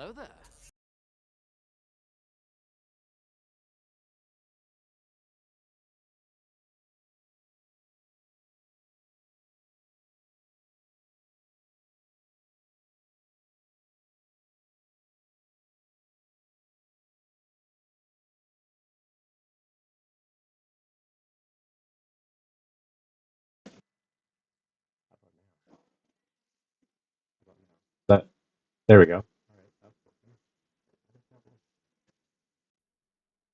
Hello there. That there we go.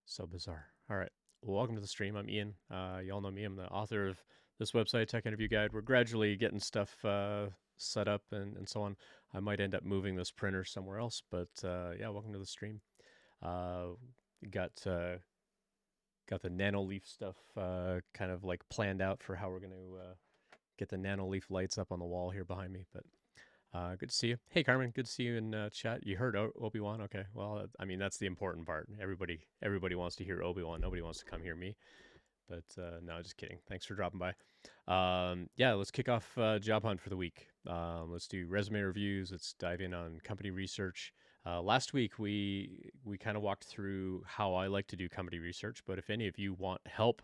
So bizarre. All right. Well, welcome to the stream. I'm Ian. Y'all know me. I'm the author of this website, Tech Interview Guide. We're gradually getting stuff set up and so on. I might end up moving this printer somewhere else, but yeah, welcome to the stream. Uh, got got the nano leaf stuff kind of like planned out for how we're going to get the nano leaf lights up on the wall here behind me. But good to see you. Hey, Carmen. Good to see you in chat. You heard Obi-Wan? Okay. Well, I mean, that's the important part. Everybody wants to hear Obi-Wan. Nobody wants to come hear me. But no, just kidding. Thanks for dropping by. Yeah, let's kick off job hunt for the week. Let's do resume reviews. Let's dive in on company research. Last week we kind of walked through how I like to do company research. But if any of you want help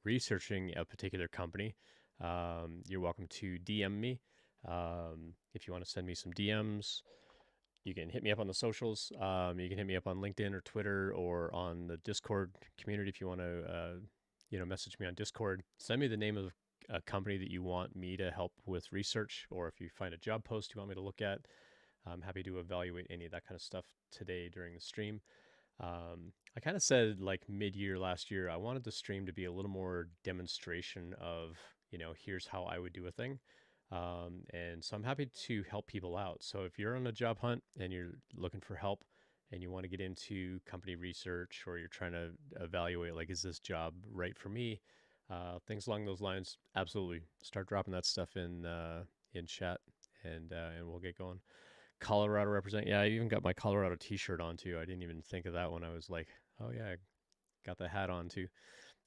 researching a particular company, you're welcome to DM me. If you want to send me some DMs, you can hit me up on the socials. You can hit me up on LinkedIn or Twitter or on the Discord community if you want to, message me on Discord. Send me the name of a company that you want me to help with research, or if you find a job post you want me to look at. I'm happy to evaluate any of that kind of stuff today during the stream. I kind of said like mid-year last year, I wanted the stream to be a little more demonstration of, here's how I would do a thing. And so I'm happy to help people out. So if you're on a job hunt and you're looking for help and you want to get into company research, or you're trying to evaluate, like, is this job right for me? Things along those lines, absolutely. Start dropping that stuff in chat, and we'll get going. Colorado represent. Yeah, I even got my Colorado T-shirt on too. I didn't even think of that when I was like, oh yeah, I got the hat on too.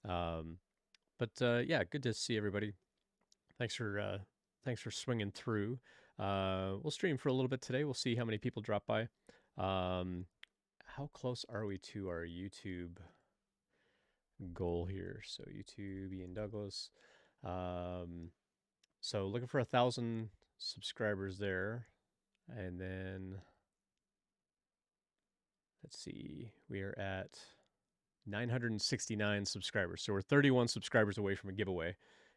Um, but yeah, good to see everybody. Thanks for swinging through. We'll stream for a little bit today. We'll see how many people drop by. How close are we to our YouTube goal here? So YouTube, Ian Douglas. Um, so looking for 1,000 subscribers there, and then let's see, we are at 969 subscribers. So we're 31 subscribers away from a giveaway.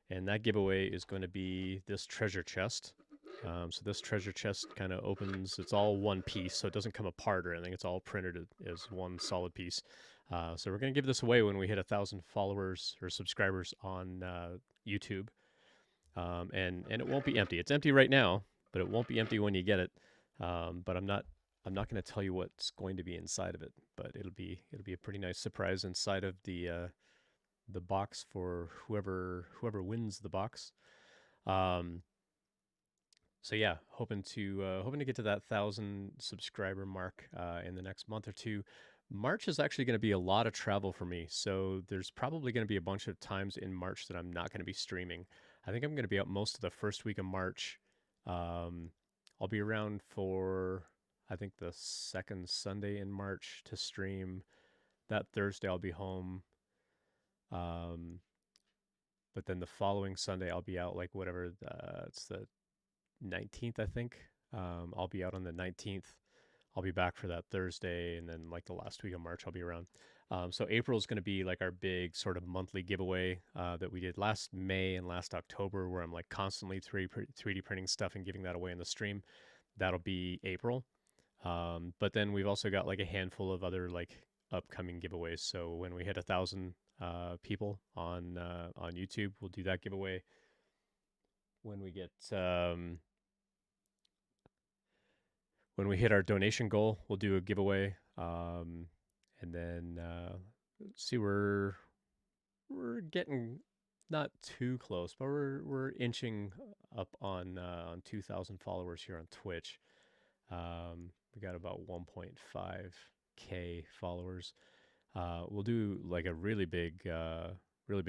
And that giveaway is going to be this treasure chest. So this treasure chest kind of opens, it's all one piece, so it doesn't come apart or anything. It's all printed as one solid piece. So we're going to give this away when we hit 1,000 followers or subscribers on YouTube. And it won't be empty. It's empty right now, but it won't be empty when you get it. But I'm not going to tell you what's going to be inside of it, but it'll be a pretty nice surprise inside of the box for whoever wins the box. So yeah, hoping to get to that 1,000 subscriber mark in the next month or two. March is actually going to be a lot of travel for me, so there's probably going to be a bunch of times in March that I'm not going to be streaming. I think I'm going to be out most of the first week of March. Um, I'll be around for, I think, the second Sunday in March to stream. That Thursday I'll be home. Um, but then the following Sunday I'll be out, like whatever, it's the 19th, I think. I'll be out on the 19th. I'll be back for that Thursday, and then like the last week of March, I'll be around. So April is going to be like our big sort of monthly giveaway that we did last May and last October, where I'm like constantly 3D printing stuff and giving that away in the stream. That'll be April. But then we've also got like a handful of other like upcoming giveaways. So when we hit 1,000 people on YouTube, we'll do that giveaway. When we get when we hit our donation goal, we'll do a giveaway. And then see, we're getting not too close, but we're inching up on 2,000 followers here on Twitch. We got about 1.5K followers. We'll do like a really big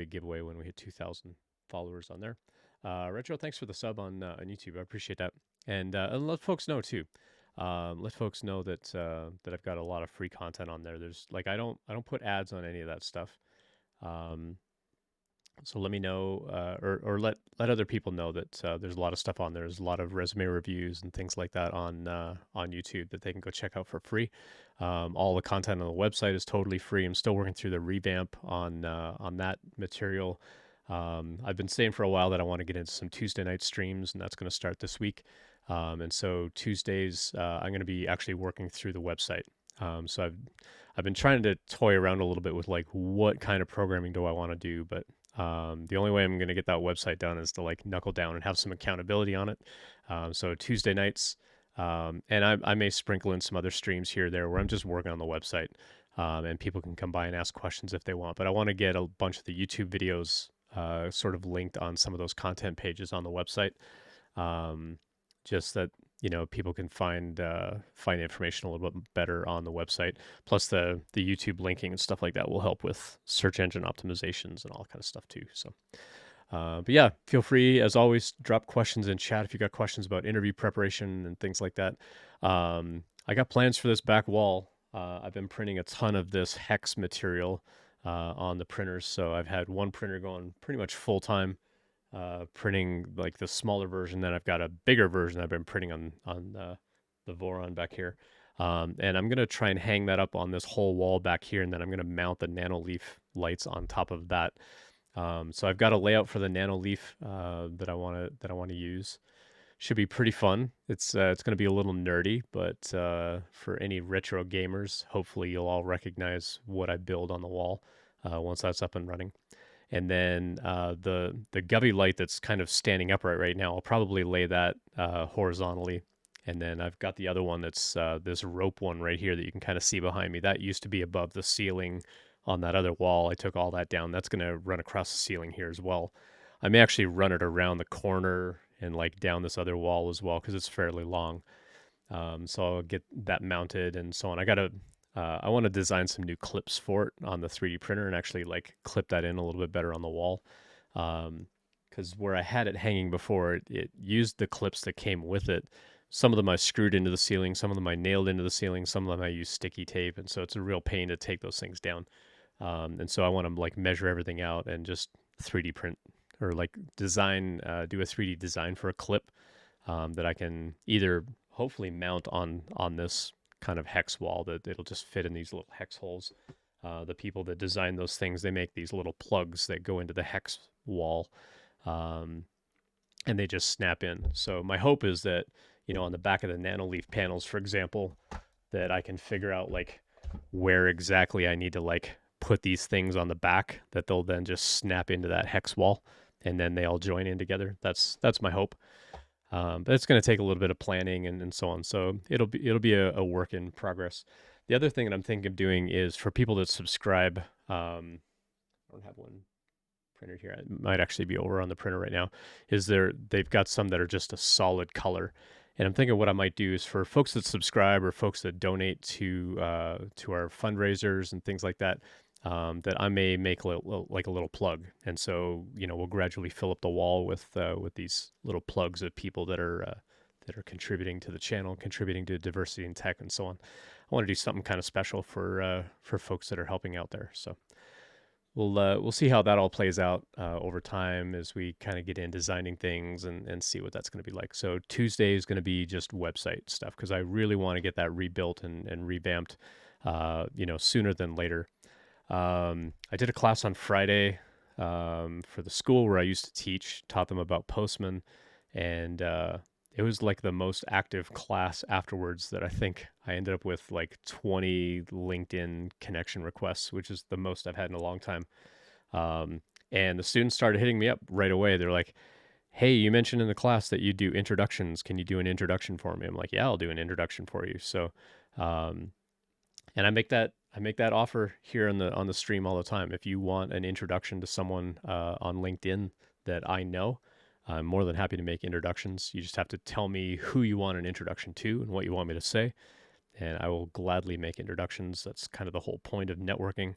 giveaway when we hit 2,000 followers on there. Retro, thanks for the sub on YouTube. I appreciate that, and let folks know too. Let folks know that that I've got a lot of free content on there. There's like I don't put ads on any of that stuff. Um, so let me know, or let other people know that there's a lot of stuff on there. There's a lot of resume reviews and things like that on YouTube that they can go check out for free. All the content on the website is totally free. I'm still working through the revamp on that material. I've been saying for a while that I want to get into some Tuesday night streams, and that's going to start this week. And so Tuesdays, I'm going to be actually working through the website. So I've been trying to toy around a little bit with like what kind of programming do I want to do, but the only way I'm going to get that website done is to like knuckle down and have some accountability on it. So Tuesday nights, and I may sprinkle in some other streams here or there where I'm just working on the website, and people can come by and ask questions if they want. But I want to get a bunch of the YouTube videos sort of linked on some of those content pages on the website, um, just that people can find information a little bit better on the website. Plus the YouTube linking and stuff like that will help with search engine optimizations and all that kind of stuff too. So, but yeah, feel free as always drop questions in chat if you got questions about interview preparation and things like that. I got plans for this back wall. I've been printing a ton of this hex material on the printers, so I've had one printer going pretty much full time printing like the smaller version. Then I've got a bigger version I've been printing on the Voron back here. And I'm gonna try and hang that up on this whole wall back here, and then I'm gonna mount the nano leaf lights on top of that. So I've got a layout for the nano leaf that I want to use. Should be pretty fun. It's going to be a little nerdy, but for any retro gamers, hopefully you'll all recognize what I build on the wall once that's up and running. And then the Govy light that's kind of standing upright right now, I'll probably lay that horizontally. And then I've got the other one that's this rope one right here that you can kind of see behind me. That used to be above the ceiling on that other wall. I took all that down. That's going to run across the ceiling here as well. I may actually run it around the corner and like down this other wall as well because it's fairly long. So I'll get that mounted and so on. I want to design some new clips for it on the 3D printer and actually like clip that in a little bit better on the wall. Because where I had it hanging before, it used the clips that came with it. Some of them I screwed into the ceiling, some of them I nailed into the ceiling, some of them I used sticky tape, and so it's a real pain to take those things down. And so I want to like measure everything out and just 3D print or like design, do a 3D design for a clip that I can either hopefully mount on this kind of hex wall that it'll just fit in these little hex holes. The people that design those things, they make these little plugs that go into the hex wall, um, and they just snap in. So my hope is that on the back of the nanoleaf panels, for example, that I can figure out like where exactly I need to like put these things on the back that they'll then just snap into that hex wall, and then they all join in together. That's my hope. But it's going to take a little bit of planning and so on. So it'll be a work in progress. The other thing that I'm thinking of doing is for people that subscribe. I don't have one printed here. It might actually be over on the printer right now. They've got some that are just a solid color. And I'm thinking what I might do is for folks that subscribe or folks that donate to our fundraisers and things like that, that I may make like a little plug, and so we'll gradually fill up the wall with these little plugs of people that are contributing to the channel, contributing to diversity in tech, and so on. I want to do something kind of special for folks that are helping out there. So we'll see how that all plays out over time as we kind of get in designing things and see what that's going to be like. So Tuesday is going to be just website stuff because I really want to get that rebuilt and revamped, sooner than later. I did a class on Friday for the school where I used to teach, taught them about Postman, and it was like the most active class afterwards that I think I ended up with like 20 LinkedIn connection requests, which is the most I've had in a long time. Um, and the students started hitting me up right away. They're like, "Hey, you mentioned in the class that you do introductions. Can you do an introduction for me?" I'm like, "Yeah, I'll do an introduction for you." So, um, and I make that offer here on the stream all the time. If you want an introduction to someone on LinkedIn that I know, I'm more than happy to make introductions. You just have to tell me who you want an introduction to and what you want me to say, and I will gladly make introductions. That's kind of the whole point of networking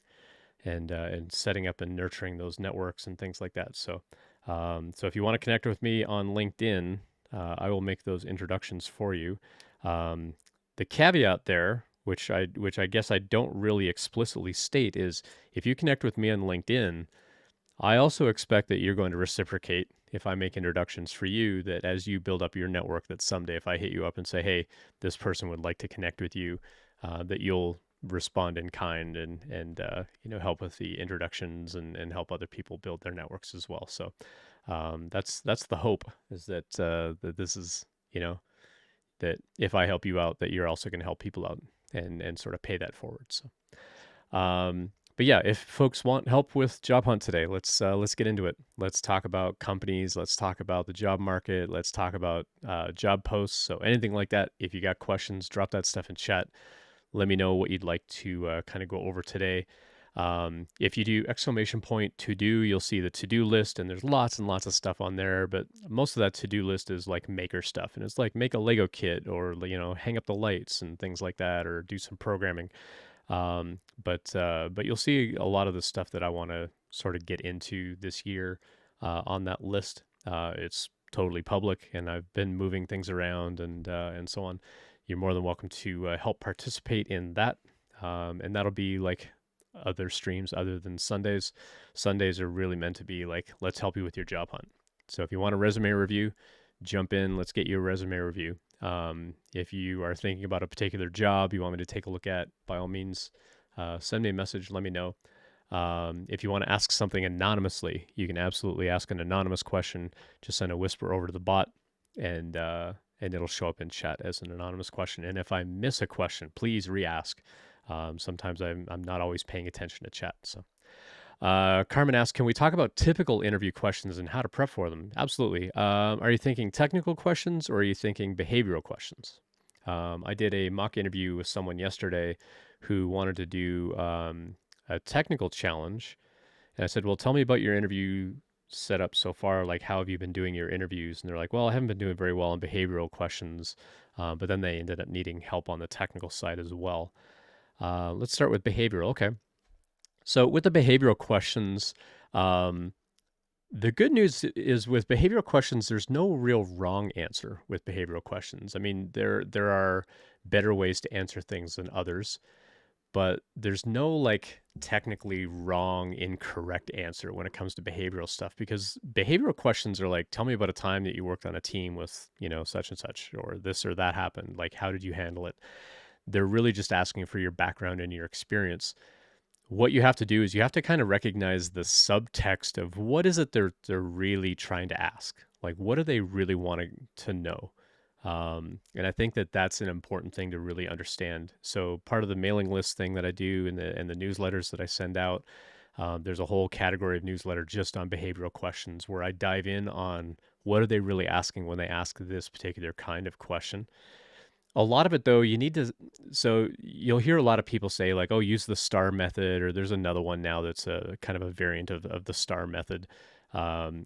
and setting up and nurturing those networks and things like that. So if you want to connect with me on LinkedIn, I will make those introductions for you. Um, The caveat there, which I guess I don't really explicitly state, is if you connect with me on LinkedIn, I also expect that you're going to reciprocate if I make introductions for you, that as you build up your network, that someday if I hit you up and say, hey, this person would like to connect with you, that you'll respond in kind and help with the introductions and help other people build their networks as well. So that's the hope, is that this is, you know, that if I help you out, that you're also going to help people out and sort of pay that forward. So but yeah, if folks want help with job hunt today, let's get into it. Let's talk about companies. Let's talk about the job market. Let's talk about job posts. So anything like that. If you got questions, drop that stuff in chat. Let me know what you'd like to kind of go over today. If you do exclamation point to do, you'll see the to do list, and there's lots and lots of stuff on there. But most of that to do list is like maker stuff, and it's like make a Lego kit or hang up the lights and things like that, or do some programming. But you'll see a lot of the stuff that I want to sort of get into this year on that list. It's totally public, and I've been moving things around and so on. You're more than welcome to help participate in that, and that'll be like other streams other than Sundays. Sundays are really meant to be like, let's help you with your job hunt. So if you want a resume review, jump in. Let's get you a resume review. If you are thinking about a particular job you want me to take a look at, by all means, send me a message. Let me know. If you want to ask something anonymously, you can absolutely ask an anonymous question. Just send a whisper over to the bot, and it'll show up in chat as an anonymous question. And if I miss a question, please re-ask. Sometimes I'm not always paying attention to chat. So Carmen asks, can we talk about typical interview questions and how to prep for them? Absolutely. Are you thinking technical questions or are you thinking behavioral questions? I did a mock interview with someone yesterday who wanted to do a technical challenge. And I said, well, tell me about your interview setup so far. Like, how have you been doing your interviews? And they're like, well, I haven't been doing very well on behavioral questions. But then they ended up needing help on the technical side as well. Let's start with behavioral. Okay. So with the behavioral questions, um, the good news is with behavioral questions, there's no real wrong answer with behavioral questions. I mean, there are better ways to answer things than others, but there's no like technically wrong, incorrect answer when it comes to behavioral stuff, because behavioral questions are like, tell me about a time that you worked on a team with, such and such, or this or that happened. Like, how did you handle it? They're really just asking for your background and your experience. What you have to do is you have to kind of recognize the subtext of what is it they're really trying to ask. Like, what do they really wanting to know? And I think that that's an important thing to really understand. So part of the mailing list thing that I do and the newsletters that I send out, there's a whole category of newsletter just on behavioral questions where I dive in on what are they really asking when they ask this particular kind of question. A lot of it though, you need to, so you'll hear a lot of people say like, oh, use the star method, or there's another one now that's a kind of a variant of the star method,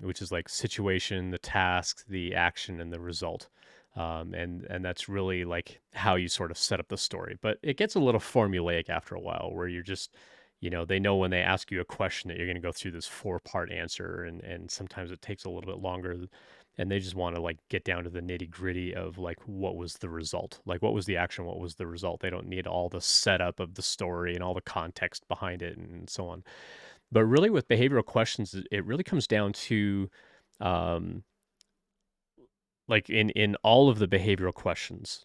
which is like situation, the task, the action, and the result. And that's really like how you sort of set up the story. But it gets a little formulaic after a while where you're just, they know when they ask you a question that you're going to go through this 4-part answer, and sometimes it takes a little bit longer, and they just want to like get down to the nitty gritty of like what was the result, like what was the action, what was the result. They don't need all the setup of the story and all the context behind it and so on. But really with behavioral questions, it really comes down to um, like in all of the behavioral questions,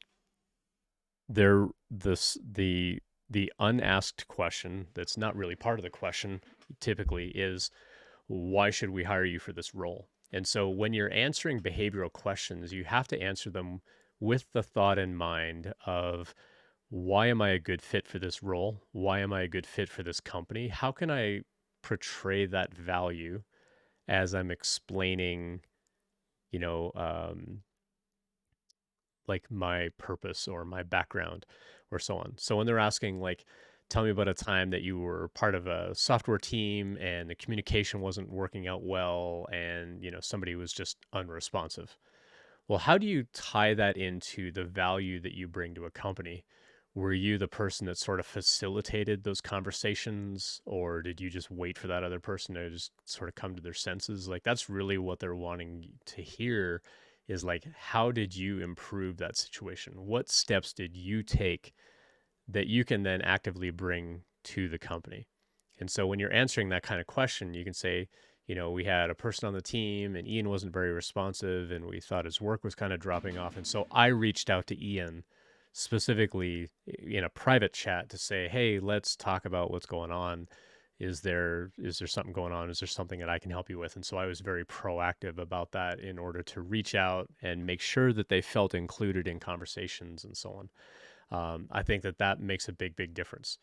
they're the unasked question that's not really part of the question typically is, why should we hire you for this role? And so when you're answering behavioral questions, you have to answer them with the thought in mind of, why am I a good fit for this role? Why am I a good fit for this company? How can I portray that value as I'm explaining, you know, um, like my purpose or my background or so on. So when they're asking like, tell me about a time that you were part of a software team and the communication wasn't working out well, and somebody was just unresponsive. Well, how do you tie that into the value that you bring to a company? Were you the person that sort of facilitated those conversations, or did you just wait for that other person to just sort of come to their senses? Like, that's really what they're wanting to hear, is like, how did you improve that situation? What steps did you take that you can then actively bring to the company? And so when you're answering that kind of question, you can say, we had a person on the team and Ian wasn't very responsive and we thought his work was kind of dropping off. And so I reached out to Ian specifically in a private chat to say, hey, let's talk about what's going on. Is there something going on? Is there something that I can help you with? And so I was very proactive about that in order to reach out and make sure that they felt included in conversations and so on. I think that makes a big difference.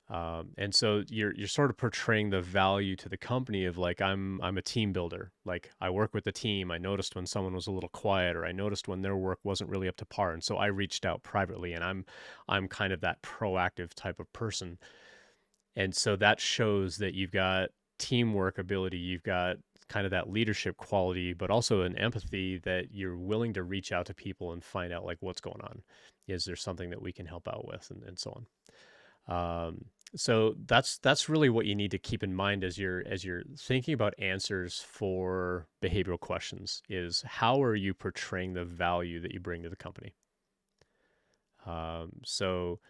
And so you're sort of portraying the value to the company of like, I'm a team builder. Like, I work with the team. I noticed when someone was a little quiet, or I noticed when their work wasn't really up to par, and so I reached out privately. And I'm kind of that proactive type of person. And so that shows that you've got teamwork ability, you've got kind of that leadership quality, but also an empathy that you're willing to reach out to people and find out like what's going on. Is there something that we can help out with, and so on. So that's really what you need to keep in mind as you're thinking about answers for behavioral questions, is how are you portraying the value that you bring to the company. So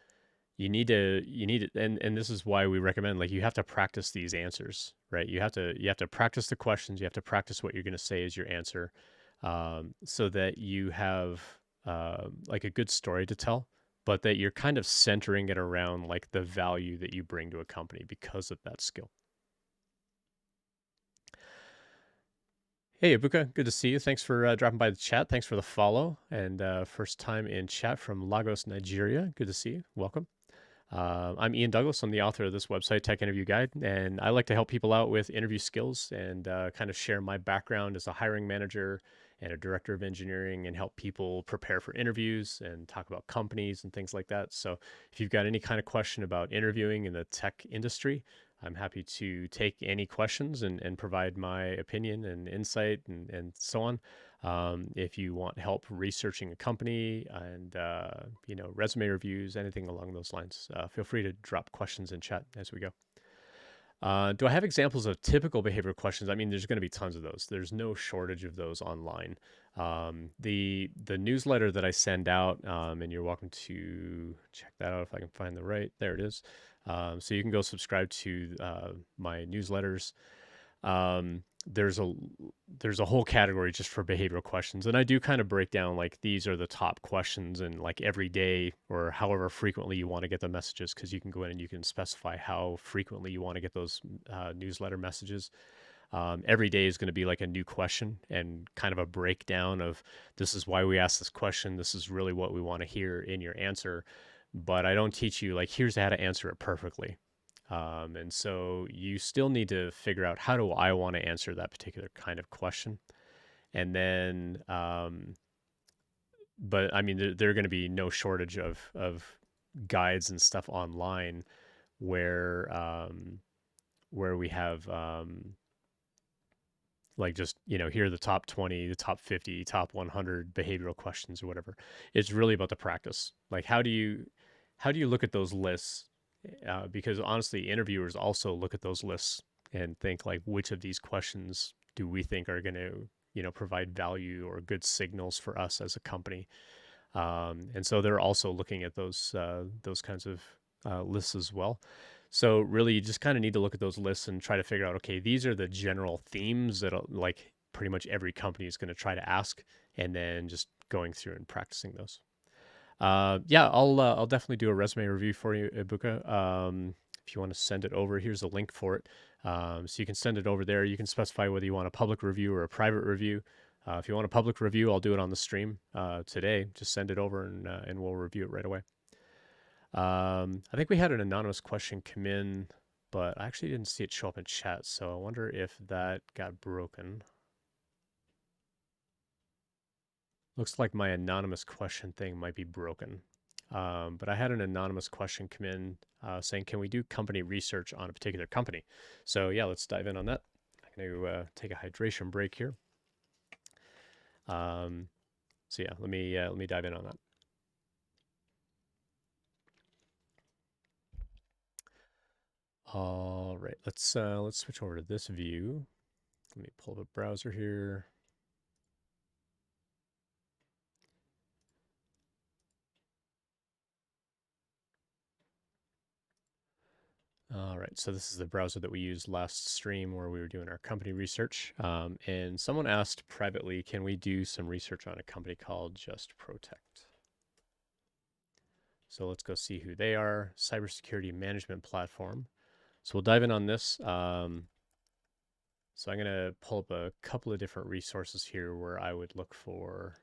you need to, and this is why we recommend, like, you have to practice these answers, right? You have to practice the questions. You have to practice what you're going to say as your answer, so that you have like a good story to tell, but that you're kind of centering it around like the value that you bring to a company because of that skill. Hey, Ibuka, good to see you. Thanks for dropping by the chat. Thanks for the follow, and first time in chat from Lagos, Nigeria. Good to see you. Welcome. I'm Ian Douglas. I'm the author of this website, Tech Interview Guide, and I like to help people out with interview skills and kind of share my background as a hiring manager and a director of engineering, and help people prepare for interviews and talk about companies and things like that. So if you've got any kind of question about interviewing in the tech industry, I'm happy to take any questions and provide my opinion and insight and so on. If you want help researching a company and resume reviews, anything along those lines, feel free to drop questions in chat as we go. Do I have examples of typical behavioral questions? I mean, there's going to be tons of those. There's no shortage of those online. The newsletter that I send out, and you're welcome to check that out if I can find the right. There it is. So you can go subscribe to my newsletters. um, there's a there's a whole category just for behavioral questions, and I do kind of break down like these are the top questions, and like every day or however frequently you want to get the messages, because you can go in and you can specify how frequently you want to get those newsletter messages. Every day is going to be like a new question and kind of a breakdown of, this is why we ask this question, this is really what we want to hear in your answer. But I don't teach you like, here's how to answer it perfectly. And so you still need to figure out, how do I want to answer that particular kind of question? And then, but I mean, there are going to be no shortage of guides and stuff online where we have like, just, here are the top 20, the top 50, top 100 behavioral questions or whatever. It's really about the practice. Like, how do you look at those lists? Because honestly, interviewers also look at those lists and think like, which of these questions do we think are going to, provide value or good signals for us as a company? And so they're also looking at those kinds of lists as well. So really, you just kind of need to look at those lists and try to figure out, okay, these are the general themes that like pretty much every company is going to try to ask, and then just going through and practicing those. Yeah, I'll definitely do a resume review for you, Ibuka. If you want to send it over, here's a link for it. So you can send it over there. You can specify whether you want a public review or a private review. If you want a public review, I'll do it on the stream today. Just send it over, and we'll review it right away. I think we had an anonymous question come in, but I actually didn't see it show up in chat, so I wonder if that got broken. Looks like my anonymous question thing might be broken. But I had an anonymous question come in saying, can we do company research on a particular company? So yeah, let's dive in on that. I'm going to take a hydration break here. So yeah, let me dive in on that. All right, let's switch over to this view. Let me pull up a browser here. All right, so this is the browser that we used last stream where we were doing our company research. And someone asked privately, can we do some research on a company called JustProtect? So let's go see who they are. Cybersecurity management platform. So we'll dive in on this. So I'm going to pull up a couple of different resources here where I would look for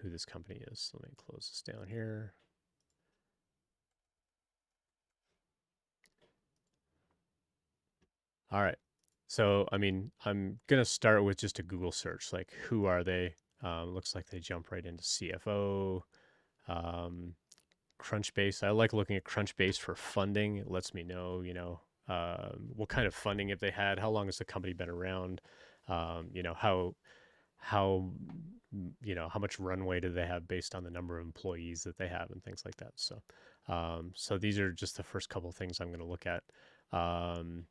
who this company is. So let me close this down here. All right. So, I mean, I'm going to start with just a Google search, like who are they? Looks like they jump right into CFO, um, Crunchbase. I like looking at Crunchbase for funding. It lets me know, what kind of funding have they had? How long has the company been around? How how much runway do they have based on the number of employees that they have and things like that. So these are just the first couple of things I'm going to look at. Um,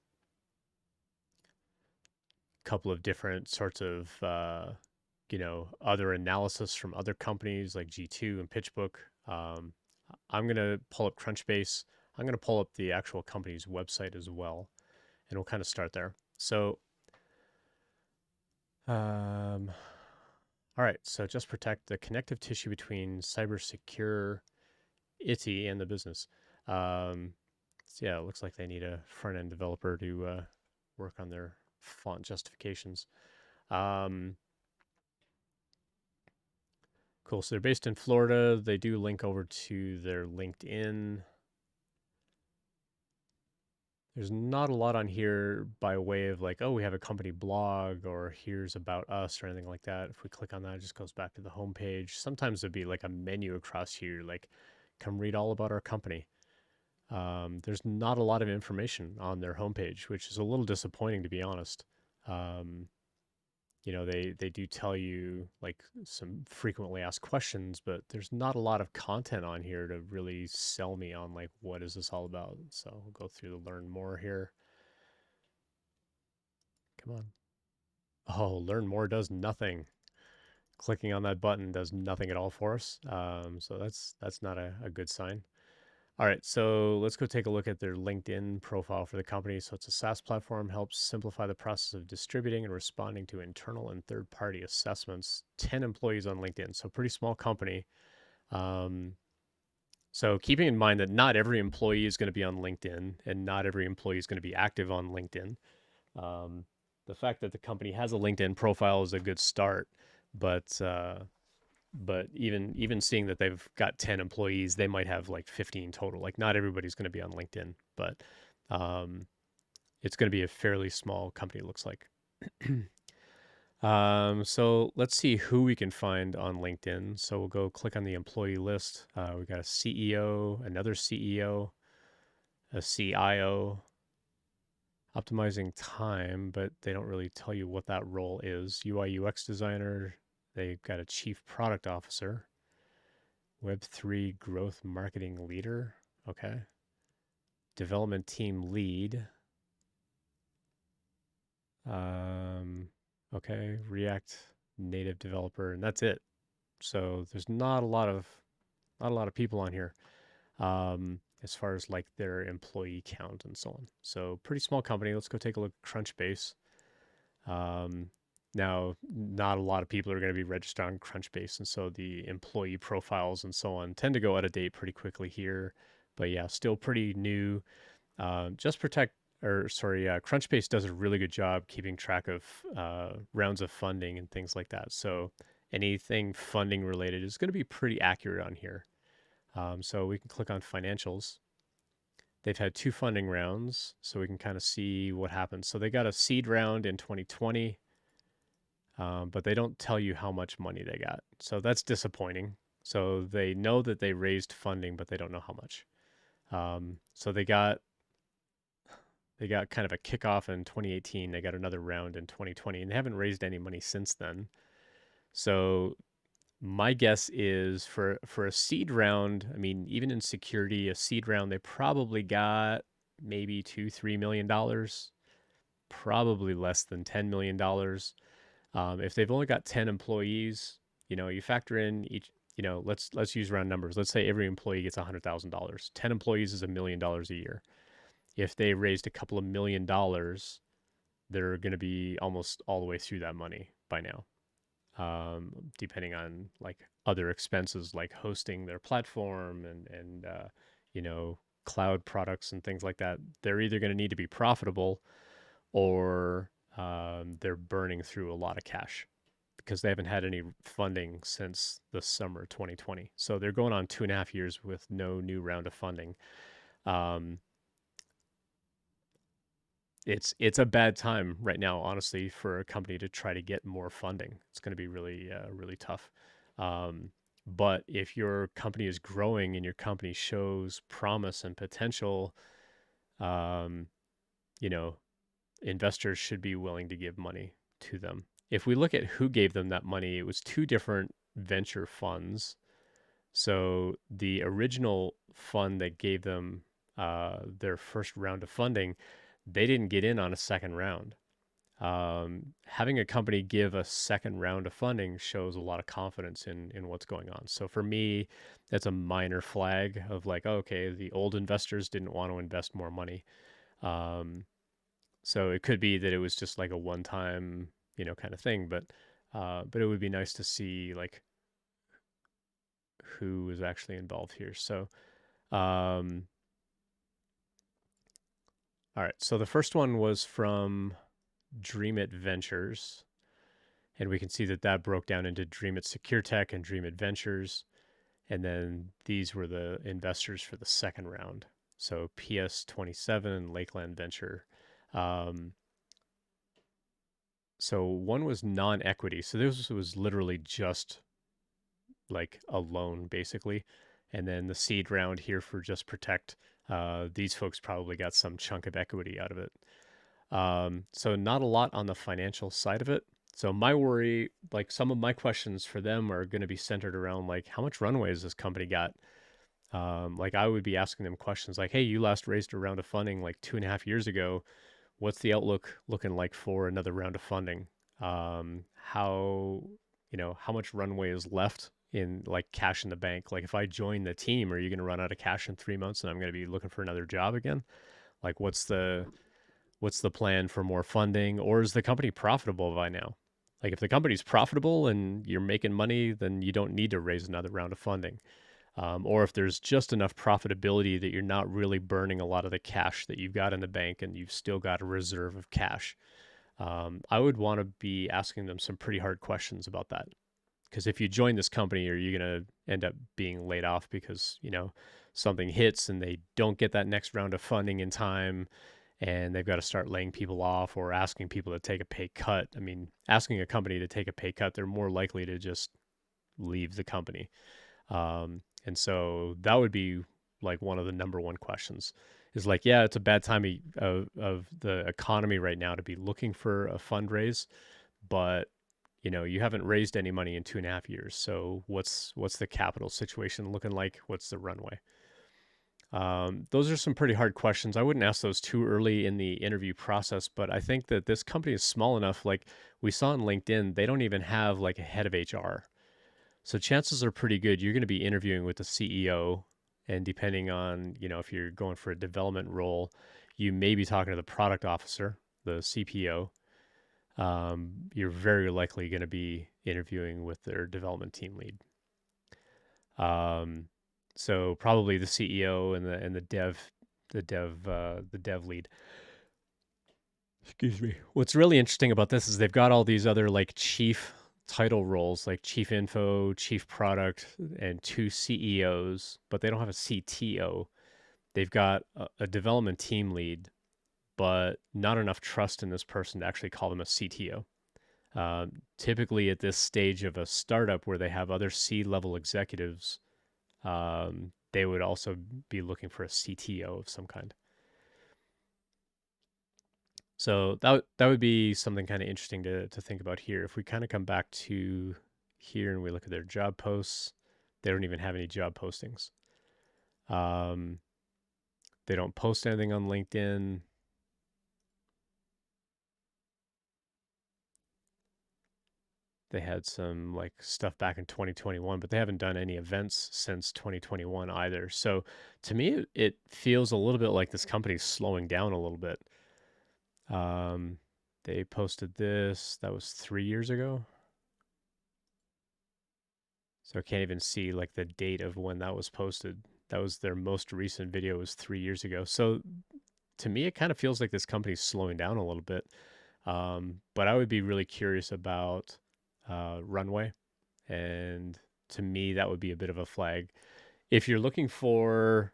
Couple of different sorts of other analysis from other companies like G2 and PitchBook. Um, I'm gonna pull up Crunchbase. I'm gonna pull up the actual company's website as well, and we'll kind of start there. So, um, all right. So just protect the connective tissue between cyber secure IT and the business. Um, so yeah, it looks like they need a front end developer to work on their font justifications. Um, Cool. So they're based in Florida. They do link over to their LinkedIn. There's not a lot on here by way of like, oh, we have a company blog or here's about us or anything like that. If we click on that, it just goes back to the homepage. Sometimes there'd be like a menu across here, like, come read all about our company. There's not a lot of information on their homepage, which is a little disappointing to be honest. Um, they do tell you like some frequently asked questions, but there's not a lot of content on here to really sell me on like what is this all about. So we'll go through the learn more here. Come on. Oh, learn more does nothing. Clicking on that button does nothing at all for us. So that's not a good sign. All right, so let's go take a look at their LinkedIn profile for the company. So it's a SaaS platform, helps simplify the process of distributing and responding to internal and third-party assessments. 10 employees on LinkedIn, so pretty small company. Um, so keeping in mind that not every employee is going to be on LinkedIn and not every employee is going to be active on LinkedIn. Um, the fact that the company has a LinkedIn profile is a good start, but even seeing that they've got 10 employees, they might have like 15 total. Like not everybody's going to be on LinkedIn, but um, it's going to be a fairly small company, it looks like. So let's see who we can find on LinkedIn. So we'll go click on the employee list. We got a CEO, another CEO, a CIO, optimizing time, but they don't really tell you what that role is. UI UX designer. They've got a chief product officer, Web3 growth marketing leader. Okay. Development team lead. Um, okay. React native developer, and that's it. So there's not a lot of people on here as far as like their employee count and so on. So pretty small company. Let's go take a look at Crunchbase. Um, Now, not a lot of people are going to be registered on Crunchbase, and so the employee profiles and so on tend to go out of date pretty quickly here. But yeah, still pretty new. Crunchbase does a really good job keeping track of rounds of funding and things like that. So anything funding related is going to be pretty accurate on here. So we can click on financials. They've had two funding rounds, so we can kind of see what happens. So they got a seed round in 2020, but they don't tell you how much money they got. So that's disappointing. So they know that they raised funding, but they don't know how much. So they got kind of a kickoff in 2018. They got another round in 2020, and they haven't raised any money since then. So my guess is for a seed round, I mean, even in security, a seed round, they probably got maybe $2-3 million, probably less than $10 million. If they've only got 10 employees, you factor in each. Let's use round numbers. Let's say every employee gets $100,000. 10 employees is $1 million a year. If they raised a couple of $1 million, they're going to be almost all the way through that money by now, depending on like other expenses like hosting their platform and you know, cloud products and things like that. They're either going to need to be profitable or they're burning through a lot of cash because they haven't had any funding since the summer 2020. So they're going on 2.5 years with no new round of funding. Um, it's a bad time right now, honestly, for a company to try to get more funding. It's going to be really really tough. Um, but if your company is growing and your company shows promise and potential, um, you know, investors should be willing to give money to them. If we look at who gave them that money, it was two different venture funds. So the original fund that gave them their first round of funding, they didn't get in on a second round. Having a company give a second round of funding shows a lot of confidence in what's going on. So for me, that's a minor flag of like, oh, okay, the old investors didn't want to invest more money. Um, so it could be that it was just like a one-time, you know, kind of thing. But it would be nice to see like who was actually involved here. So um, all right. So the first one was from Dream It Ventures, and we can see that that broke down into Dream It Secure Tech and Dream It Ventures, and then these were the investors for the second round. So PS27 and Lakeland Venture. Um, so one was non-equity. So this was literally just like a loan, basically. And then the seed round here for JustProtect. These folks probably got some chunk of equity out of it. So not a lot on the financial side of it. So my worry, like some of my questions for them are going to be centered around like how much runway has this company got? Like I would be asking them questions like, hey, you last raised a round of funding like 2.5 years ago. What's the outlook looking like for another round of funding? How, you know, how much runway is left in like cash in the bank? Like if I join the team, are you going to run out of cash in 3 months and I'm going to be looking for another job again? Like what's the plan for more funding, or is the company profitable by now? Like if the company's profitable and you're making money, then you don't need to raise another round of funding. Or if there's just enough profitability that you're not really burning a lot of the cash that you've got in the bank and you've still got a reserve of cash. I would want to be asking them some pretty hard questions about that. Because if you join this company, are you going to end up being laid off because, you know, something hits and they don't get that next round of funding in time and they've got to start laying people off or asking people to take a pay cut? I mean, asking a company to take a pay cut, they're more likely to just leave the company. And so that would be like one of the number one questions is like, yeah, it's a bad time of the economy right now to be looking for a fundraise, but you know, you haven't raised any money in 2.5 years. So what's the capital situation looking like? What's the runway? Those are some pretty hard questions. I wouldn't ask those too early in the interview process, but I think that this company is small enough. Like we saw on LinkedIn, they don't even have like a head of HR. So chances are pretty good you're going to be interviewing with the CEO, and depending on, you know, if you're going for a development role, you may be talking to the product officer, the CPO. You're very likely going to be interviewing with their development team lead. Um, so probably the CEO and the dev lead. Excuse me. What's really interesting about this is they've got all these other like chief title roles like chief info, chief product, and two CEOs, but they don't have a CTO. They've got a development team lead, but not enough trust in this person to actually call them a CTO. Typically, at this stage of a startup where they have other C-level executives, they would also be looking for a CTO of some kind. So that would be something kind of interesting to think about here. If we kind of come back to here and we look at their job posts, they don't even have any job postings. Um, they don't post anything on LinkedIn. They had some like stuff back in 2021, but they haven't done any events since 2021 either. So to me, it feels a little bit like this company's slowing down a little bit. Um, they posted this, that was 3 years ago. So I can't even see like the date of when that was posted. That was their most recent video was 3 years ago. So to me, it kind of feels like this company's slowing down a little bit. But I would be really curious about runway. And to me, that would be a bit of a flag. If you're looking for,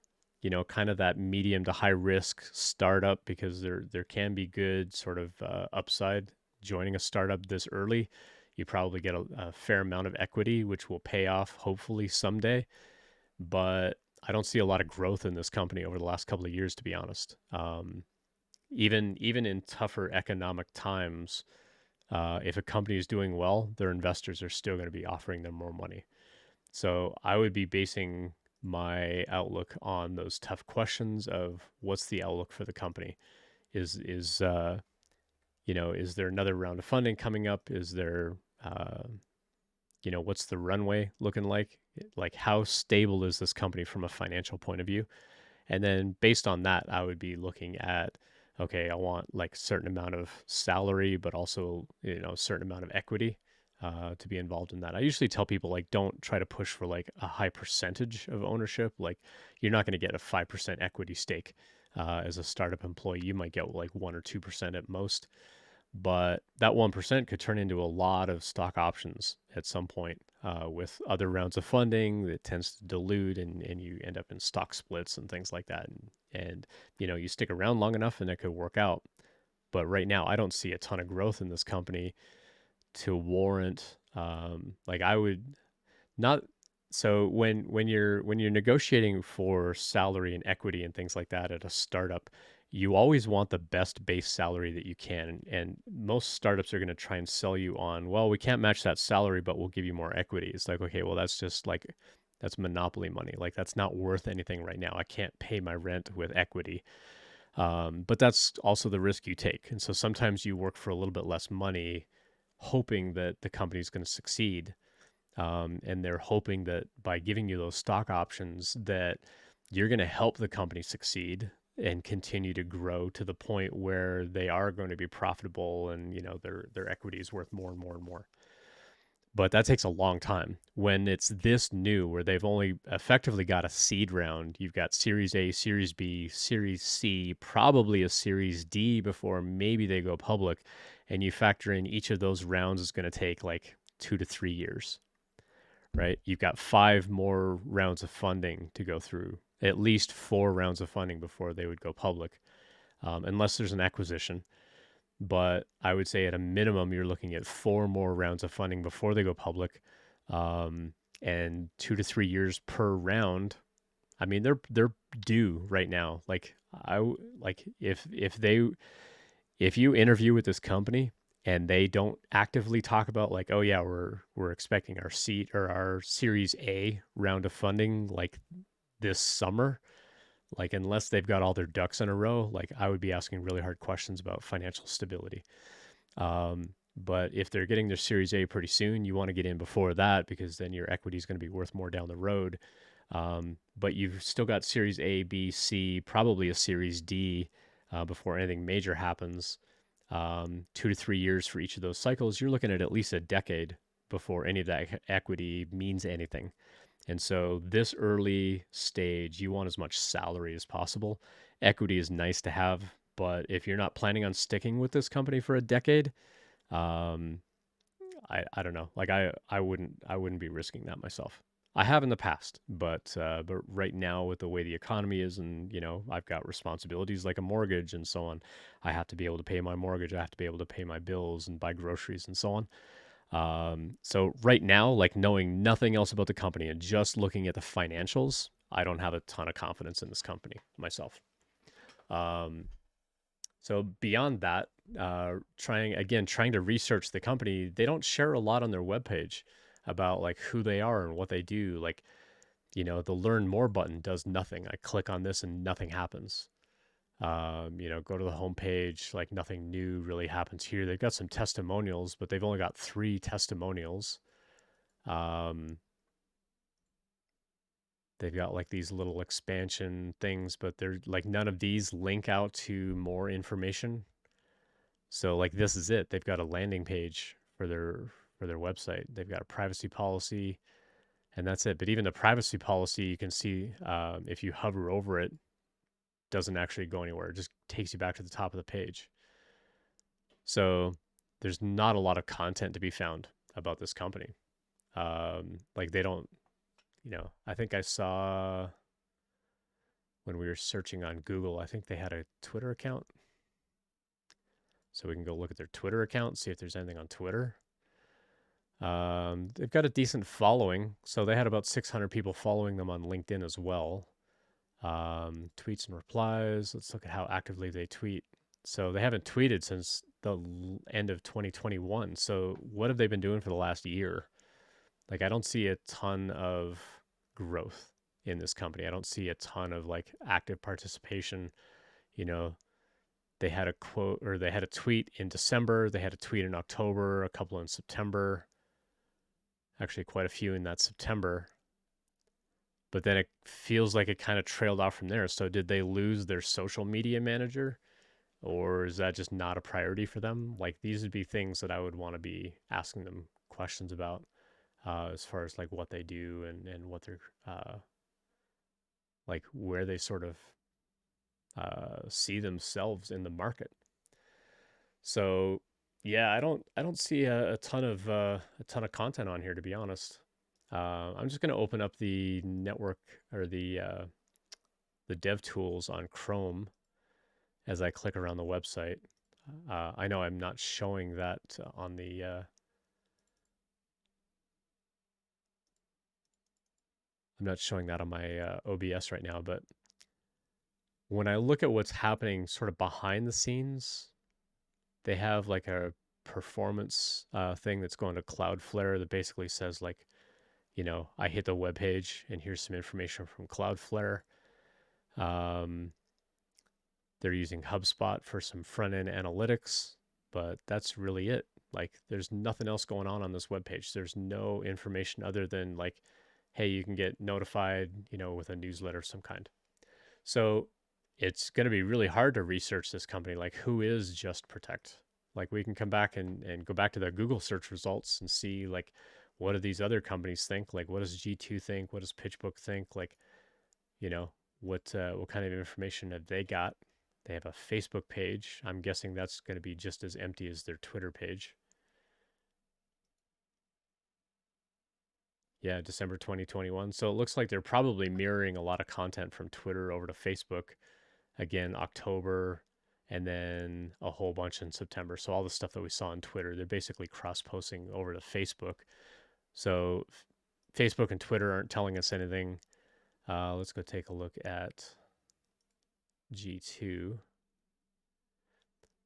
kind of that medium to high risk startup, because there can be good sort of upside joining a startup this early, you probably get a fair amount of equity, which will pay off hopefully someday. But I don't see a lot of growth in this company over the last couple of years, to be honest. Even in tougher economic times, if a company is doing well, their investors are still going to be offering them more money. So I would be basing my outlook on those tough questions of what's the outlook for the company? Is there another round of funding coming up? Is there what's the runway looking like? Like how stable is this company from a financial point of view? And then based on that, I would be looking at, okay, I want like a certain amount of salary, but also, a certain amount of equity to be involved in that. I usually tell people like, don't try to push for like a high percentage of ownership. Like you're not going to get a 5% equity stake as a startup employee. You might get like 1 or 2% at most, but that 1% could turn into a lot of stock options at some point with other rounds of funding that tends to dilute and you end up in stock splits and things like that. And you stick around long enough and it could work out. But right now, I don't see a ton of growth in this company to warrant, like I would not. So when you're negotiating for salary and equity and things like that at a startup, you always want the best base salary that you can. And most startups are going to try and sell you on, well, we can't match that salary, but we'll give you more equity. It's like, okay, well, that's just like that's monopoly money. Like that's not worth anything right now. I can't pay my rent with equity. But that's also the risk you take. And so sometimes you work for a little bit less money, hoping that the company's going to succeed, and they're hoping that by giving you those stock options that you're going to help the company succeed and continue to grow to the point where they are going to be profitable and their equity is worth more and more and more. But that takes a long time when it's this new where they've only effectively got a seed round. You've got series A, series B, series C, probably a series D before maybe they go public, and you factor in each of those rounds is going to take like 2 to 3 years, right? You've got 5 more rounds of funding to go through, at least 4 rounds of funding before they would go public, unless there's an acquisition. But I would say at a minimum, you're looking at 4 more rounds of funding before they go public, and 2 to 3 years per round. I mean, they're due right now. Like like if you interview with this company and they don't actively talk about like, oh yeah, we're expecting our seat or our Series A round of funding like this summer, like unless they've got all their ducks in a row, like I would be asking really hard questions about financial stability. But if they're getting their Series A pretty soon, you want to get in before that because then your equity is going to be worth more down the road. But you've still got Series A, B, C, probably a Series D before anything major happens. 2 to 3 years for each of those cycles. You're looking at least a decade before any of that equity means anything. And so, this early stage, you want as much salary as possible. Equity is nice to have, but if you're not planning on sticking with this company for a decade, um, I don't know. Like I wouldn't be risking that myself. I have in the past, but right now with the way the economy is, and I've got responsibilities like a mortgage and so on. I have to be able to pay my mortgage. I have to be able to pay my bills and buy groceries and so on. So right now, like knowing nothing else about the company and just looking at the financials, I don't have a ton of confidence in this company myself. Um, so beyond that, trying to research the company, they don't share a lot on their webpage about like who they are and what they do. Like, the learn more button does nothing. I click on this and nothing happens. Go to the homepage, like nothing new really happens here. They've got some testimonials, but they've only got 3 testimonials. Um, they've got like these little expansion things, but they're like none of these link out to more information. So like this is it. They've got a landing page for their website. They've got a privacy policy, and that's it. But even the privacy policy, you can see if you hover over it, doesn't actually go anywhere. It just takes you back to the top of the page. So there's not a lot of content to be found about this company. Like they don't, I think I saw when we were searching on Google, I think they had a Twitter account. So we can go look at their Twitter account, see if there's anything on Twitter. They've got a decent following. So they had about 600 people following them on LinkedIn as well. Tweets and replies. Let's look at how actively they tweet. So they haven't tweeted since the end of 2021. So what have they been doing for the last year? Like I don't see a ton of growth in this company. I don't see a ton of like active participation. You know, they had a quote or they had a tweet in December, they had a tweet in October, a couple in September, actually quite a few in that September. But then it feels like it kind of trailed off from there. So did they lose their social media manager? Or is that just not a priority for them? Like these would be things that I would want to be asking them questions about as far as like what they do and what they're like where they sort of see themselves in the market. So yeah, I don't see a ton of content on here to be honest. I'm just gonna open up the network or the dev tools on Chrome as I click around the website. I know I'm not showing that on the I'm not showing that on my OBS right now, but when I look at what's happening sort of behind the scenes, they have like a performance thing that's going to Cloudflare that basically says like, I hit the web page and here's some information from Cloudflare. Um, they're using HubSpot for some front end analytics, but that's really it. Like, there's nothing else going on this web page. There's no information other than like, hey, you can get notified, with a newsletter of some kind. So it's going to be really hard to research this company. Like, who is JustProtect? Like, we can come back and go back to the Google search results and see, like, what do these other companies think? Like, what does G2 think? What does PitchBook think? Like, you know, what kind of information have they got? They have a Facebook page. I'm guessing that's going to be just as empty as their Twitter page. Yeah, December 2021. So it looks like they're probably mirroring a lot of content from Twitter over to Facebook. Again, October, and then a whole bunch in September. So all the stuff that we saw on Twitter, they're basically cross-posting over to Facebook. So Facebook and Twitter aren't telling us anything. Let's go take a look at G2.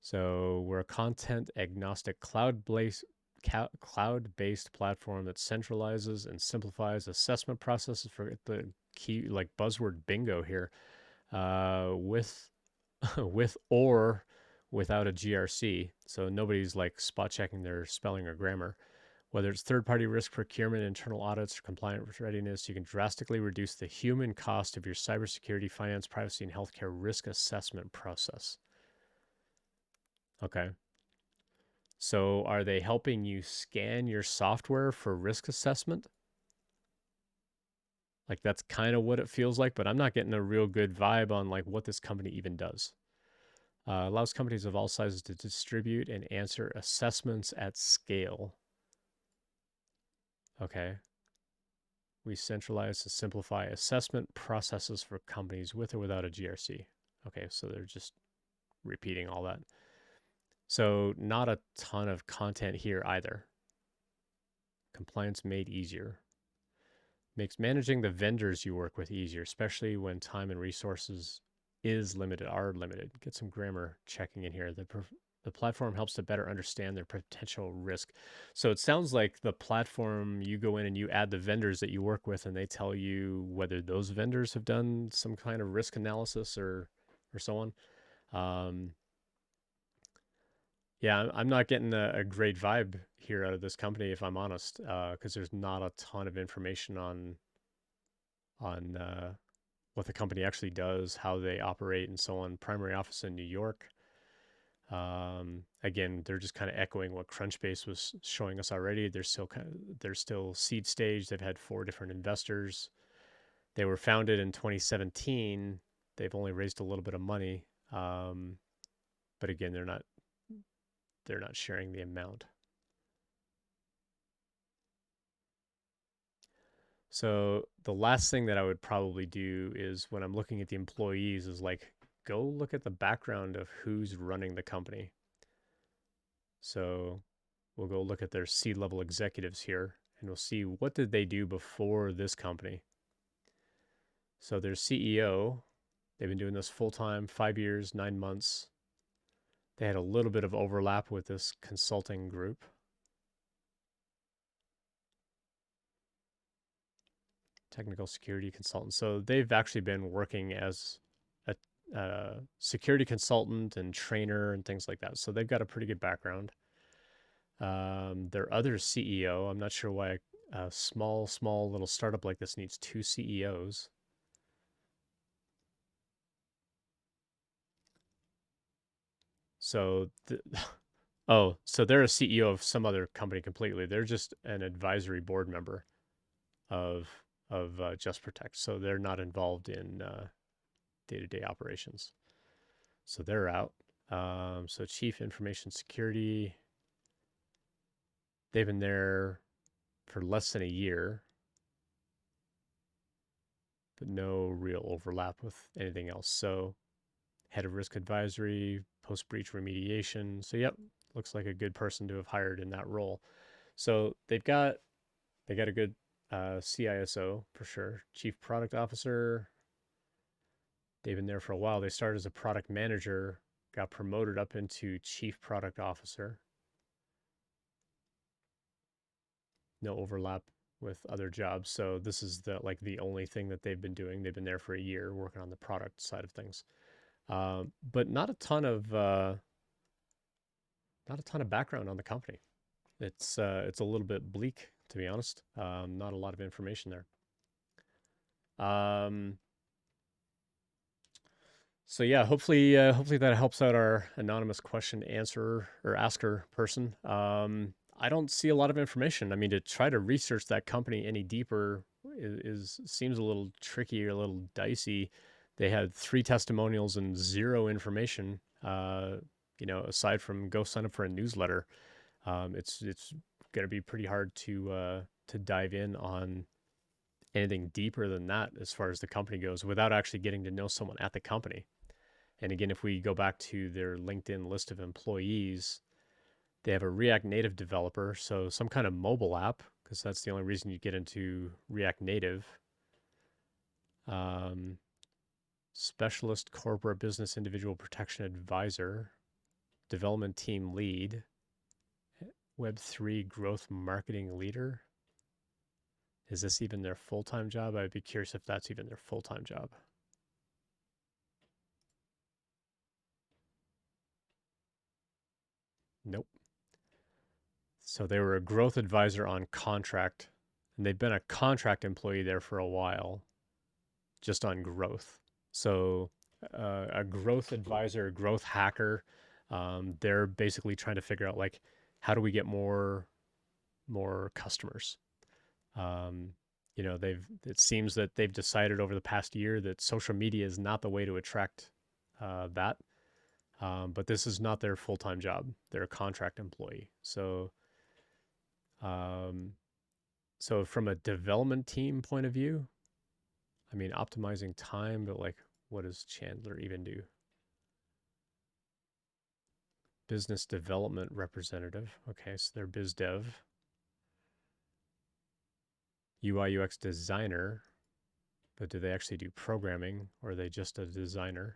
So we're a content agnostic cloud-based platform that centralizes and simplifies assessment processes for the key like buzzword bingo here with with or without a GRC. So nobody's like spot checking their spelling or grammar. Whether it's third party risk procurement, internal audits, or compliant readiness, you can drastically reduce the human cost of your cybersecurity, finance, privacy, and healthcare risk assessment process. Okay. So are they helping you scan your software for risk assessment? Like that's kind of what it feels like, but I'm not getting a real good vibe on like what this company even does. Allows companies of all sizes to distribute and answer assessments at scale. Okay. We centralize to simplify assessment processes for companies with or without a GRC. Okay, so they're just repeating all that. So, not a ton of content here either. Compliance made easier. Makes managing the vendors you work with easier, especially when time and resources are limited. Get some grammar checking in here. The platform helps to better understand their potential risk. So it sounds like the platform, you go in and you add the vendors that you work with, and they tell you whether those vendors have done some kind of risk analysis or so on. Um, yeah, I'm not getting a great vibe here out of this company, if I'm honest, because there's not a ton of information on what the company actually does, how they operate, and so on. Primary office in New York. Again, they're just kind of echoing what Crunchbase was showing us already. They're still seed stage. They've had 4 different investors. They were founded in 2017. They've only raised a little bit of money, but again, they're not sharing the amount. So the last thing that I would probably do is when I'm looking at the employees is like go look at the background of who's running the company. So we'll go look at their C-level executives here and we'll see what did they do before this company. So their CEO, they've been doing this full time, 5 years, 9 months. They had a little bit of overlap with this consulting group. Technical security consultant. So they've actually been working as a security consultant and trainer and things like that. So they've got a pretty good background. Their other CEO, I'm not sure why a small little startup like this needs 2 CEOs. So, oh, so they're a CEO of some other company completely. They're just an advisory board member of JustProtect. So they're not involved in day-to-day operations. So they're out. So Chief Information Security, they've been there for less than a year, but no real overlap with anything else. So Head of Risk Advisory, Post Breach Remediation. So yep, looks like a good person to have hired in that role. So they got a good CISO for sure, Chief Product Officer. They've been there for a while. They started as a product manager, got promoted up into Chief Product Officer. No overlap with other jobs. So this is the only thing that they've been doing. They've been there for a year working on the product side of things, but not a ton of background on the company. It's a little bit bleak to be honest. Not a lot of information there. Um, so yeah, hopefully that helps out our anonymous question answerer or asker person. I don't see a lot of information. I mean, to try to research that company any deeper is seems a little tricky or a little dicey. They had 3 testimonials and zero information. Aside from go sign up for a newsletter, it's going to be pretty hard to dive in on anything deeper than that as far as the company goes without actually getting to know someone at the company. And again, if we go back to their LinkedIn list of employees, they have a React Native developer, so some kind of mobile app, because that's the only reason you get into React Native. Um, Specialist corporate business individual protection advisor, development team lead, Web3 growth marketing leader. Is this even their full time job? I'd be curious if that's even their full time job. Nope. So they were a growth advisor on contract, and they've been a contract employee there for a while, just on growth. So a growth advisor, a growth hacker, they're basically trying to figure out like how do we get more customers. Um, they've it seems that they've decided over the past year that social media is not the way to attract that. But this is not their full time job. They're a contract employee. Um, so from a development team point of view, I mean, optimizing time, but like, what does Chandler even do? Business development representative. Okay, so they're biz dev. UI UX designer, but do they actually do programming or are they just a designer?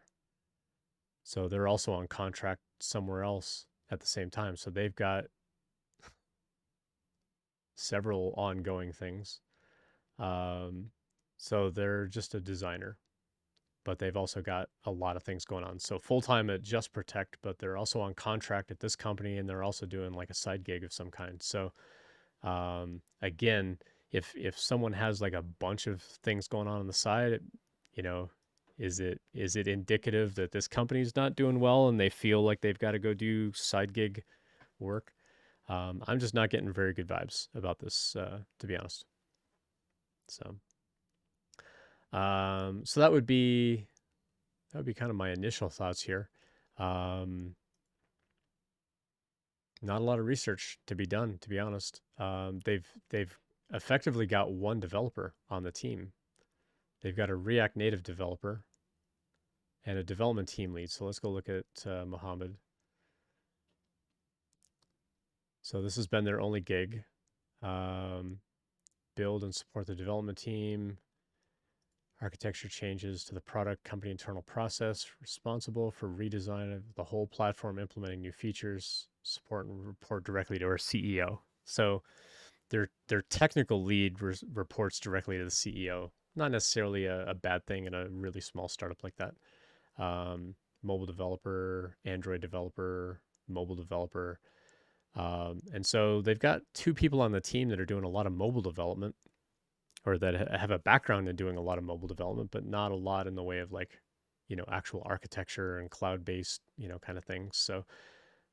So they're also on contract somewhere else at the same time. So they've got several ongoing things. Um, so they're just a designer. but they've also got a lot of things going on. So full time at JustProtect, but they're also on contract at this company, and they're also doing like a side gig of some kind. So again, if someone has like a bunch of things going on the side, you know, is it indicative that this company's not doing well and they feel like they've got to go do side gig work? I'm just not getting very good vibes about this, to be honest. So, so that would be kind of my initial thoughts here. Um, Not a lot of research to be done, to be honest. They've effectively got one developer on the team. They've got a React Native developer and a development team lead. So let's go look at Mohammed. So this has been their only gig. Um, Build and support the development team. Architecture changes to the product company internal process. Responsible for redesign of the whole platform, implementing new features. Support and report directly to our CEO. So their technical lead reports directly to the CEO. Not necessarily a bad thing in a really small startup like that. Mobile developer, Android developer, mobile developer. And so they've got two people on the team that are doing a lot of mobile development or that have a background in doing a lot of mobile development, but not a lot in the way of like, actual architecture and cloud based, kind of things. So,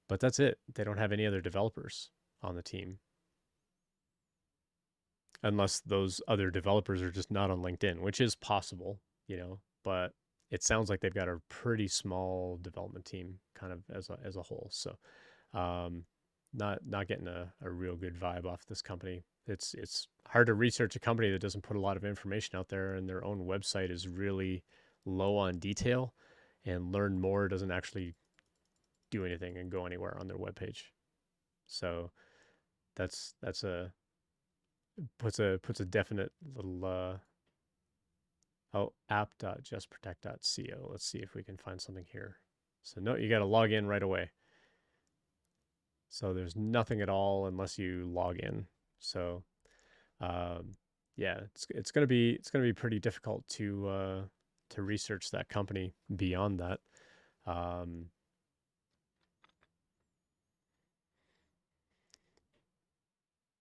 but that's it. They don't have any other developers on the team unless those other developers are just not on LinkedIn, which is possible, but it sounds like they've got a pretty small development team kind of as a whole. So um, not getting a real good vibe off this company. It's hard to research a company that doesn't put a lot of information out there, and their own website is really low on detail, and learn more doesn't actually do anything and go anywhere on their webpage. So that's a puts a definite little app.justprotect.co. Let's see if we can find something here. So no, you got to log in right away. So there's nothing at all unless you log in. So um, yeah, it's gonna be pretty difficult to research that company beyond that. Um,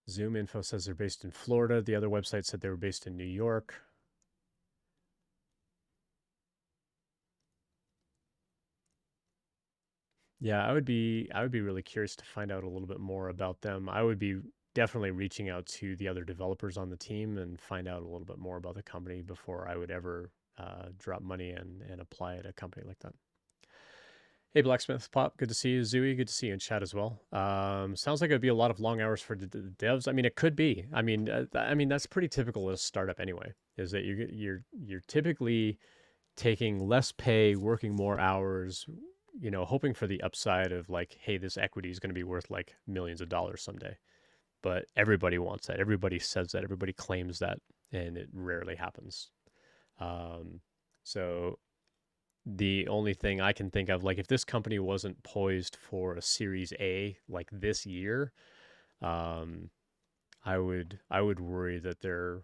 Zoom info says they're based in Florida. The other website said they were based in New York. Yeah, I would be really curious to find out a little bit more about them. I would be definitely reaching out to the other developers on the team and find out a little bit more about the company before I would ever drop money and apply at a company like that. Hey, Blacksmith Pop, good to see you. Zooey, good to see you in chat as well. Sounds like it'd be a lot of long hours for the devs. I mean, it could be. I mean that's pretty typical of a startup anyway. Is that you're typically taking less pay, working more hours, hoping for the upside of like, hey, this equity is going to be worth like millions of dollars someday. But everybody wants that. Everybody says that. Everybody claims that, and it rarely happens. Um, so the only thing I can think of, like, if this company wasn't poised for a Series A like this year, um, I would worry that they're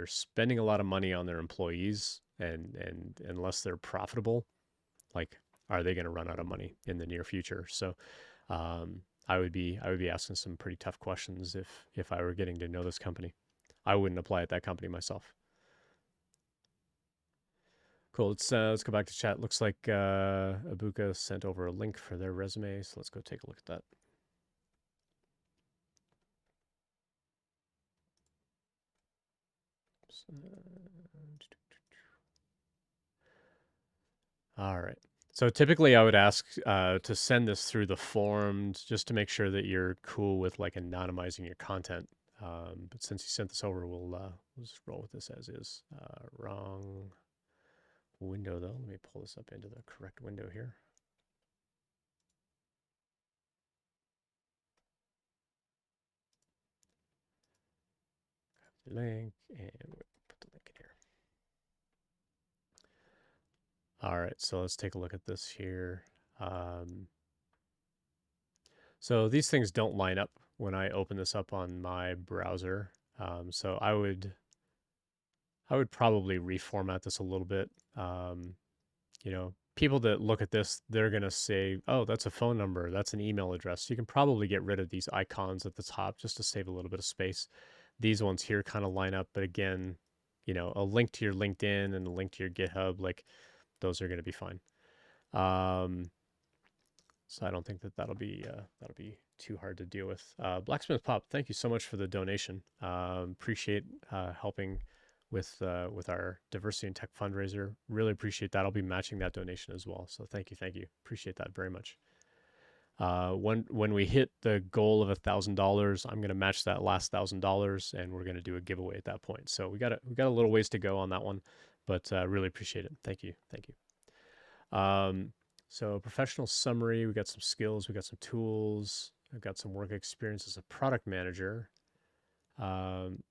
spending a lot of money on their employees, and unless they're profitable, like, are they going to run out of money in the near future? So I would be asking some pretty tough questions if I were getting to know this company. I wouldn't apply at that company myself. Cool. Let's go back to chat. Looks like Abuka sent over a link for their resume, so let's go take a look at that. All right. So typically, I would ask to send this through the forums just to make sure that you're cool with like anonymizing your content. But since you sent this over, we'll just roll with this as is. Wrong window though. Let me pull this up into the correct window here. Link and put the link in here. All right, so let's take a look at this here. Um, so these things don't line up when I open this up on my browser. So I would probably reformat this a little bit. People that look at this, they're going to say, oh, that's a phone number, that's an email address. So you can probably get rid of these icons at the top just to save a little bit of space. These ones here kind of line up, but again, a link to your LinkedIn and a link to your GitHub, like those are going to be fine. Um, so I don't think that'll be too hard to deal with. Blacksmith Pop, thank you so much for the donation. Appreciate helping with our diversity and tech fundraiser. Really appreciate that. I'll be matching that donation as well. So thank you. Appreciate that very much. When we hit the goal of $1,000, I'm gonna match that last $1,000, and we're gonna do a giveaway at that point. So we got a little ways to go on that one, but really appreciate it. Thank you. Um, so professional summary, we got some skills, we got some tools, I've got some work experience as a product manager. Um,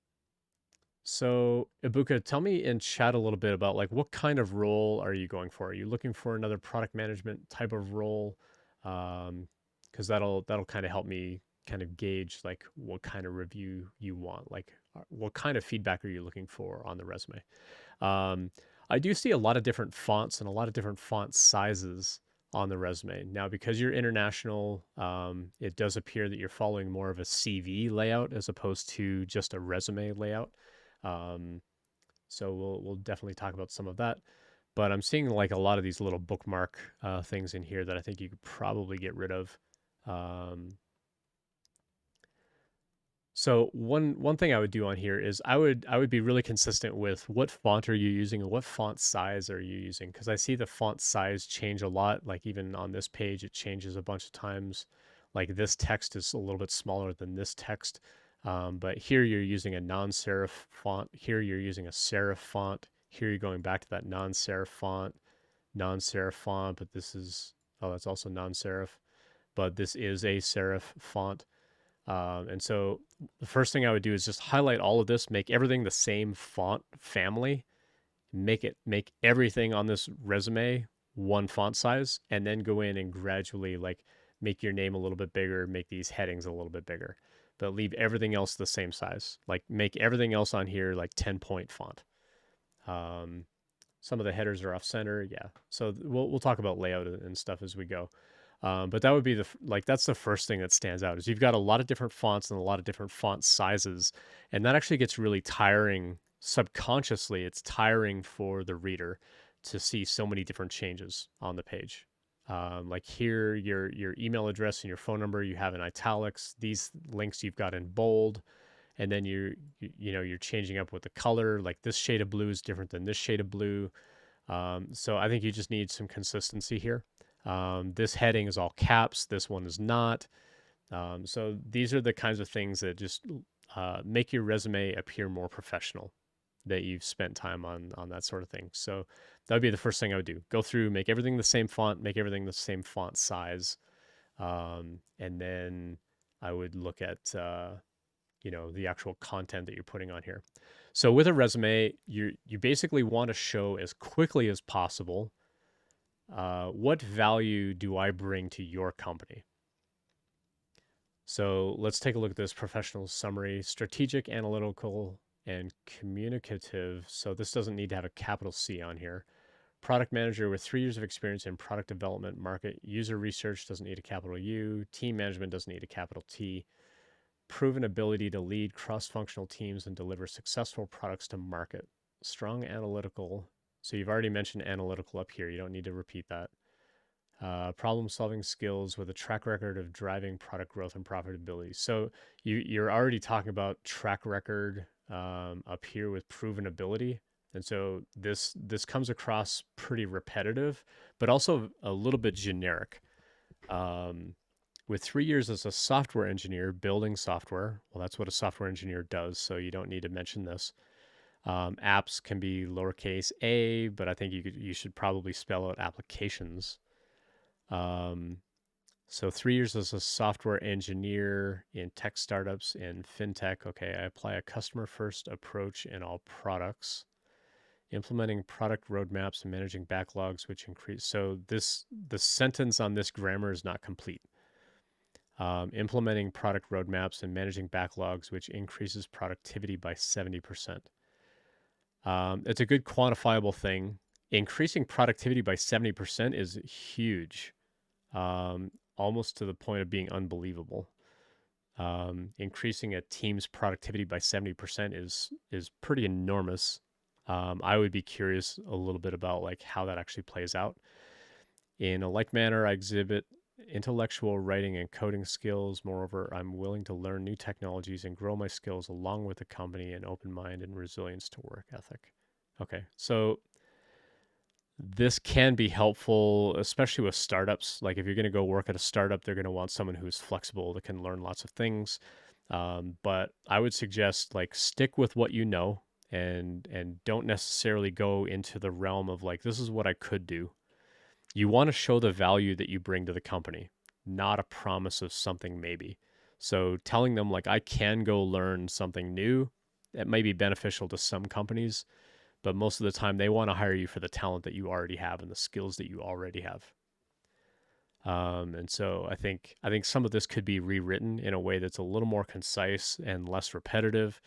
so Ibuka, tell me in chat a little bit about like what kind of role are you going for? Are you looking for another product management type of role? Because that'll kind of help me kind of gauge like what kind of review you want. Like what kind of feedback are you looking for on the resume? Um, I do see a lot of different fonts and a lot of different font sizes on the resume. Now, because you're international, it does appear that you're following more of a CV layout as opposed to just a resume layout. Um, so we'll definitely talk about some of that. But I'm seeing like a lot of these little bookmark things in here that I think you could probably get rid of. Um, so one thing I would do on here is I would be really consistent with what font are you using and what font size are you using, because I see the font size change a lot. Like even on this page, it changes a bunch of times. Like this text is a little bit smaller than this text, but here you're using a non-serif font. Here you're using a serif font. Here you're going back to that non-serif font, but this is that's also non-serif, but this is a serif font. And so the first thing I would do is just highlight all of this, make everything the same font family, make everything on this resume one font size, and then go in and gradually like make your name a little bit bigger, make these headings a little bit bigger, but leave everything else the same size. Like make everything else on here like 10-point font. Um, some of the headers are off center, yeah. So we'll talk about layout and stuff as we go. But that would be that's the first thing that stands out is you've got a lot of different fonts and a lot of different font sizes, and that actually gets really tiring. Subconsciously, it's tiring for the reader to see so many different changes on the page. Like here, your email address and your phone number you have in italics. These links you've got in bold, and then you're changing up with the color. Like this shade of blue is different than this shade of blue. So I think you just need some consistency here. This heading is all caps. This one is not. So these are the kinds of things that just make your resume appear more professional. That you've spent time on that sort of thing. So that would be the first thing I would do. Go through, make everything the same font, make everything the same font size, and then I would look at the actual content that you're putting on here. So with a resume, you basically want to show as quickly as possible what value do I bring to your company? So let's take a look at this professional summary, strategic, analytical, and communicative. So this doesn't need to have a capital C on here. Product manager with 3 years of experience in product development, market user research doesn't need a capital U. Team management doesn't need a capital T. Proven ability to lead cross-functional teams and deliver successful products to market. Strong analytical. So you've already mentioned analytical up here. You don't need to repeat that. Problem-solving skills with a track record of driving product growth and profitability. So you're already talking about track record up here with proven ability. And so this comes across pretty repetitive, but also a little bit generic. With 3 years as a software engineer building software, well, that's what a software engineer does. So you don't need to mention this. Apps can be lowercase a, but I think you should probably spell out applications. So 3 years as a software engineer in tech startups and fintech. Okay, I apply a customer first approach in all products. Implementing product roadmaps and managing backlogs, which increase. So the sentence on this grammar is not complete. Implementing product roadmaps and managing backlogs, which increases productivity by 70%. It's a good quantifiable thing. Increasing productivity by 70% is huge, almost to the point of being unbelievable. Increasing a team's productivity by 70% is pretty enormous. I would be curious a little bit about like how that actually plays out. In a like manner, I exhibit intellectual writing and coding skills. Moreover, I'm willing to learn new technologies and grow my skills along with the company, an open mind and resilience to work ethic. Okay, so this can be helpful, especially with startups. Like if you're going to go work at a startup, they're going to want someone who's flexible that can learn lots of things. But I would suggest like stick with what you know and don't necessarily go into the realm of like this is what I could do. You want to show the value that you bring to the company, not a promise of something maybe. So telling them like I can go learn something new, that may be beneficial to some companies, but most of the time they want to hire you for the talent that you already have and the skills that you already have. And so I think some of this could be rewritten in a way that's a little more concise and less repetitive.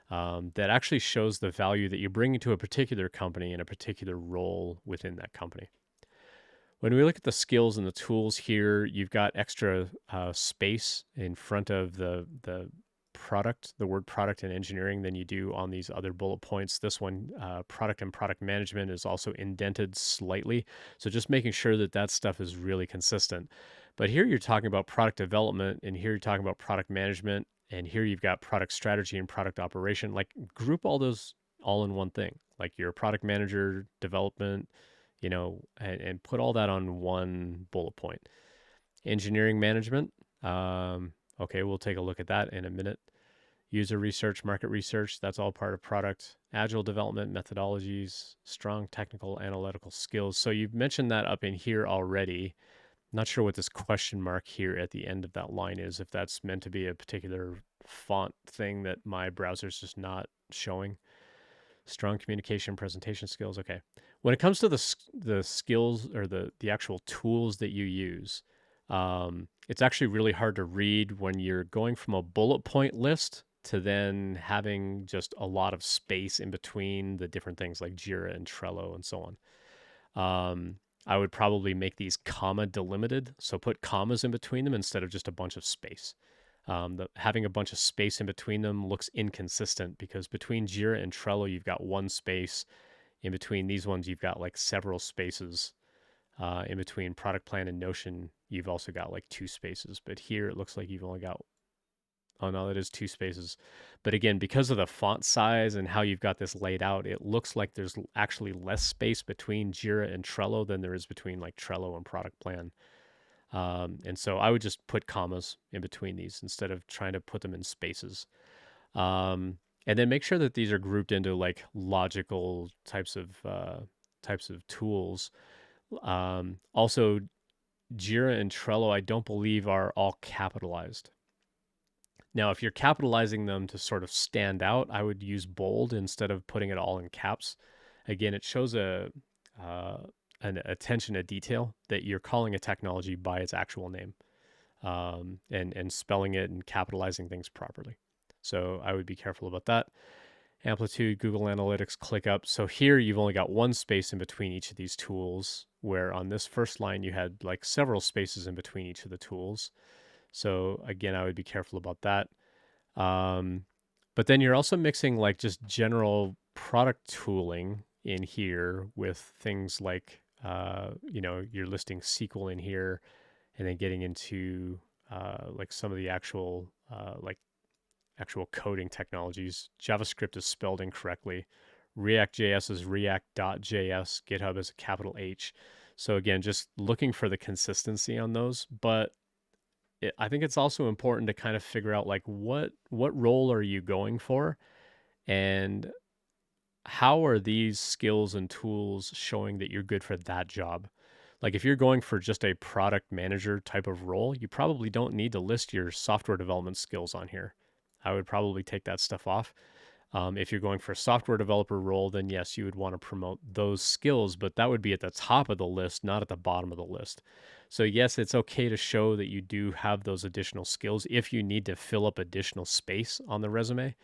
That actually shows the value that you bring to a particular company and a particular role within that company. When we look at the skills and the tools here, you've got extra space in front of the product, the word product and engineering, than you do on these other bullet points. This one, product and product management, is also indented slightly. So just making sure that that stuff is really consistent. But here you're talking about product development, and here you're talking about product management, and here you've got product strategy and product operation. Like group all those all in one thing. Like your product manager, development, and put all that on one bullet point. Engineering management. Okay, we'll take a look at that in a minute. User research, market research, that's all part of product. Agile development methodologies, strong technical analytical skills. So you've mentioned that up in here already. Not sure what this question mark here at the end of that line is, if that's meant to be a particular font thing that my browser's just not showing. Strong communication presentation skills. Okay. When it comes to the skills or the actual tools that you use, it's actually really hard to read when you're going from a bullet point list to then having just a lot of space in between the different things like Jira and Trello and so on. I would probably make these comma delimited, so put commas in between them instead of just a bunch of space. Having a bunch of space in between them looks inconsistent because between Jira and Trello, you've got one space. In between these ones, you've got like several spaces. In between Product Plan and Notion, you've also got like two spaces. But here it looks like you've only got, oh no, that is two spaces. But again, because of the font size and how you've got this laid out, it looks like there's actually less space between Jira and Trello than there is between like Trello and Product Plan. And so I would just put commas in between these instead of trying to put them in spaces. And then make sure that these are grouped into like logical types of tools. Also, Jira and Trello, I don't believe are all capitalized. Now, if you're capitalizing them to sort of stand out, I would use bold instead of putting it all in caps. Again, it shows uh, an attention to detail that you're calling a technology by its actual name, and spelling it and capitalizing things properly. So I would be careful about that. Amplitude, Google Analytics, ClickUp. So here you've only got one space in between each of these tools, where on this first line you had like several spaces in between each of the tools. So again, I would be careful about that. Um, but then you're also mixing like just general product tooling in here with things like, you're listing SQL in here, and then getting into like some of the actual coding technologies. JavaScript is spelled incorrectly. React.js is react.js. GitHub is a capital H. So again, just looking for the consistency on those. But I think it's also important to kind of figure out like what role are you going for, and how are these skills and tools showing that you're good for that job. Like if you're going for just a product manager type of role, you probably don't need to list your software development skills on here. I would probably take that stuff off. If you're going for a software developer role, then yes, you would want to promote those skills, but that would be at the top of the list, not at the bottom of the list. So, yes, it's okay to show that you do have those additional skills if you need to fill up additional space on the resume.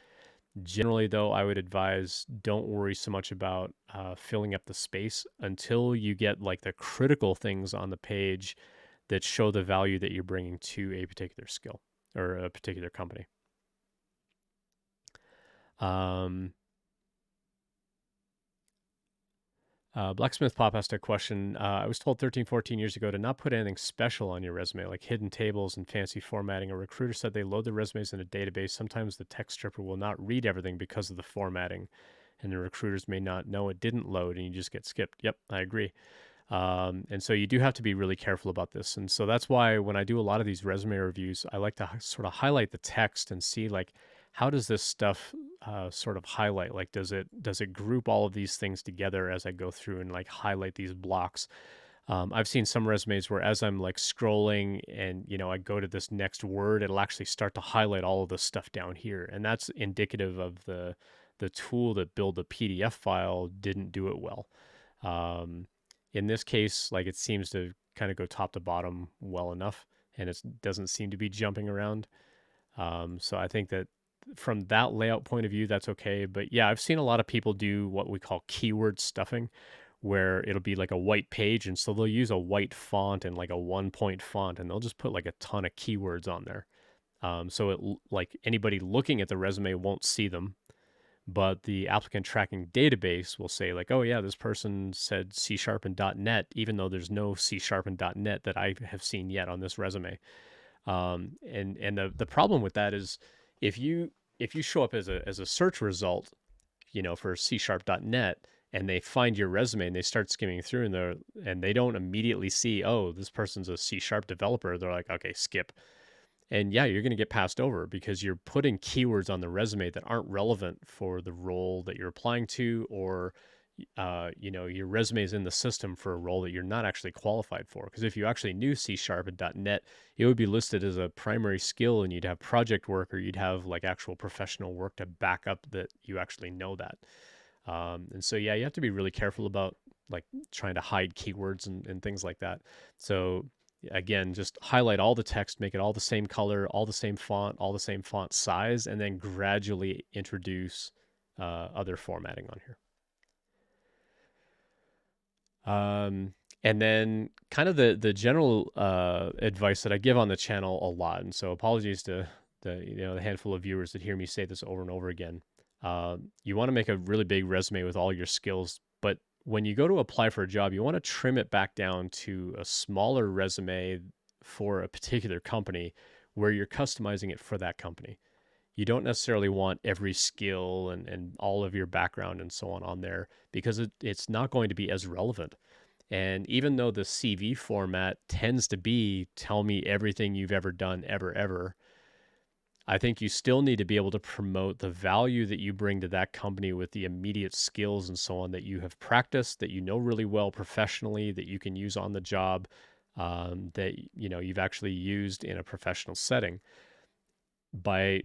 Generally, though, I would advise don't worry so much about filling up the space until you get like the critical things on the page that show the value that you're bringing to a particular skill or a particular company. Um, Blacksmith Pop asked a question. I was told 13, 14 years ago to not put anything special on your resume, like hidden tables and fancy formatting. A recruiter said they load the resumes in a database. Sometimes the text stripper will not read everything because of the formatting, and the recruiters may not know it didn't load, and you just get skipped. Yep, I agree. And so you do have to be really careful about this. And so that's why when I do a lot of these resume reviews, I like to sort of highlight the text and see like how does this stuff sort of highlight? Like does it group all of these things together as I go through and like highlight these blocks? I've seen some resumes where as I'm like scrolling and I go to this next word, it'll actually start to highlight all of the stuff down here, and that's indicative of the tool that built the PDF file didn't do it well. Um, in this case, like it seems to kind of go top to bottom well enough, and it doesn't seem to be jumping around. So I think that from that layout point of view, that's okay. But yeah, I've seen a lot of people do what we call keyword stuffing, where it'll be like a white page, and so they'll use a white font and like a 1 point font, and they'll just put like a ton of keywords on there. So it like anybody looking at the resume won't see them, but the applicant tracking database will say like, oh yeah, this person said C sharp and .NET, even though there's no C sharp and .NET that I have seen yet on this resume. And the problem with that is if you show up as a search result, for C sharp .NET, and they find your resume and they start skimming through and they don't immediately see, oh, this person's a C sharp developer. They're like, okay, skip. And yeah, you're going to get passed over because you're putting keywords on the resume that aren't relevant for the role that you're applying to, or your resume is in the system for a role that you're not actually qualified for. Because if you actually knew C sharp and .NET, it would be listed as a primary skill, and you'd have project work or you'd have like actual professional work to back up that you actually know that. And so yeah, you have to be really careful about like trying to hide keywords and things like that. So again, just highlight all the text, make it all the same color, all the same font, all the same font size, and then gradually introduce other formatting on here. And then kind of the general advice that I give on the channel a lot, and so apologies to the handful of viewers that hear me say this over and over again. You want to make a really big resume with all your skills, but when you go to apply for a job, you want to trim it back down to a smaller resume for a particular company where you're customizing it for that company. You don't necessarily want every skill and all of your background and so on there because it's not going to be as relevant. And even though the CV format tends to be tell me everything you've ever done, ever, I think you still need to be able to promote the value that you bring to that company with the immediate skills and so on that you have practiced, that you know really well professionally, that you can use on the job, that you've actually used in a professional setting by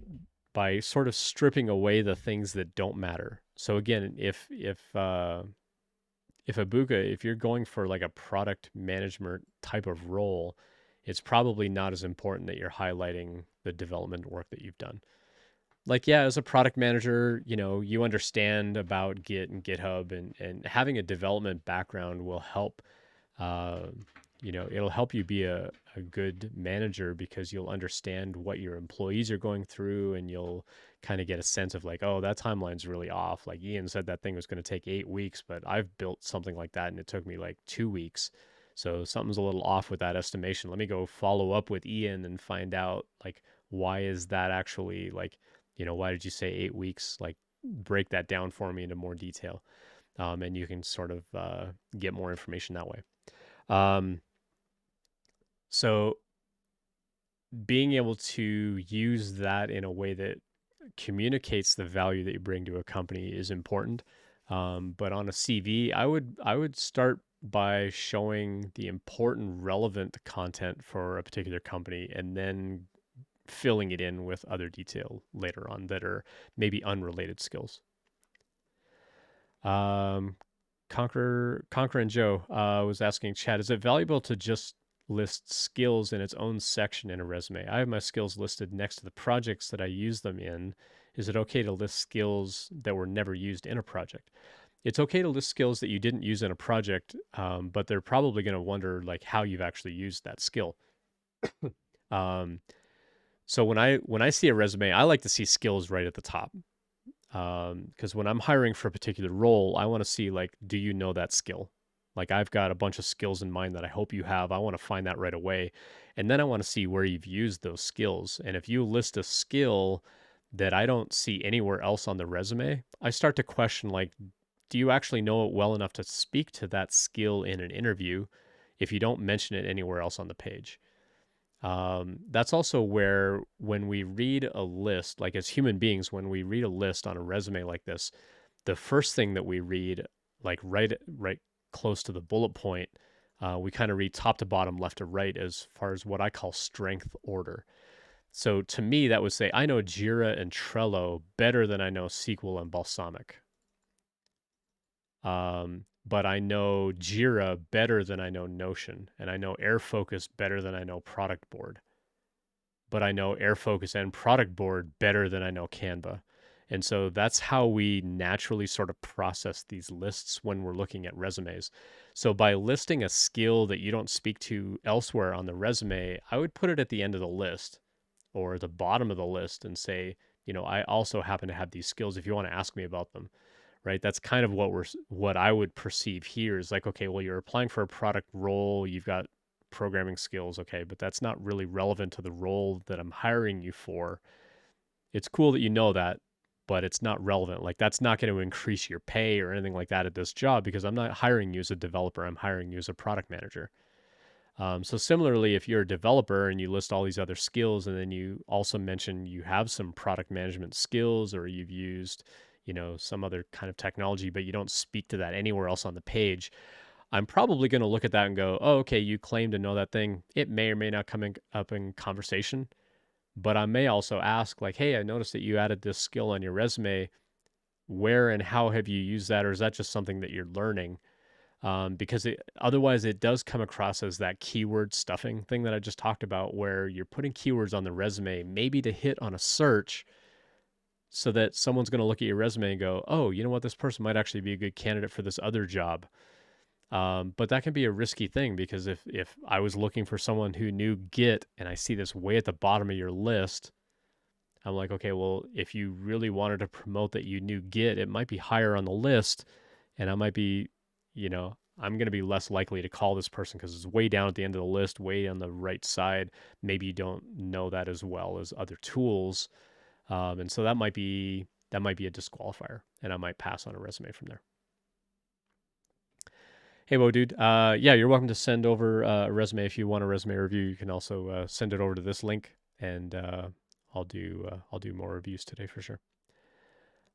sort of stripping away the things that don't matter. So again, if you're going for like a product management type of role, it's probably not as important that you're highlighting the development work that you've done. Like, yeah, as a product manager, you understand about Git and GitHub, and having a development background will help. Uh, it'll help you be a good manager because you'll understand what your employees are going through, and you'll kind of get a sense of like, oh, that timeline's really off. Like Ian said that thing was going to take 8 weeks, but I've built something like that and it took me like 2 weeks. So something's a little off with that estimation. Let me go follow up with Ian and find out like why is that actually like, why did you say 8 weeks? Like break that down for me into more detail. And you can sort of get more information that way. Um, so being able to use that in a way that communicates the value that you bring to a company is important. But on a CV, I would start by showing the important, relevant content for a particular company, and then filling it in with other detail later on that are maybe unrelated skills. Um, Conquer and Joe was asking Chad, is it valuable to just list skills in its own section in a resume? I have my skills listed next to the projects that I use them in, Is it okay to list skills that were never used in a project? It's okay to list skills that you didn't use in a project, but they're probably going to wonder like how you've actually used that skill. Um, so when I see a resume, I like to see skills right at the top, because when I'm hiring for a particular role, I want to see like, do you know that skill? Like I've got a bunch of skills in mind that I hope you have. I want to find that right away, and then I want to see where you've used those skills. And if you list a skill that I don't see anywhere else on the resume, I start to question like, do you actually know it well enough to speak to that skill in an interview if you don't mention it anywhere else on the page? That's also where, when we read a list, like as human beings, when we read a list on a resume like this, the first thing that we read, like right close to the bullet point, we kind of read top to bottom, left to right, as far as what I call strength order. So to me, that would say I know Jira and Trello better than I know SQL and Balsamic. But I know Jira better than I know Notion, and I know Airfocus better than I know Product Board. But I know Airfocus and Product Board better than I know Canva. And so that's how we naturally sort of process these lists when we're looking at resumes. So by listing a skill that you don't speak to elsewhere on the resume, I would put it at the end of the list or the bottom of the list and say, I also happen to have these skills if you want to ask me about them, right? That's kind of what I would perceive here is like, okay, well, you're applying for a product role, you've got programming skills, okay, but that's not really relevant to the role that I'm hiring you for. It's cool that you know that, but it's not relevant. Like that's not going to increase your pay or anything like that at this job because I'm not hiring you as a developer. I'm hiring you as a product manager. So similarly, if you're a developer and you list all these other skills, and then you also mention you have some product management skills, or you've used, some other kind of technology, but you don't speak to that anywhere else on the page, I'm probably going to look at that and go, oh, okay, you claim to know that thing. It may or may not up in conversation, but I may also ask, like, hey, I noticed that you added this skill on your resume. Where and how have you used that, or is that just something that you're learning? Because otherwise it does come across as that keyword stuffing thing that I just talked about, where you're putting keywords on the resume, maybe to hit on a search, so that someone's going to look at your resume and go, oh, you know what, this person might actually be a good candidate for this other job. But that can be a risky thing because if I was looking for someone who knew Git and I see this way at the bottom of your list, I'm like, okay, well, if you really wanted to promote that you knew Git, it might be higher on the list, and I might be, I'm going to be less likely to call this person because it's way down at the end of the list, way on the right side. Maybe you don't know that as well as other tools, and so that might be a disqualifier, and I might pass on a resume from there. Hey, Bo, dude. Yeah, you're welcome to send over a resume if you want a resume review. You can also send it over to this link, and I'll do more reviews today for sure.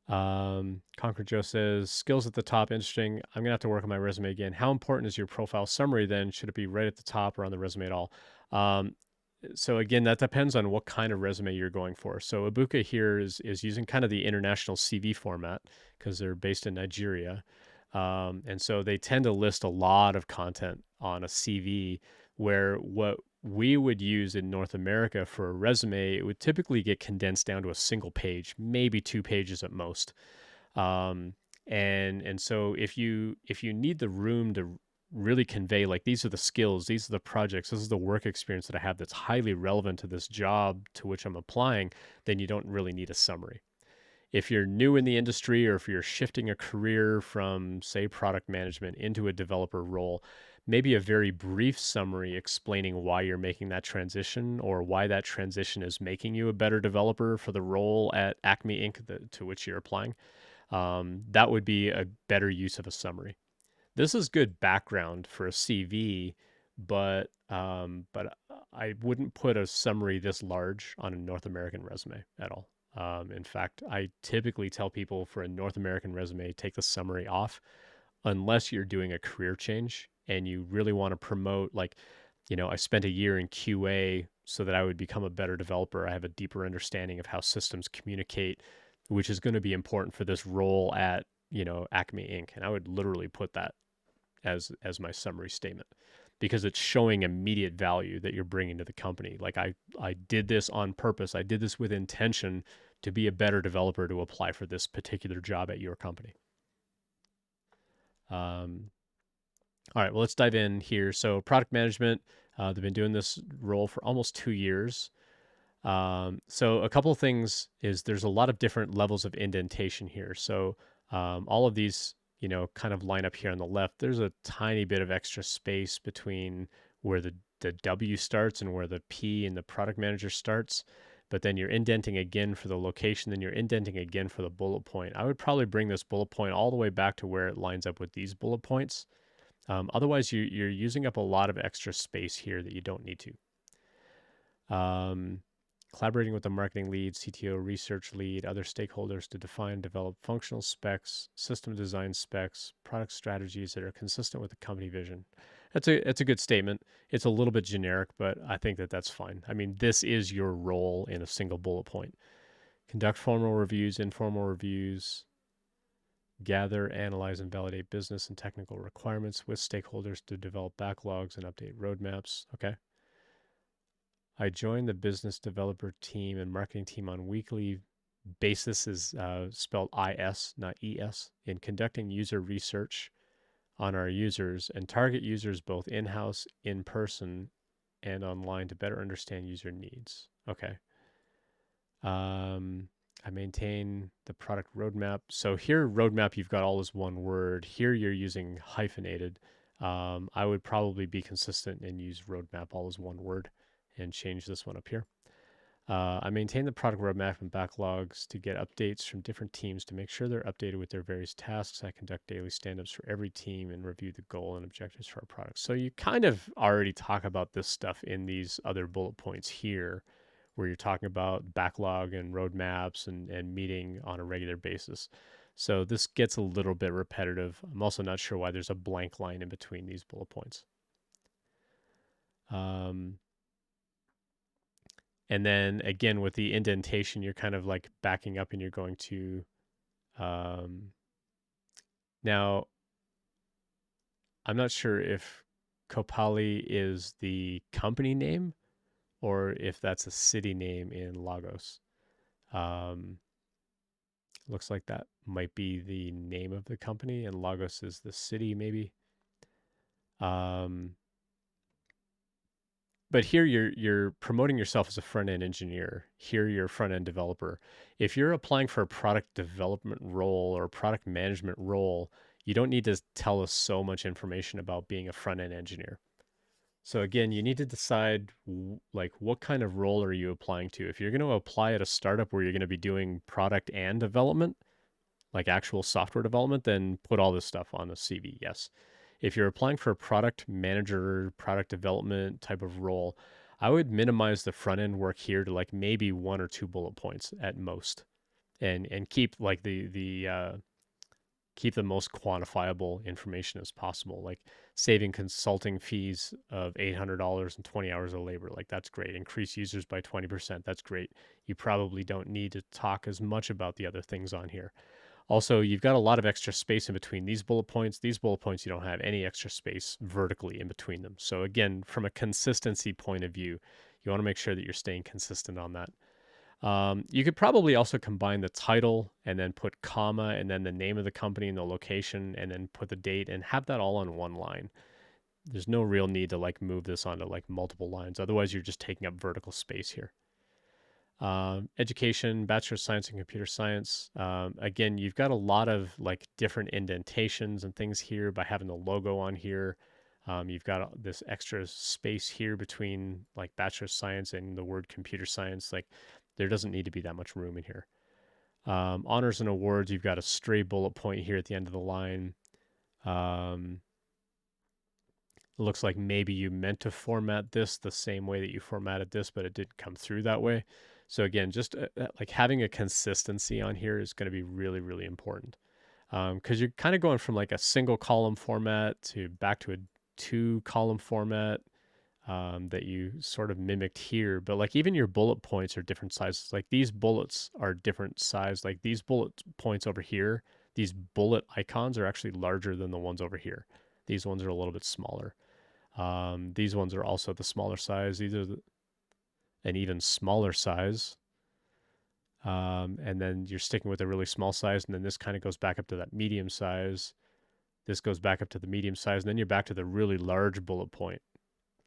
Conquer Joe says skills at the top, interesting. I'm gonna have to work on my resume again. How important is your profile summary then? Should it be right at the top or on the resume at all? Um, so again, that depends on what kind of resume you're going for. So Ibuka here is using kind of the international CV format because they're based in Nigeria, and so they tend to list a lot of content on a CV. Where what we would use in North America for a resume, it would typically get condensed down to a single page, maybe 2 pages at most. Um, and so if you need the room to really convey like these are the skills, these are the projects, this is the work experience that I have that's highly relevant to this job to which I'm applying, then you don't really need a summary. If you're new in the industry or if you're shifting a career from, say, product management into a developer role, maybe a very brief summary explaining why you're making that transition or why that transition is making you a better developer for the role at Acme Inc. To which you're applying. That would be a better use of a summary. This is good background for a CV, but I wouldn't put a summary this large on a North American resume at all. In fact, I typically tell people for a North American resume, take the summary off unless you're doing a career change and you really want to promote, like, I spent a year in QA so that I would become a better developer. I have a deeper understanding of how systems communicate, which is going to be important for this role at, Acme Inc. And I would literally put that as my summary statement because it's showing immediate value that you're bringing to the company. Like I did this on purpose. I did this with intention to be a better developer to apply for this particular job at your company. Um, all right, well, let's dive in here. So, product management, they've been doing this role for almost 2 years. So a couple of things is there's a lot of different levels of indentation here. So all of these, kind of line up here on the left. There's a tiny bit of extra space between where the W starts and where the P in the product manager starts. But then you're indenting again for the location, then you're indenting again for the bullet point. I would probably bring this bullet point all the way back to where it lines up with these bullet points. Otherwise, you're using up a lot of extra space here that you don't need to. Collaborating with the marketing lead, CTO, research lead, other stakeholders to define and develop functional specs, system design specs, product strategies that are consistent with the company vision. That's a good statement. It's a little bit generic, but I think that that's fine. I mean, this is your role in a single bullet point. Conduct formal reviews, informal reviews, gather, analyze, and validate business and technical requirements with stakeholders to develop backlogs and update roadmaps. Okay. I joined the business developer team and marketing team on weekly basis is spelled IS, not ES, in conducting user research on our users and target users both in-house, in person, and online to better understand user needs. Okay. I maintain the product roadmap. So here, roadmap, you've got all as one word. Here, you're using hyphenated. I would probably be consistent and use roadmap all as one word and change this one up here. I maintain the product roadmap and backlogs to get updates from different teams to make sure they're updated with their various tasks. I conduct daily stand-ups for every team and review the goal and objectives for our products. So you kind of already talk about this stuff in these other bullet points here, where you're talking about backlog and roadmaps and meeting on a regular basis. So this gets a little bit repetitive. I'm also not sure why there's a blank line in between these bullet points. And then again, with the indentation, you're kind of like backing up and you're going to, um, now, I'm not sure if Kopali is the company name or if that's a city name in Lagos. Um, Looks like that might be the name of the company and Lagos is the city, maybe. Um, but here you're promoting yourself as a front end engineer. Here you're a front end developer. If you're applying for a product development role or product management role, you don't need to tell us so much information about being a front end engineer. So again, you need to decide like what kind of role are you applying to. If you're going to apply at a startup where you're going to be doing product and development, like actual software development, then put all this stuff on a CV. Yes. If you're applying for a product manager, product development type of role, I would minimize the front end work here to like maybe one or two bullet points at most, and keep like the keep the most quantifiable information as possible. Like saving consulting fees of $800 and 20 hours of labor, like that's great. Increase users by 20%, that's great. You probably don't need to talk as much about the other things on here. Also, you've got a lot of extra space in between these bullet points. These bullet points, you don't have any extra space vertically in between them. So, again, from a consistency point of view, you want to make sure that you're staying consistent on that. You could probably also combine the title and then put comma and then the name of the company and the location and then put the date and have that all on one line. There's no real need to like move this onto like multiple lines. Otherwise, you're just taking up vertical space here. Education, Bachelor of Science in Computer Science. Again, you've got a lot of like different indentations and things here by having the logo on here. You've got this extra space here between like Bachelor of Science and the word computer science. Like there doesn't need to be that much room in here. Honors and awards, you've got a stray bullet point here at the end of the line. Um, it looks like maybe you meant to format this the same way that you formatted this, but it didn't come through that way. So again, just like having a consistency on here is going to be really, really important because you're kind of going from like a single column format to back to a two column format that you sort of mimicked here. But like even your bullet points are different sizes. Like these bullets are different size. Like these bullet points over here, these bullet icons are actually larger than the ones over here. These ones are a little bit smaller. These ones are also the smaller size. These are an even smaller size. And then you're sticking with a really small size, and then this kind of goes back up to that medium size. This goes back up to the medium size, and then you're back to the really large bullet point.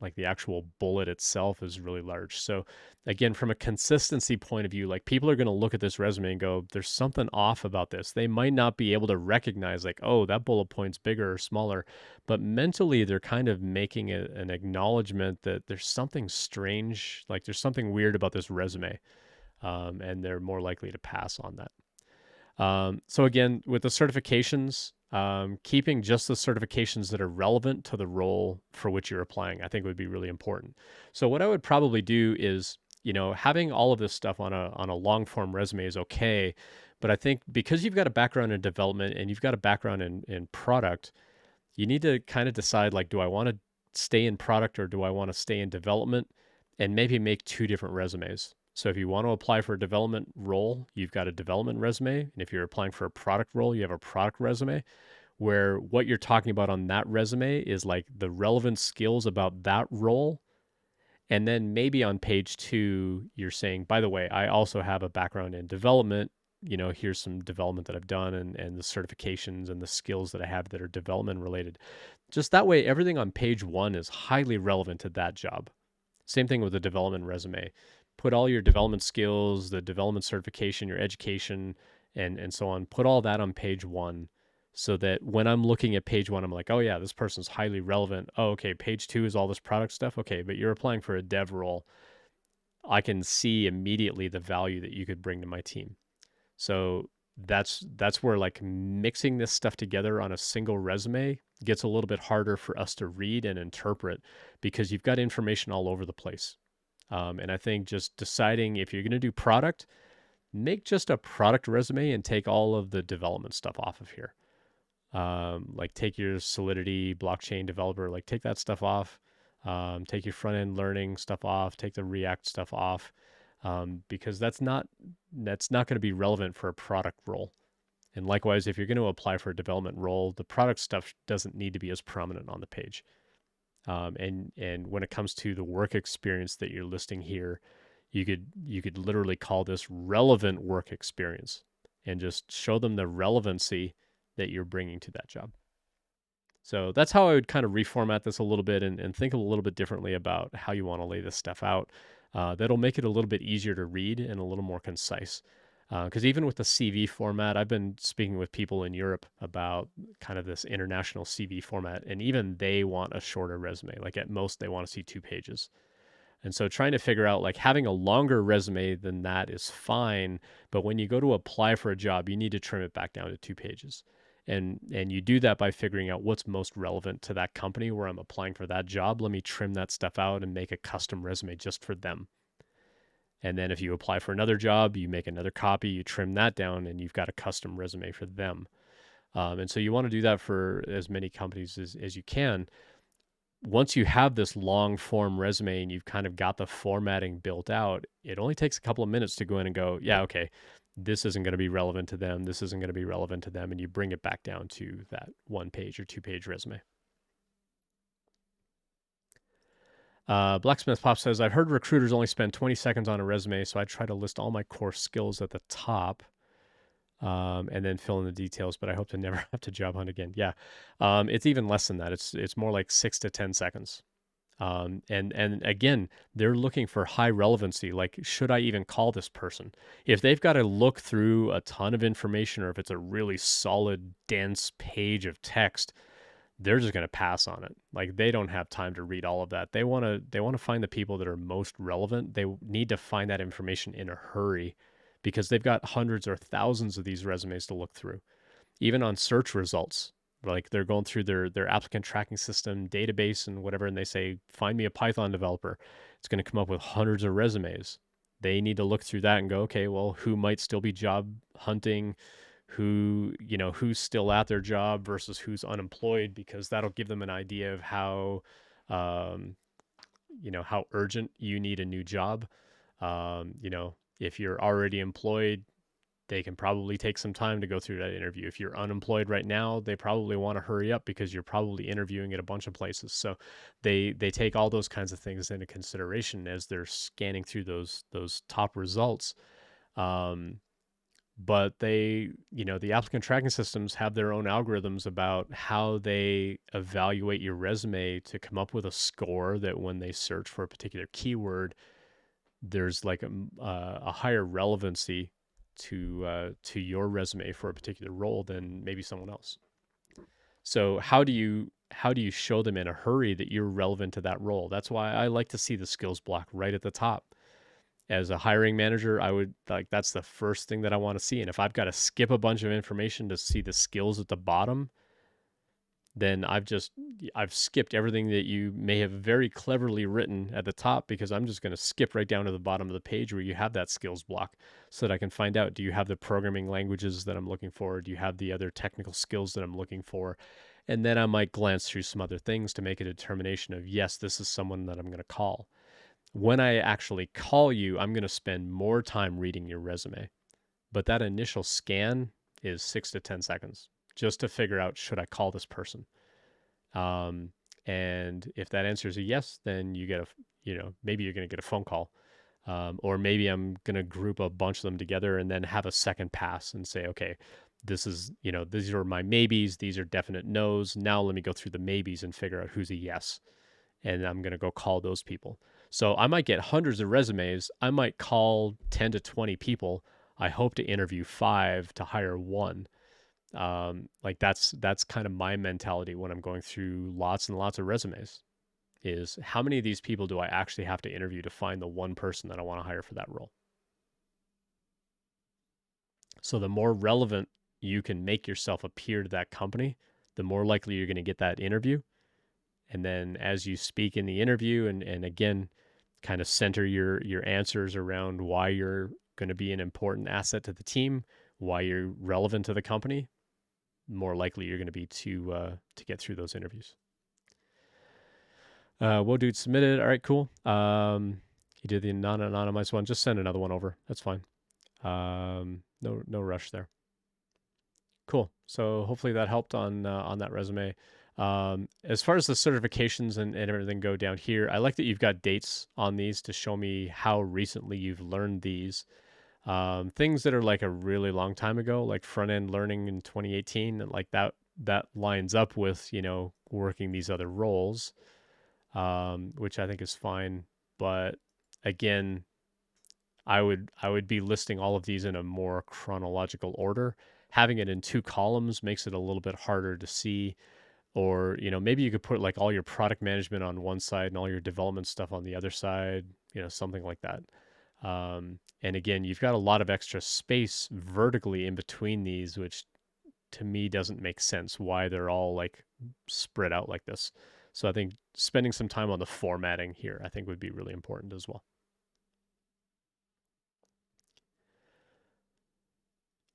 Like the actual bullet itself is really large. So again, from a consistency point of view, like people are going to look at this resume and go, there's something off about this. They might not be able to recognize like, oh, that bullet point's bigger or smaller, but mentally they're kind of making an acknowledgement that there's something strange, like there's something weird about this resume, and they're more likely to pass on that. So again, with the certifications, keeping just the certifications that are relevant to the role for which you're applying, I think would be really important. So what I would probably do is, having all of this stuff on a long form resume is okay, but I think because you've got a background in development and you've got a background in product, you need to kind of decide like, do I want to stay in product or do I want to stay in development, and maybe make two different resumes. So if you want to apply for a development role, you've got a development resume. And if you're applying for a product role, you have a product resume, where what you're talking about on that resume is like the relevant skills about that role. And then maybe on page two, you're saying, by the way, I also have a background in development. Here's some development that I've done, and the certifications and the skills that I have that are development related. Just that way, everything on page one is highly relevant to that job. Same thing with the development resume. Put all your development skills, the development certification, your education, and so on. Put all that on page one, so that when I'm looking at page one, I'm like, oh yeah, this person's highly relevant. Oh, okay, page two is all this product stuff. Okay, but you're applying for a dev role. I can see immediately the value that you could bring to my team. So that's where like mixing this stuff together on a single resume gets a little bit harder for us to read and interpret, because you've got information all over the place. And I think just deciding if you're going to do product, make just a product resume and take all of the development stuff off of here. Like take your Solidity blockchain developer, like take that stuff off. Take your front end learning stuff off. Take the React stuff off, because that's not going to be relevant for a product role. And likewise, if you're going to apply for a development role, the product stuff doesn't need to be as prominent on the page. And when it comes to the work experience that you're listing here, you could literally call this relevant work experience, and just show them the relevancy that you're bringing to that job. So that's how I would kind of reformat this a little bit, and think a little bit differently about how you want to lay this stuff out. That'll make it a little bit easier to read and a little more concise. Because even with the CV format, I've been speaking with people in Europe about kind of this international CV format, and even they want a shorter resume. Like at most, they want to see 2 pages. And so trying to figure out like having a longer resume than that is fine, but when you go to apply for a job, you need to trim it back down to 2 pages. And you do that by figuring out what's most relevant to that company where I'm applying for that job. Let me trim that stuff out and make a custom resume just for them. And then if you apply for another job, you make another copy, you trim that down, and you've got a custom resume for them. And so you want to do that for as many companies as you can. Once you have this long form resume and you've kind of got the formatting built out, it only takes a couple of minutes to go in and go, yeah, okay, this isn't going to be relevant to them. This isn't going to be relevant to them. And you bring it back down to that 1 page or 2 page resume. Blacksmith Pop says, I've heard recruiters only spend 20 seconds on a resume, so I try to list all my core skills at the top, and then fill in the details, but I hope to never have to job hunt again. Yeah. It's even less than that. It's more like 6 to 10 seconds. And again, they're looking for high relevancy. Like, should I even call this person? If they've got to look through a ton of information, or if it's a really solid, dense page of text, they're just going to pass on it. Like, they don't have time to read all of that. They want to find the people that are most relevant. They need to find that information in a hurry, because they've got hundreds or thousands of these resumes to look through. Even on search results, like they're going through their applicant tracking system database and whatever, and they say, find me a Python developer. It's going to come up with hundreds of resumes. They need to look through that and go, okay, well, who might still be job hunting, who's still at their job versus who's unemployed, because that'll give them an idea of um, how urgent you need a new job. If you're already employed, they can probably take some time to go through that interview. If you're unemployed right now, they probably want to hurry up because you're probably interviewing at a bunch of places. So they take all those kinds of things into consideration as they're scanning through those top results. Um, but they, the applicant tracking systems have their own algorithms about how they evaluate your resume to come up with a score that when they search for a particular keyword, there's like a higher relevancy to your resume for a particular role than maybe someone else. So how do you show them in a hurry that you're relevant to that role? That's why I like to see the skills block right at the top. As a hiring manager, I would like that's the first thing that I want to see. And if I've got to skip a bunch of information to see the skills at the bottom, then I've skipped everything that you may have very cleverly written at the top because I'm just going to skip right down to the bottom of the page where you have that skills block so that I can find out, do you have the programming languages that I'm looking for? Do you have the other technical skills that I'm looking for? And then I might glance through some other things to make a determination of, yes, this is someone that I'm going to call. When I actually call you, I'm going to spend more time reading your resume. But that initial scan is 6 to 10 seconds just to figure out, should I call this person? Um, and if that answer is a yes, then maybe you're going to get a phone call. Or maybe I'm going to group a bunch of them together and then have a second pass and say, okay, these are my maybes. These are definite no's. Now let me go through the maybes and figure out who's a yes. And I'm going to go call those people. So I might get hundreds of resumes. I might call 10 to 20 people. I hope to interview five to hire one. Like that's kind of my mentality when I'm going through lots and lots of resumes, is how many of these people do I actually have to interview to find the one person that I want to hire for that role? So the more relevant you can make yourself appear to that company, the more likely you're going to get that interview. And then as you speak in the interview and again, kind of center your answers around why you're going to be an important asset to the team, why you're relevant to the company, more likely you're going to be to get through those interviews. Whoa, dude, submitted. All right, cool. You did the non-anonymized one. Just send another one over. That's fine. No rush there. Cool. So hopefully that helped on that resume. As far as the certifications and everything go down here, I like that you've got dates on these to show me how recently you've learned these. Things that are like a really long time ago, like front end learning in 2018, and like that lines up with working these other roles, which I think is fine. But again, I would be listing all of these in a more chronological order. Having it in two columns makes it a little bit harder to see. Or maybe you could put like all your product management on one side and all your development stuff on the other side. Something like that. And again, you've got a lot of extra space vertically in between these, which to me doesn't make sense why they're all like spread out like this. So I think spending some time on the formatting here, I think would be really important as well.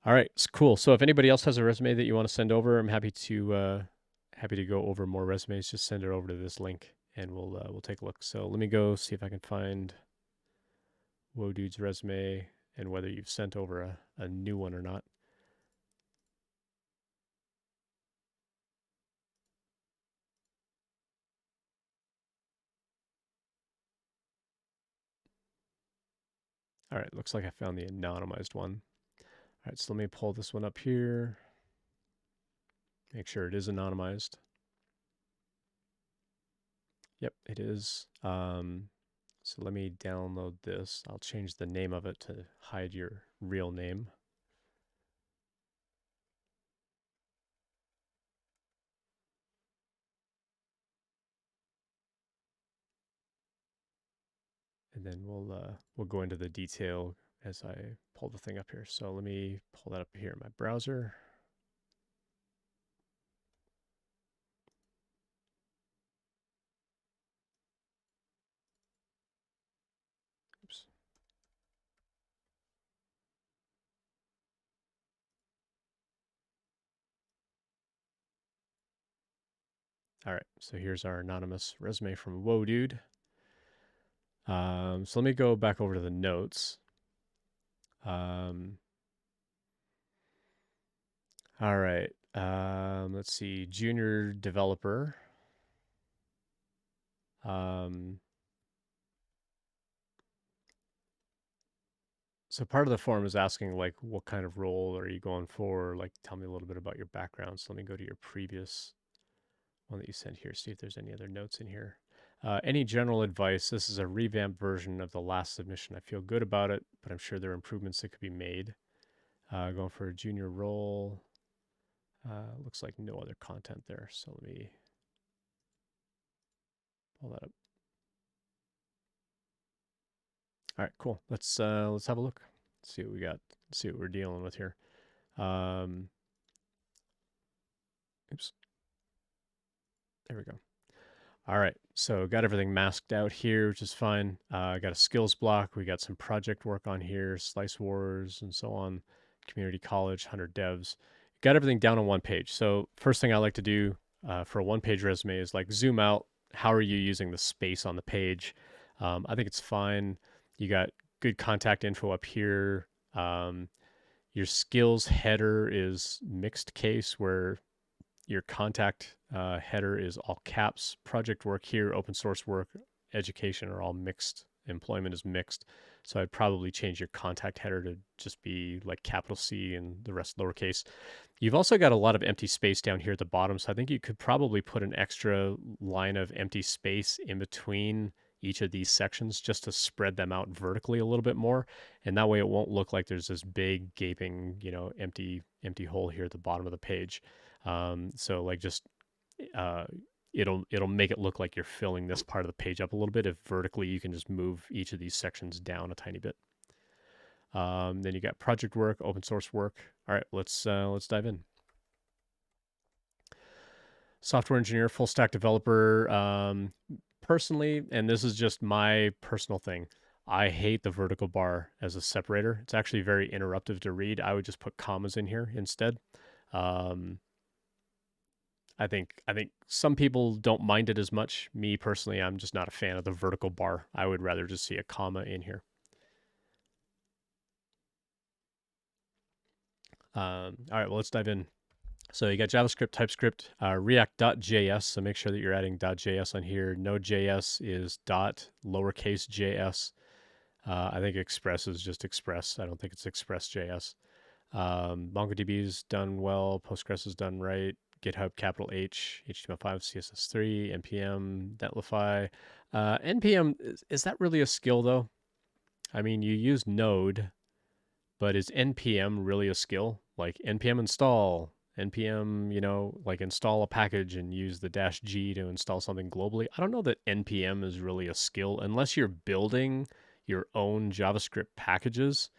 All right, cool. So if anybody else has a resume that you want to send over, I'm happy to go over more resumes. Just send it over to this link, and we'll take a look. So let me go see if I can find Whoa Dude's resume and whether you've sent over a new one or not. All right, looks like I found the anonymized one. All right, so let me pull this one up here. Make sure it is anonymized. Yep, it is. So let me download this. I'll change the name of it to hide your real name. And then we'll go into the detail as I pull the thing up here. So let me pull that up here in my browser. Oops. All right, so here's our anonymous resume from Whoa Dude. So let me go back over to the notes. All right. Let's see. Junior developer. So So part of the form is asking like what kind of role are you going for? Like tell me a little bit about your background. So let me go to your previous one that you sent here, see if there's any other notes in here. Any general advice? This is a revamped version of the last submission. I feel good about it, but I'm sure there are improvements that could be made. Going for a junior role. Looks like no other content there. So let me pull that up. All right, cool. Let's have a look. See what we got. See what we're dealing with here. Um, oops. There we go. All right, so got everything masked out here, which is fine. Got a skills block. We got some project work on here, Slice Wars, and so on. Community college, 100 devs. Got everything down on one page. So first thing I like to do for a one-page resume is like zoom out. How are you using the space on the page? I think it's fine. You got good contact info up here. Your skills header is mixed case where your contact header is all caps. Project work here, open source work, education are all mixed. Employment is mixed. So I'd probably change your contact header to just be like capital C and the rest lowercase. You've also got a lot of empty space down here at the bottom. So I think you could probably put an extra line of empty space in between each of these sections just to spread them out vertically a little bit more. And that way it won't look like there's this big gaping, empty hole here at the bottom of the page. So like just uh, it'll make it look like you're filling this part of the page up a little bit. If vertically you can just move each of these sections down a tiny bit. Then you got project work, open source work. All right, let's dive in. Software engineer, full stack developer. Personally, and this is just my personal thing, I hate the vertical bar as a separator. It's actually very interruptive to read. I would just put commas in here instead. Um, I think some people don't mind it as much. Me personally, I'm just not a fan of the vertical bar. I would rather just see a comma in here. All right, well, let's dive in. So you got JavaScript, TypeScript, React.js. So make sure that you're adding .js on here. Node.js is dot lowercase js. I think Express is just Express. I don't think it's Express.js. MongoDB is done well. Postgres is done right. GitHub, capital H, HTML5, CSS3, NPM, Netlify. NPM, is that really a skill though? I mean, you use Node, but is NPM really a skill? Like NPM install, NPM, like install a package and use the -G to install something globally. I don't know that NPM is really a skill unless you're building your own JavaScript packages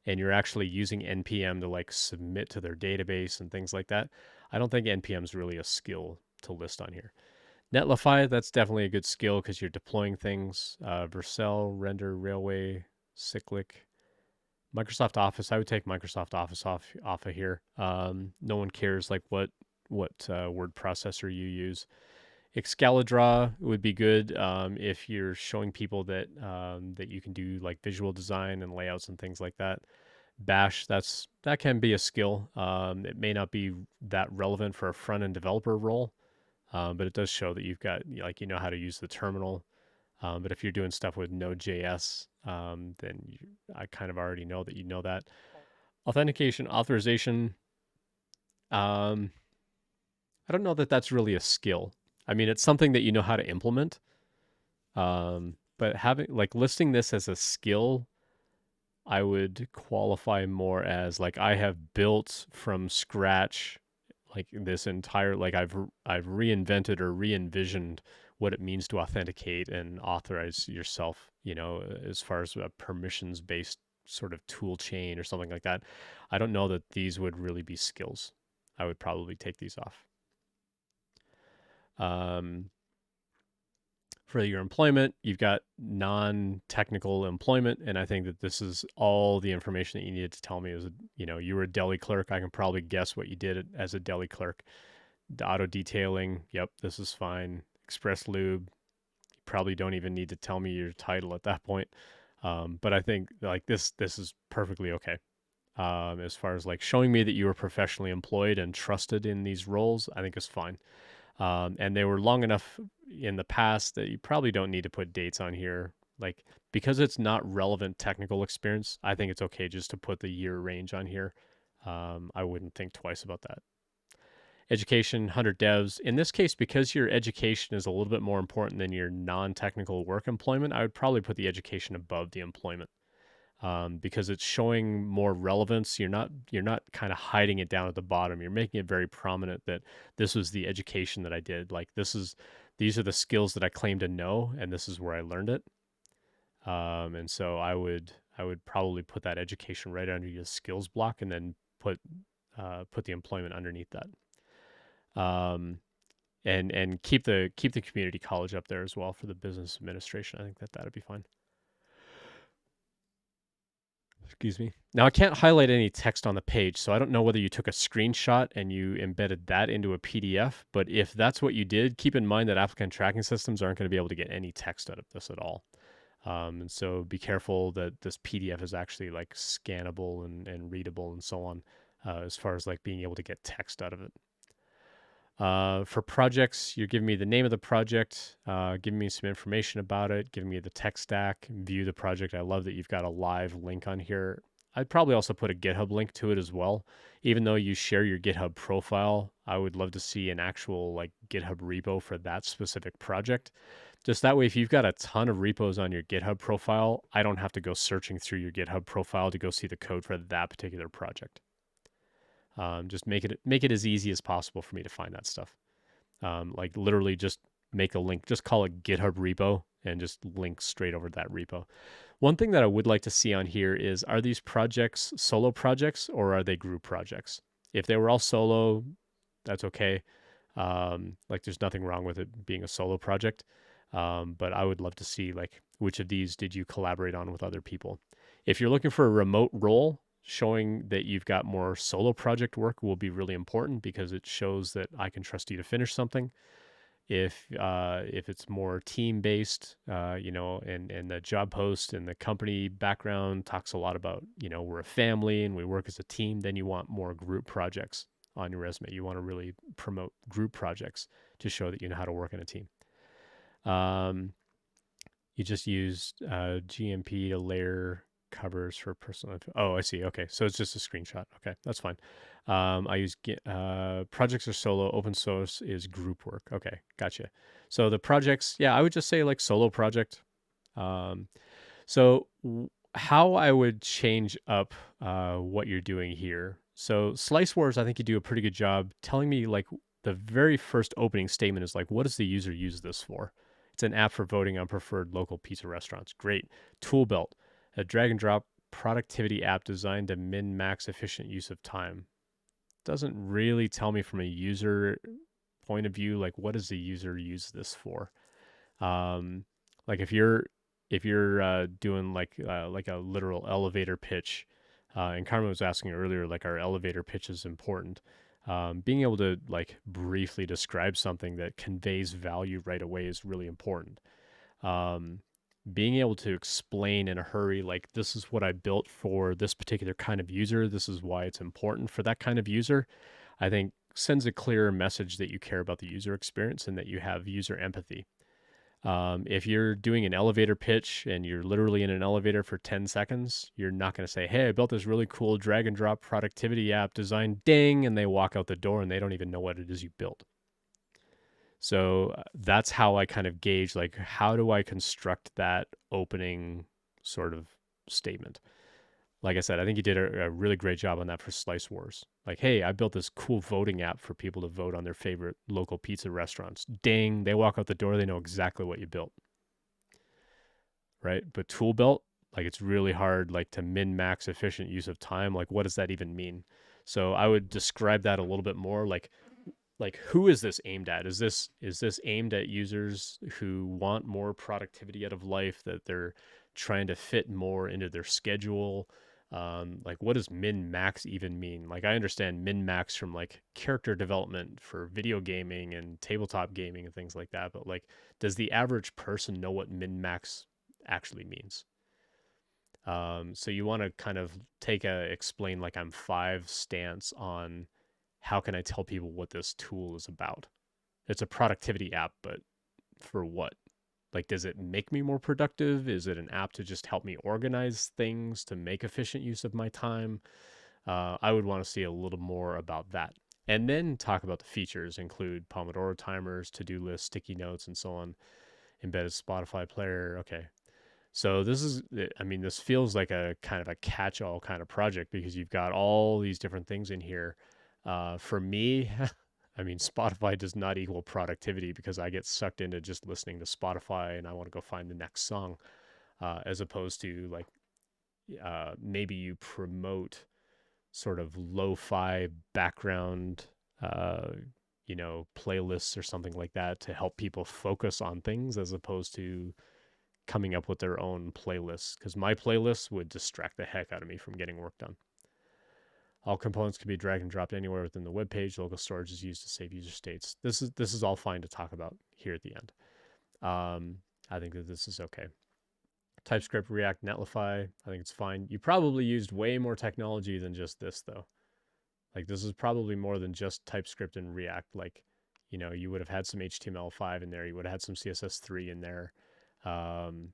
and you're actually using npm to like submit to their database and things like that. I don't think npm is really a skill to list on here. Netlify, that's definitely a good skill because you're deploying things. Vercel, Render, Railway, Cyclic, Microsoft Office. I would take Microsoft Office off of here. No one cares like what word processor you use. Excalidraw would be good if you're showing people that you can do like visual design and layouts and things like that. Bash, that can be a skill. It may not be that relevant for a front end developer role, but it does show that you've got like you know how to use the terminal. But if you're doing stuff with Node.js, then I kind of already know that you know that. Authentication, authorization. Um, I don't know that that's really a skill. I mean, it's something that you know how to implement. But having like listing this as a skill, I would qualify more as like I have built from scratch like this entire like I've reinvented or re-envisioned what it means to authenticate and authorize yourself, as far as a permissions based sort of tool chain or something like that. I don't know that these would really be skills. I would probably take these off. Um, for your employment, you've got non-technical employment, and I think that this is all the information that you needed to tell me. Is you were a deli clerk. I can probably guess what you did as a deli clerk. The auto detailing, yep, this is fine. Express lube, you probably don't even need to tell me your title at that point. But I think like this is perfectly okay. As far as like showing me that you were professionally employed and trusted in these roles, I think is fine. And they were long enough in the past that you probably don't need to put dates on here. Like, because it's not relevant technical experience, I think it's okay just to put the year range on here. I wouldn't think twice about that. Education, 100 devs. In this case, because your education is a little bit more important than your non-technical work employment, I would probably put the education above the employment, because it's showing more relevance. You're not kind of hiding it down at the bottom. You're making it very prominent that this was the education that I did. Like, these are the skills that I claim to know, and this is where I learned it. And so I would probably put that education right under your skills block, and then put the employment underneath that. Um, and keep the community college up there as well for the business administration. I think that'd be fine. Excuse me. Now, I can't highlight any text on the page, so I don't know whether you took a screenshot and you embedded that into a PDF. But if that's what you did, keep in mind that applicant tracking systems aren't going to be able to get any text out of this at all. And so be careful that this PDF is actually like scannable and readable and so on, as far as like being able to get text out of it. For projects, you're giving me the name of the project, giving me some information about it, giving me the tech stack, view the project. I love that you've got a live link on here. I'd probably also put a GitHub link to it as well. Even though you share your GitHub profile, I would love to see an actual like GitHub repo for that specific project. Just that way, if you've got a ton of repos on your GitHub profile, I don't have to go searching through your GitHub profile to go see the code for that particular project. Just make it as easy as possible for me to find that stuff. Like literally just make a link, just call it GitHub repo and just link straight over to that repo. One thing that I would like to see on here is, are these projects solo projects or are they group projects? If they were all solo, that's okay. Like there's nothing wrong with it being a solo project. But I would love to see like which of these did you collaborate on with other people. If you're looking for a remote role, showing that you've got more solo project work will be really important because it shows that I can trust you to finish something. If it's more team based, and the job post and the company background talks a lot about, we're a family and we work as a team, then you want more group projects on your resume. You want to really promote group projects to show that you know how to work in a team. Um, you just used GMP to layer covers for personal info. Oh, I see. Okay, so it's just a screenshot. Okay, that's fine. I use projects are solo. Open source is group work. Okay, gotcha. So the projects, yeah, I would just say like solo project. Um, so how I would change up what you're doing here. So Slice Wars, I think you do a pretty good job telling me like the very first opening statement is like, what does the user use this for? It's an app for voting on preferred local pizza restaurants. Great. Tool Belt, a drag and drop productivity app designed to min max efficient use of time. Doesn't really tell me from a user point of view, like what does the user use this for? Um, like if you're doing like a literal elevator pitch, and Carmen was asking earlier, like our elevator pitch is important. Being able to like briefly describe something that conveys value right away is really important. Um, Being able to explain in a hurry, like this is what I built for this particular kind of user. This is why it's important for that kind of user. I think sends a clearer message that you care about the user experience and that you have user empathy. If you're doing an elevator pitch and you're literally in an elevator for 10 seconds, you're not going to say, hey, I built this really cool drag and drop productivity app designed ding, and they walk out the door and they don't even know what it is you built. So that's how I kind of gauge, like, how do I construct that opening sort of statement? Like I said, I think you did a really great job on that for Slice Wars. Like, hey, I built this cool voting app for people to vote on their favorite local pizza restaurants. Ding, they walk out the door, they know exactly what you built, right? But tool belt, like it's really hard like to min max efficient use of time. Like what does that even mean? So I would describe that a little bit more like who is this aimed at? Is this aimed at users who want more productivity out of life, that they're trying to fit more into their schedule? Like what does min max even mean? Like I understand min max from like character development for video gaming and tabletop gaming and things like that, but like does the average person know what min max actually means? So you want to kind of take a explain like I'm five stance on how can I tell people what this tool is about? It's a productivity app, but for what? Like, does it make me more productive? Is it an app to just help me organize things to make efficient use of my time? I would want to see a little more about that. And then talk about the features, include Pomodoro timers, to do lists, sticky notes, and so on. Embedded Spotify player. Okay. So this is, I mean, this feels like a kind of a catch all kind of project because you've got all these different things in here. For me, I mean, Spotify does not equal productivity because I get sucked into just listening to Spotify and I want to go find the next song, as opposed to like maybe you promote sort of lo-fi background, uh, playlists or something like that to help people focus on things as opposed to coming up with their own playlists. Because my playlists would distract the heck out of me from getting work done. All components can be dragged and dropped anywhere within the web page. Local storage is used to save user states. This is all fine to talk about here at the end. I think that this is okay. TypeScript, React, Netlify. I think it's fine. You probably used way more technology than just this, though. Like this is probably more than just TypeScript and React. Like, you would have had some HTML5 in there. You would have had some CSS3 in there. Um,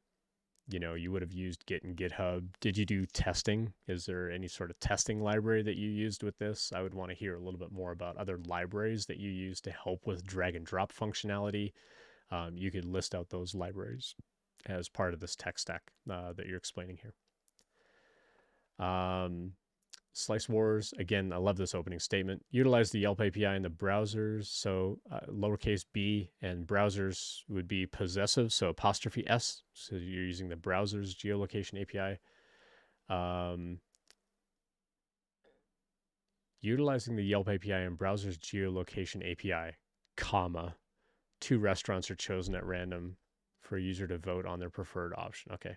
you would have used Git and GitHub. Did you do testing? Is there any sort of testing library that you used with this? I would want to hear a little bit more about other libraries that you use to help with drag and drop functionality. You could list out those libraries as part of this tech stack that you're explaining here. Um, Slice Wars, again, I love this opening statement. Utilize the Yelp API in the browsers. So lowercase b and browsers would be possessive, so apostrophe s. So you're using the browser's geolocation API. Utilizing the Yelp API and browser's geolocation API, comma, two restaurants are chosen at random for a user to vote on their preferred option. Okay.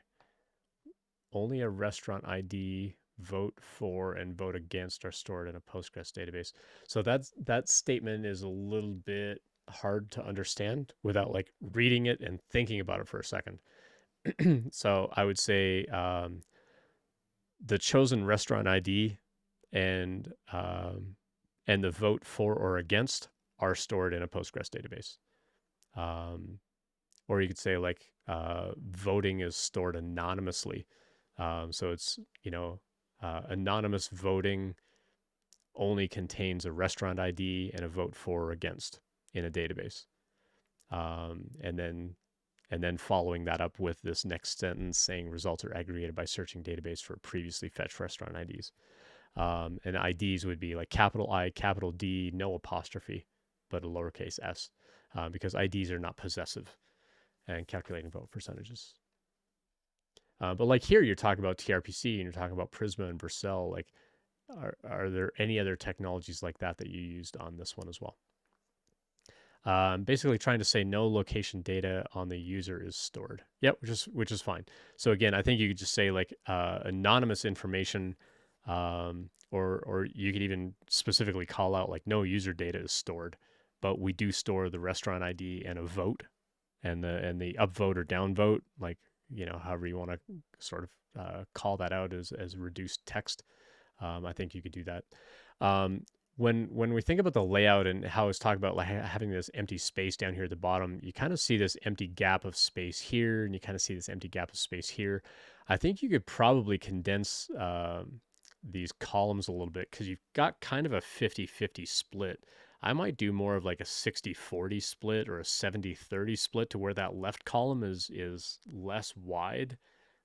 Only a restaurant ID, vote for and vote against are stored in a Postgres database. So that statement is a little bit hard to understand without like reading it and thinking about it for a second. So I would say the chosen restaurant ID and and the vote for or against are stored in a Postgres database. Um, or you could say like voting is stored anonymously. So it's anonymous voting only contains a restaurant ID and a vote for or against in a database. And then following that up with this next sentence saying results are aggregated by searching database for previously fetched restaurant IDs. And IDs would be like capital I, capital D, no apostrophe, but a lowercase s, because IDs are not possessive and calculating vote percentages. But like here, you're talking about TRPC and you're talking about Prisma and Vercel. Like, are there any other technologies like that that you used on this one as well? Basically trying to say no location data on the user is stored. Yep, which is fine. So again, I think you could just say like anonymous information, or you could even specifically call out like no user data is stored, but we do store the restaurant ID and a vote, and the upvote or downvote, like however you want to sort of call that out as reduced text. I think you could do that. Um, when we think about the layout and how it's talking about like having this empty space down here at the bottom, you kind of see this empty gap of space here, and you kind of see this empty gap of space here. I think you could probably condense these columns a little bit because you've got kind of a 50-50 split. I might do more of like a 60-40 split or a 70-30 split to where that left column is less wide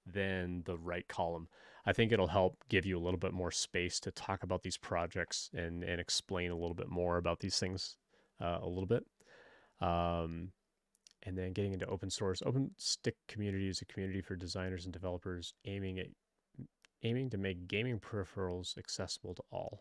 than the right column. I think it'll help give you a little bit more space to talk about these projects and explain a little bit more about these things a little bit. Um, and then getting into open source. OpenStick community is a community for designers and developers aiming to make gaming peripherals accessible to all.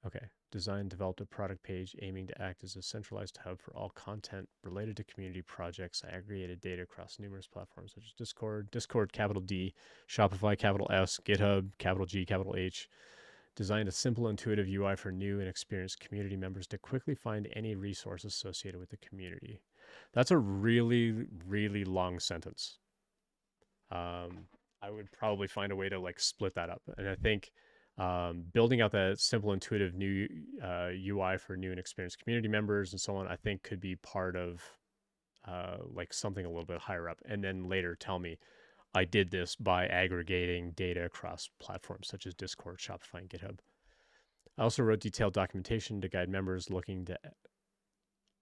Okay. Design developed a product page aiming to act as a centralized hub for all content related to community projects, aggregated data across numerous platforms such as Discord, capital D, Shopify, capital S, GitHub, capital G, capital H. Designed a simple, intuitive UI for new and experienced community members to quickly find any resource associated with the community. That's a really, really long sentence. I would probably find a way to like split that up. And I think building out that simple, intuitive new UI for new and experienced community members and so on, I think could be part of like something a little bit higher up, and then later tell me I did this by aggregating data across platforms such as Discord, Shopify, and GitHub. I also wrote detailed documentation to guide members looking to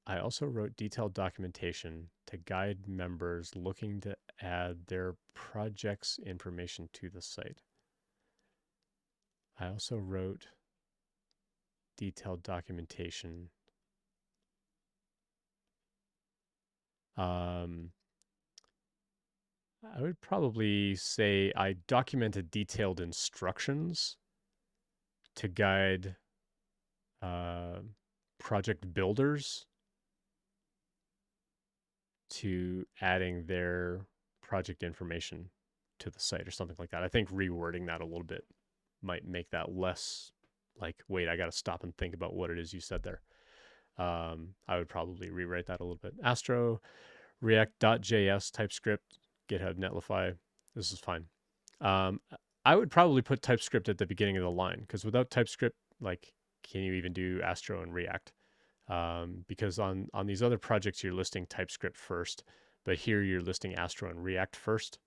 I also wrote detailed documentation to guide members looking to add their project's information to the site. I also wrote detailed documentation. Um, I would probably say I documented detailed instructions to guide uh, project builders to adding their project information to the site or something like that. I think rewording that a little bit might make that less like, wait, I got to stop and think about what it is you said there. I would probably rewrite that a little bit. Astro, React.js, TypeScript, GitHub, Netlify. This is fine. Um, I would probably put TypeScript at the beginning of the line because without TypeScript, like, can you even do Astro and React? Because on these other projects you're listing TypeScript first, but here you're listing Astro and React first.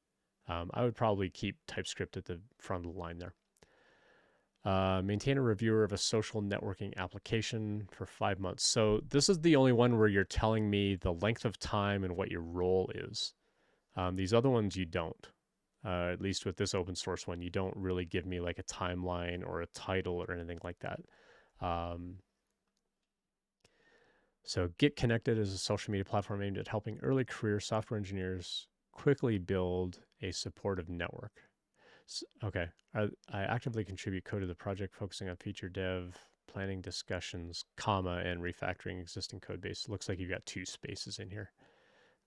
I would probably keep TypeScript at the front of the line there. Maintain a reviewer of a social networking application for 5 months. So this is the only one where you're telling me the length of time and what your role is. These other ones you don't. At least with this open source one, you don't really give me like a timeline or a title or anything like that. Um, so Get Connected is a social media platform aimed at helping early career software engineers quickly build a supportive network. Okay. I actively contribute code to the project, focusing on feature dev, planning discussions, comma, and refactoring existing code base. Looks like you've got two spaces in here.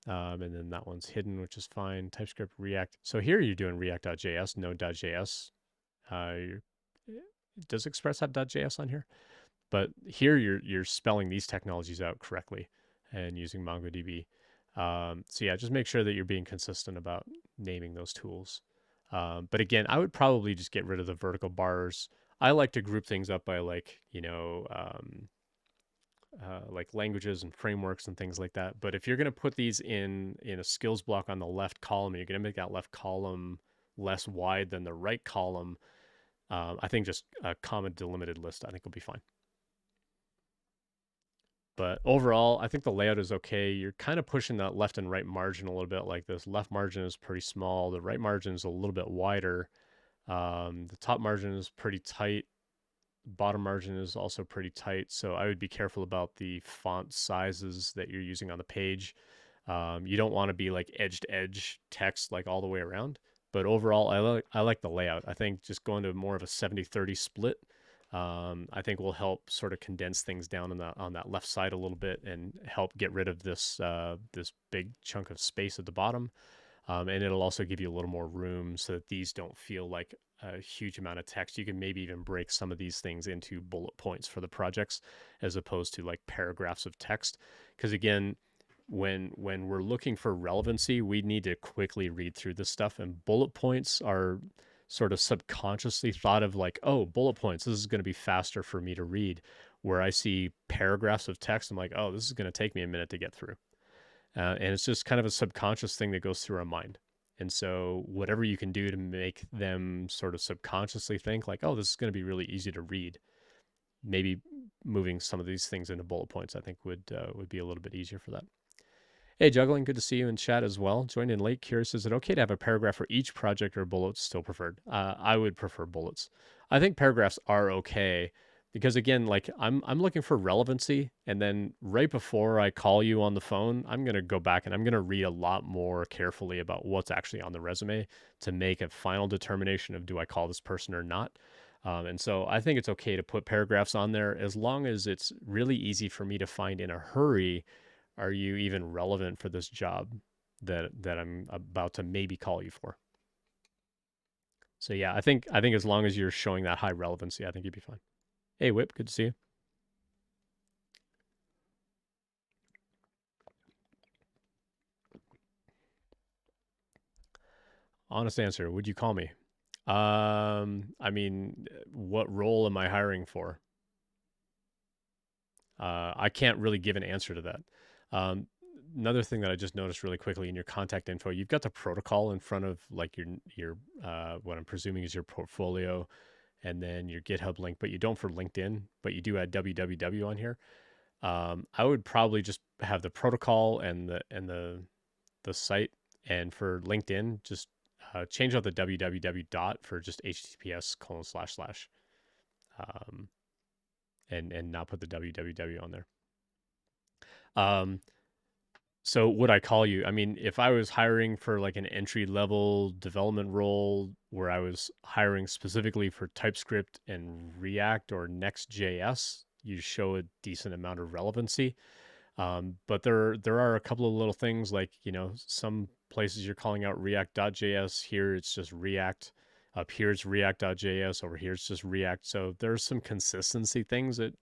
And then that one's hidden, which is fine. TypeScript, React. So here you're doing React.js, Node.js. Uh, does Express have .js on here? But here you're spelling these technologies out correctly and using MongoDB. So yeah, just make sure that you're being consistent about naming those tools. But again, I would probably just get rid of the vertical bars. I like to group things up by like languages and frameworks and things like that. But if you're going to put these in a skills block on the left column, you're going to make that left column less wide than the right column. I think just a comma delimited list, I think will be fine. But overall, I think the layout is okay. You're kind of pushing that left and right margin a little bit. Like this left margin is pretty small. The right margin is a little bit wider. The top margin is pretty tight. Bottom margin is also pretty tight. So I would be careful about the font sizes that you're using on the page. You don't want to be like edge to edge text like all the way around. But overall, I like the layout. I think just going to more of a 70-30 split, I think will help sort of condense things down on that left side a little bit and help get rid of this big chunk of space at the bottom. And it'll also give you a little more room so that these don't feel like a huge amount of text. You can maybe even break some of these things into bullet points for the projects as opposed to like paragraphs of text. Because again, when we're looking for relevancy, we need to quickly read through this stuff, and bullet points are sort of subconsciously thought of like, oh, bullet points, this is going to be faster for me to read. Where I see paragraphs of text, I'm like, oh, this is going to take me a minute to get through. And it's just kind of a subconscious thing that goes through our mind. And so, whatever you can do to make them sort of subconsciously think, like, oh, this is going to be really easy to read, maybe moving some of these things into bullet points, I think would be a little bit easier for that. Hey, Juggling, good to see you in chat as well. Joined in late. Curious, is it okay to have a paragraph for each project or bullets still preferred? I would prefer bullets. I think paragraphs are okay because again, like I'm looking for relevancy, and then right before I call you on the phone, I'm gonna go back and I'm gonna read a lot more carefully about what's actually on the resume to make a final determination of do I call this person or not. And so I think it's okay to put paragraphs on there as long as it's really easy for me to find in a hurry. Are you even relevant for this job that I'm about to maybe call you for? So yeah, I think as long as you're showing that high relevancy, I think you'd be fine. Hey Whip, good to see you. Honest answer, would you call me? I mean, what role am I hiring for? I can't really give an answer to that. Um, another thing that I just noticed really quickly in your contact info, you've got the protocol in front of like your what I'm presuming is your portfolio, and then your GitHub link, but you don't for LinkedIn, but you do add www on here. I would probably just have the protocol and the site, and for LinkedIn, just change out the www dot for just https colon slash slash, um, and not put the www on there. Um, So would I call you? I mean, if I was hiring for like an entry level development role where I was hiring specifically for TypeScript and React or Next.js, you show a decent amount of relevancy. But there are a couple of little things like, some places you're calling out React.js. Here it's just React. Up here it's React.js. Over here it's just React. So there's some consistency things that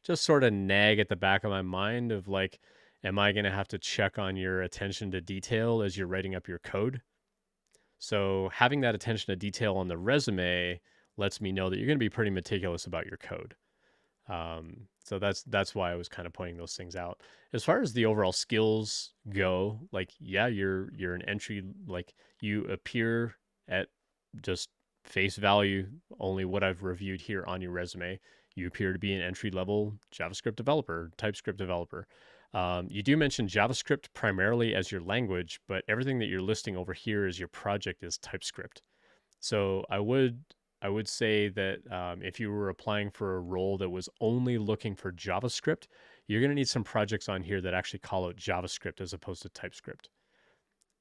just sort of nag at the back of my mind of like, am I going to have to check on your attention to detail as you're writing up your code? So having that attention to detail on the resume lets me know that you're going to be pretty meticulous about your code. So that's why I was kind of pointing those things out. As far as the overall skills go, like yeah, you're an entry, like you appear at just face value, only what I've reviewed here on your resume. You appear to be an entry level JavaScript developer, TypeScript developer. You do mention JavaScript primarily as your language, but everything that you're listing over here as your project is TypeScript. So I would say that if you were applying for a role that was only looking for JavaScript, you're going to need some projects on here that actually call out JavaScript as opposed to TypeScript.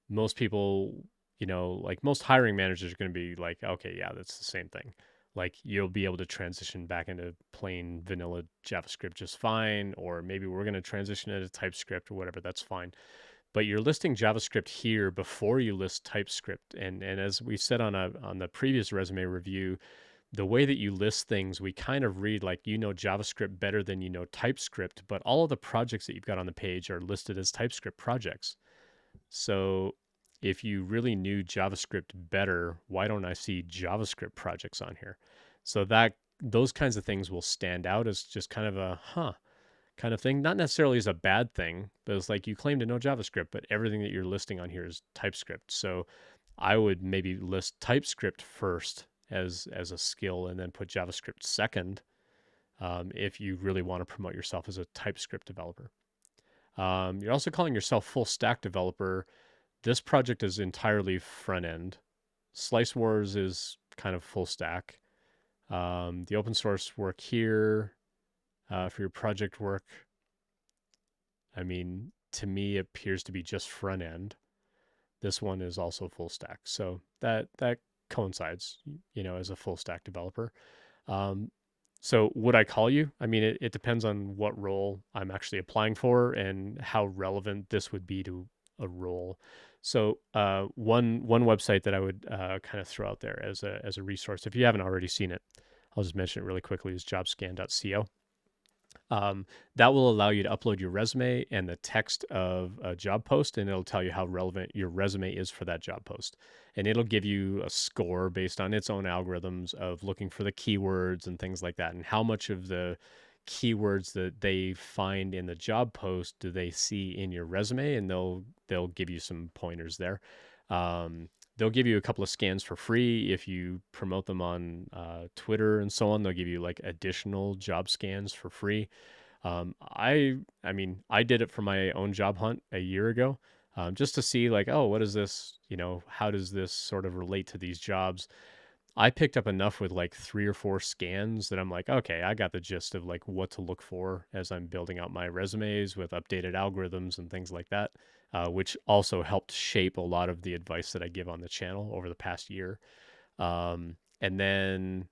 Most people, like most hiring managers are going to be like, okay, yeah, that's the same thing. Like you'll be able to transition back into plain vanilla JavaScript just fine, or maybe we're going to transition into TypeScript or whatever, that's fine, but you're listing JavaScript here before you list TypeScript. And as we said on the previous resume review, the way that you list things, we kind of read like JavaScript better than TypeScript, but all of the projects that you've got on the page are listed as TypeScript projects. So if you really knew JavaScript better, why don't I see JavaScript projects on here? So that those kinds of things will stand out as just kind of a kind of thing. Not necessarily as a bad thing, but it's like you claim to know JavaScript, but everything that you're listing on here is TypeScript. So I would maybe list TypeScript first as a skill, and then put JavaScript second, if you really want to promote yourself as a TypeScript developer. You're also calling yourself full stack developer. This project is entirely front end. Slice Wars is kind of full stack. The open source work here, for your project work, I mean, to me, it appears to be just front end. This one is also full stack, so that coincides, as a full stack developer. Um, so would I call you? I mean, it depends on what role I'm actually applying for and how relevant this would be to a role. So one website that I would kind of throw out there as a resource, if you haven't already seen it, I'll just mention it really quickly, is jobscan.co. um, that will allow you to upload your resume and the text of a job post, and it'll tell you how relevant your resume is for that job post. And it'll give you a score based on its own algorithms of looking for the keywords and things like that, and how much of the keywords that they find in the job post do they see in your resume, and they'll give you some pointers there. They'll give you a couple of scans for free if you promote them on Twitter and so on. They'll give you like additional job scans for free. I mean, I did it for my own job hunt a year ago, just to see like, oh, what is this? How does this sort of relate to these jobs? I picked up enough with like 3 or 4 scans that I'm like, okay, I got the gist of like what to look for as I'm building out my resumes with updated algorithms and things like that, which also helped shape a lot of the advice that I give on the channel over the past year. And then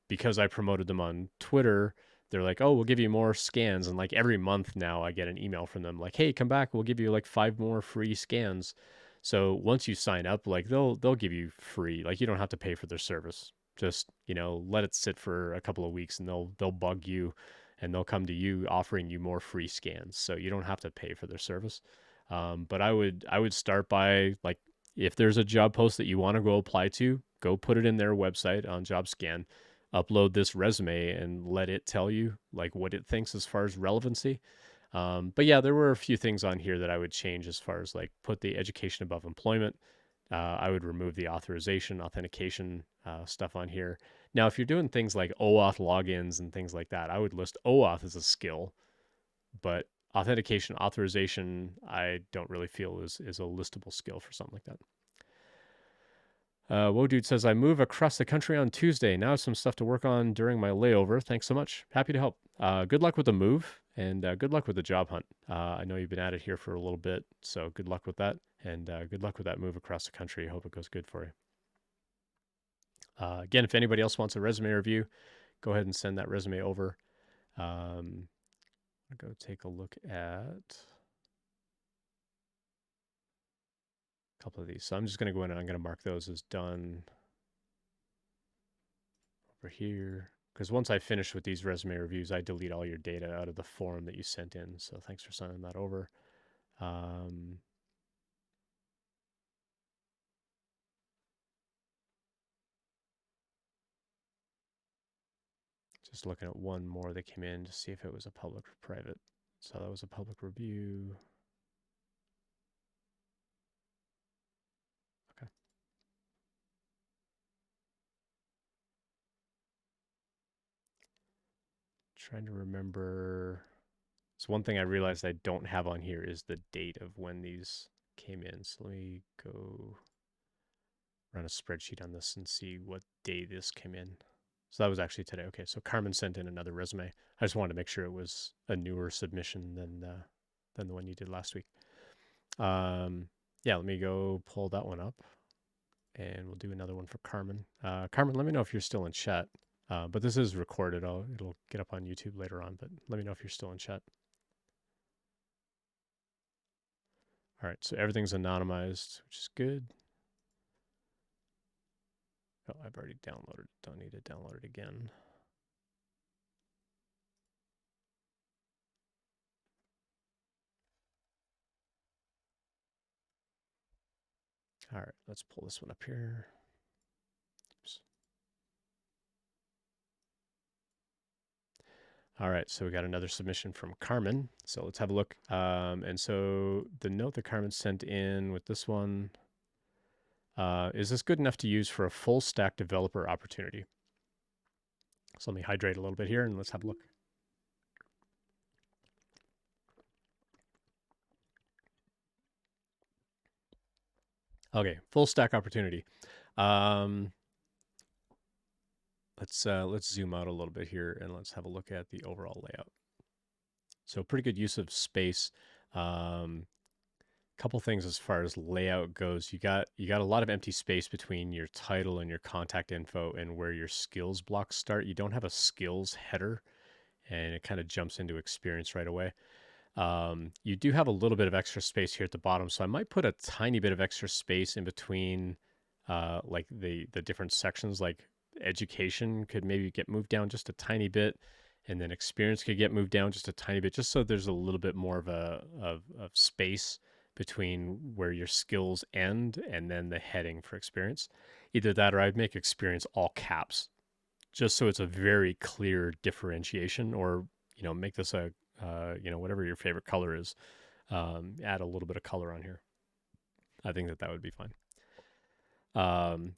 because I promoted them on Twitter, they're like, oh, we'll give you more scans. And like every month now, I get an email from them like, hey, come back. We'll give you like 5 more free scans. So once you sign up, like they'll give you free. Like you don't have to pay for their service. Just let it sit for a couple of weeks, and they'll bug you, and they'll come to you offering you more free scans. So you don't have to pay for their service. But I would start by like, if there's a job post that you want to go apply to, go put it in their website on JobScan, upload this resume, and let it tell you like what it thinks as far as relevancy. But yeah, there were a few things on here that I would change as far as like put the education above employment. I would remove the authorization, authentication stuff on here. Now, if you're doing things like OAuth logins and things like that, I would list OAuth as a skill, but authentication, authorization, I don't really feel is a listable skill for something like that. Whoa, dude says I move across the country on Tuesday. Now some stuff to work on during my layover. Thanks so much. Happy to help. Good luck with the move and good luck with the job hunt. I know you've been at it here for a little bit, so good luck with that and good luck with that move across the country. Hope it goes good for you. Again, if anybody else wants a resume review, go ahead and send that resume over. I'll go take a look at a couple of these. So I'm just going to go in and I'm going to mark those as done over here. Because once I finish with these resume reviews, I delete all your data out of the form that you sent in. So thanks for sending that over. Um, just looking at one more that came in to see if it was a public or private. So that was a public review. Okay. Trying to remember. So one thing I realized I don't have on here is the date of when these came in. So let me go run a spreadsheet on this and see what day this came in. So that was actually today. Okay, so Carmen sent in another resume. I just wanted to make sure it was a newer submission than the one you did last week. Yeah, let me go pull that one up, and we'll do another one for Carmen. Carmen, let me know if you're still in chat. But this is recorded. It'll get up on YouTube later on. But let me know if you're still in chat. All right, so everything's anonymized, which is good. Oh, I've already downloaded. Don't need to download it again. All right, let's pull this one up here. Oops. All right, so we got another submission from Carmen. So let's have a look. And so the note that Carmen sent in with this one, is this good enough to use for a full stack developer opportunity? So let me hydrate a little bit here and let's have a look. Okay, full stack opportunity. Let's zoom out a little bit here and let's have a look at the overall layout. So pretty good use of space. Couple things as far as layout goes. You got a lot of empty space between your title and your contact info and where your skills blocks start. You don't have a skills header, and it kind of jumps into experience right away. You do have a little bit of extra space here at the bottom, so I might put a tiny bit of extra space in between, like the different sections. Like education could maybe get moved down just a tiny bit, and then experience could get moved down just a tiny bit, just so there's a little bit more of of space between where your skills end and then the heading for experience. Either that, or I'd make experience all caps, just so it's a very clear differentiation, or make this a whatever your favorite color is, add a little bit of color on here. I think that would be fine.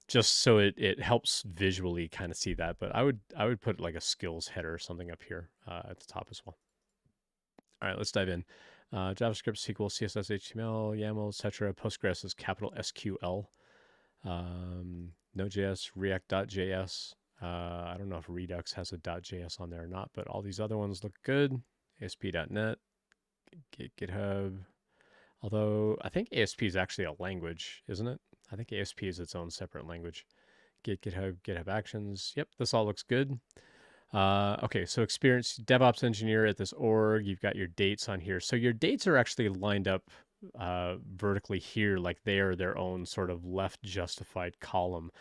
Just so it helps visually kind of see that. But I would put like a skills header or something up here at the top as well. All right, let's dive in. JavaScript, SQL, CSS, HTML, YAML, etc. Postgres is capital SQL. Node.js, React.js. I don't know if Redux has a .js on there or not, but all these other ones look good. ASP.NET, GitHub. Although I think ASP is actually a language, isn't it? I think ASP is its own separate language. GitHub, GitHub Actions. Yep, this all looks good. Okay, so experience DevOps engineer at this org. You've got your dates on here. So your dates are actually lined up vertically here, like they are their own sort of left justified column.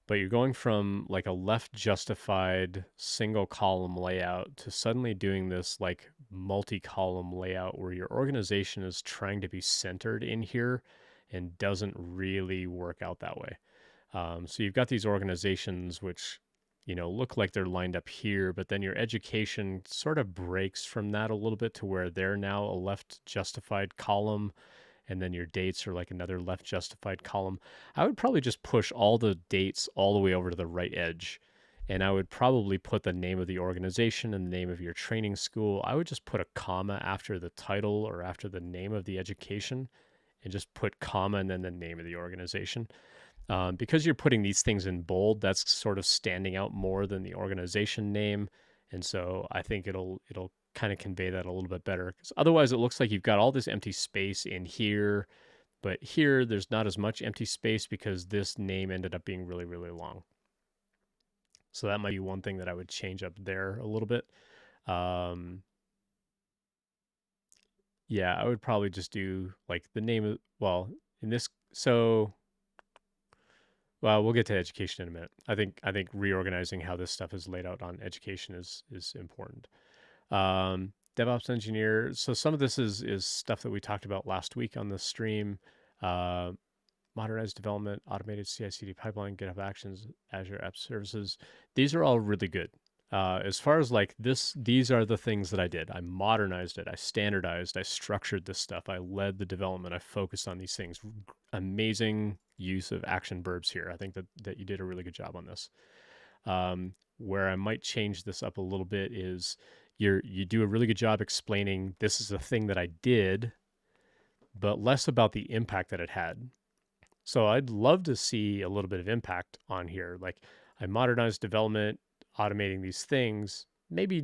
But you're going from like a left justified single column layout to suddenly doing this like multi-column layout where your organization is trying to be centered in here and doesn't really work out that way. So you've got these organizations which look like they're lined up here, but then your education sort of breaks from that a little bit to where they're now a left justified column, and then your dates are like another left justified column. I would probably just push all the dates all the way over to the right edge. And I would probably put the name of the organization and the name of your training school. I would just put a comma after the title or after the name of the education and just put comma and then the name of the organization. Because you're putting these things in bold, that's sort of standing out more than the organization name, and so I think it'll kind of convey that a little bit better. Because otherwise, it looks like you've got all this empty space in here, but here there's not as much empty space because this name ended up being really really long. So that might be one thing that I would change up there a little bit. Um, yeah, I would probably just do like the name of in this so well, we'll get to education in a minute. I think reorganizing how this stuff is laid out on education is important. DevOps engineer. So some of this is stuff that we talked about last week on the stream. Uh, Modernized development, automated CI/CD pipeline, GitHub Actions, Azure App Services. These are all really good. As far as like this, these are the things that I did. I modernized it. I standardized. I structured this stuff. I led the development. I focused on these things. Amazing use of action verbs here. I think that you did a really good job on this. Where I might change this up a little bit is you do a really good job explaining this is a thing that I did, but less about the impact that it had. So I'd love to see a little bit of impact on here. Like I modernized development, automating these things, maybe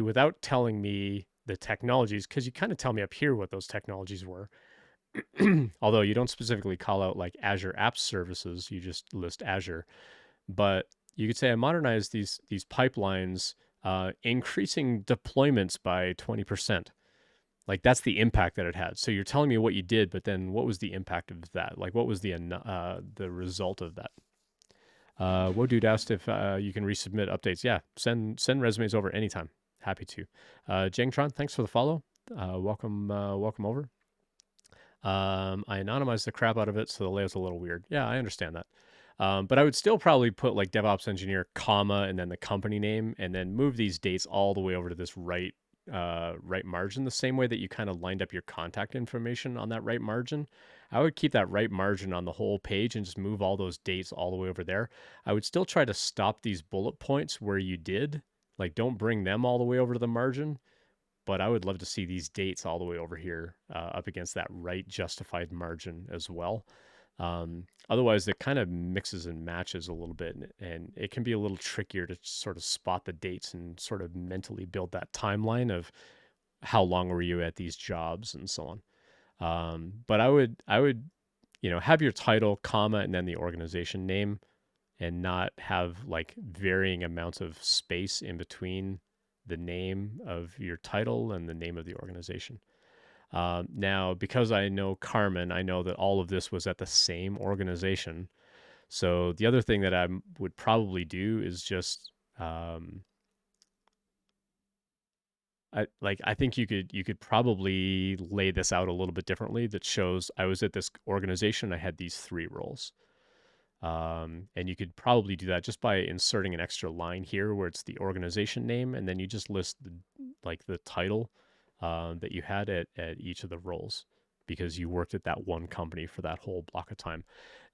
without telling me the technologies, because you kind of tell me up here what those technologies were. Although you don't specifically call out like Azure App Services, you just list Azure. But you could say I modernized these pipelines, increasing deployments by 20%. Like that's the impact that it had. So you're telling me what you did, but then what was the impact of that? Like what was the result of that? Wodude asked if you can resubmit updates. Yeah, send resumes over anytime. Happy to. Jangtron, thanks for the follow. Welcome over. I anonymized the crap out of it, so the layout's a little weird. Yeah, I understand that. But I would still probably put like DevOps engineer, comma, and then the company name, and then move these dates all the way over to this right margin, the same way that you kind of lined up your contact information on that right margin. I would keep that right margin on the whole page and just move all those dates all the way over there. I would still try to stop these bullet points where you did. Like, don't bring them all the way over to the margin, but I would love to see these dates all the way over here up against that right justified margin as well. Otherwise, it kind of mixes and matches a little bit, and it can be a little trickier to sort of spot the dates and sort of mentally build that timeline of how long were you at these jobs and so on. But I would, have your title, comma, and then the organization name, and not have like varying amounts of space in between the name of your title and the name of the organization. Now, because I know Carmen, I know that all of this was at the same organization. So the other thing that I would probably do is just, I think you could probably lay this out a little bit differently. That shows I was at this organization. I had these three roles. And you could probably do that just by inserting an extra line here where it's the organization name, and then you just list the title that you had at each of the roles because you worked at that one company for that whole block of time.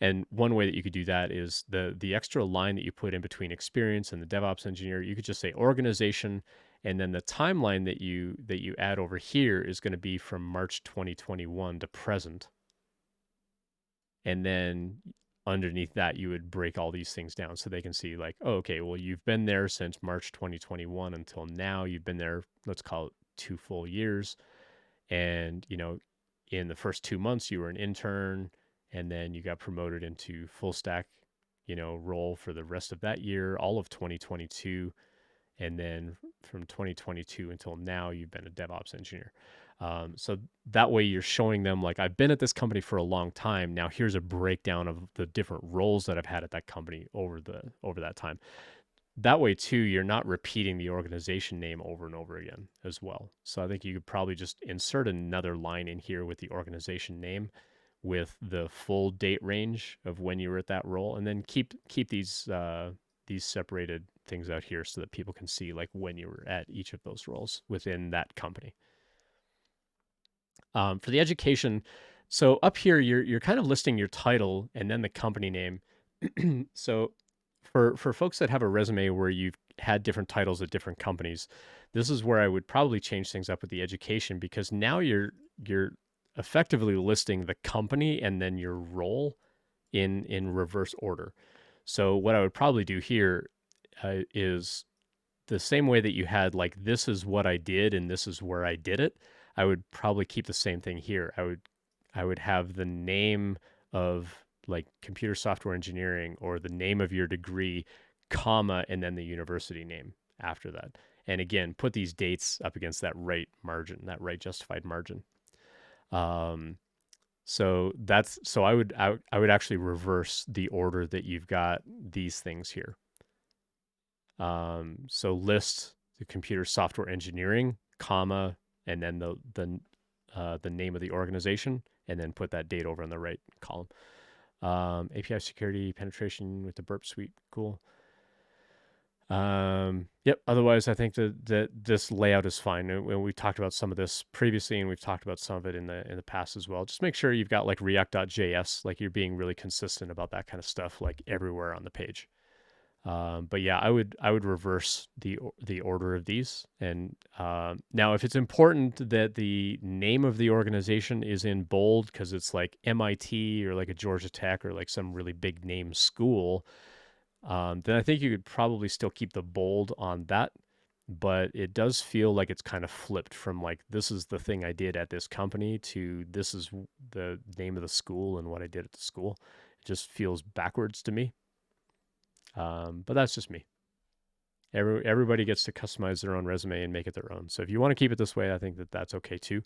And one way that you could do that is the extra line that you put in between experience and the DevOps engineer. You could just say organization, and then the timeline that you add over here is going to be from March 2021 to present, and then underneath that you would break all these things down so they can see like, oh, okay, well, you've been there since March 2021 until now. You've been there, let's call it 2 full years. And in the first 2 months you were an intern, and then you got promoted into full stack role for the rest of that year, all of 2022, and then from 2022 until now you've been a DevOps engineer. So that way you're showing them like, I've been at this company for a long time. Now here's a breakdown of the different roles that I've had at that company over that time. That way too, you're not repeating the organization name over and over again as well. So I think you could probably just insert another line in here with the organization name, with the full date range of when you were at that role, and then keep these separated things out here so that people can see like when you were at each of those roles within that company. For the education, so up here you're kind of listing your title and then the company name. So for folks that have a resume where you've had different titles at different companies, this is where I would probably change things up with the education, because now you're effectively listing the company and then your role in reverse order. So what I would probably do here is the same way that you had like this is what I did and this is where I did it. I would probably keep the same thing here. I would have the name of like computer software engineering or the name of your degree, comma, and then the university name after that. And again, put these dates up against that right margin, that right justified margin. Um, so I would actually reverse the order that you've got these things here. So list the computer software engineering, comma, and then the name of the organization, and then put that date over on the right column. API security penetration with the burp suite, cool. Yep. Otherwise, I think that this layout is fine. And we talked about some of this previously, and we've talked about some of it in the past as well. Just make sure you've got like React.js, like you're being really consistent about that kind of stuff, like everywhere on the page. But yeah, I would reverse the order of these. And now, if it's important that the name of the organization is in bold because it's like MIT or like a Georgia Tech or like some really big name school, then I think you could probably still keep the bold on that. But it does feel like it's kind of flipped from like this is the thing I did at this company to this is the name of the school and what I did at the school. It just feels backwards to me. But that's just me. Everybody gets to customize their own resume and make it their own. So if you want to keep it this way, I think that that's okay too.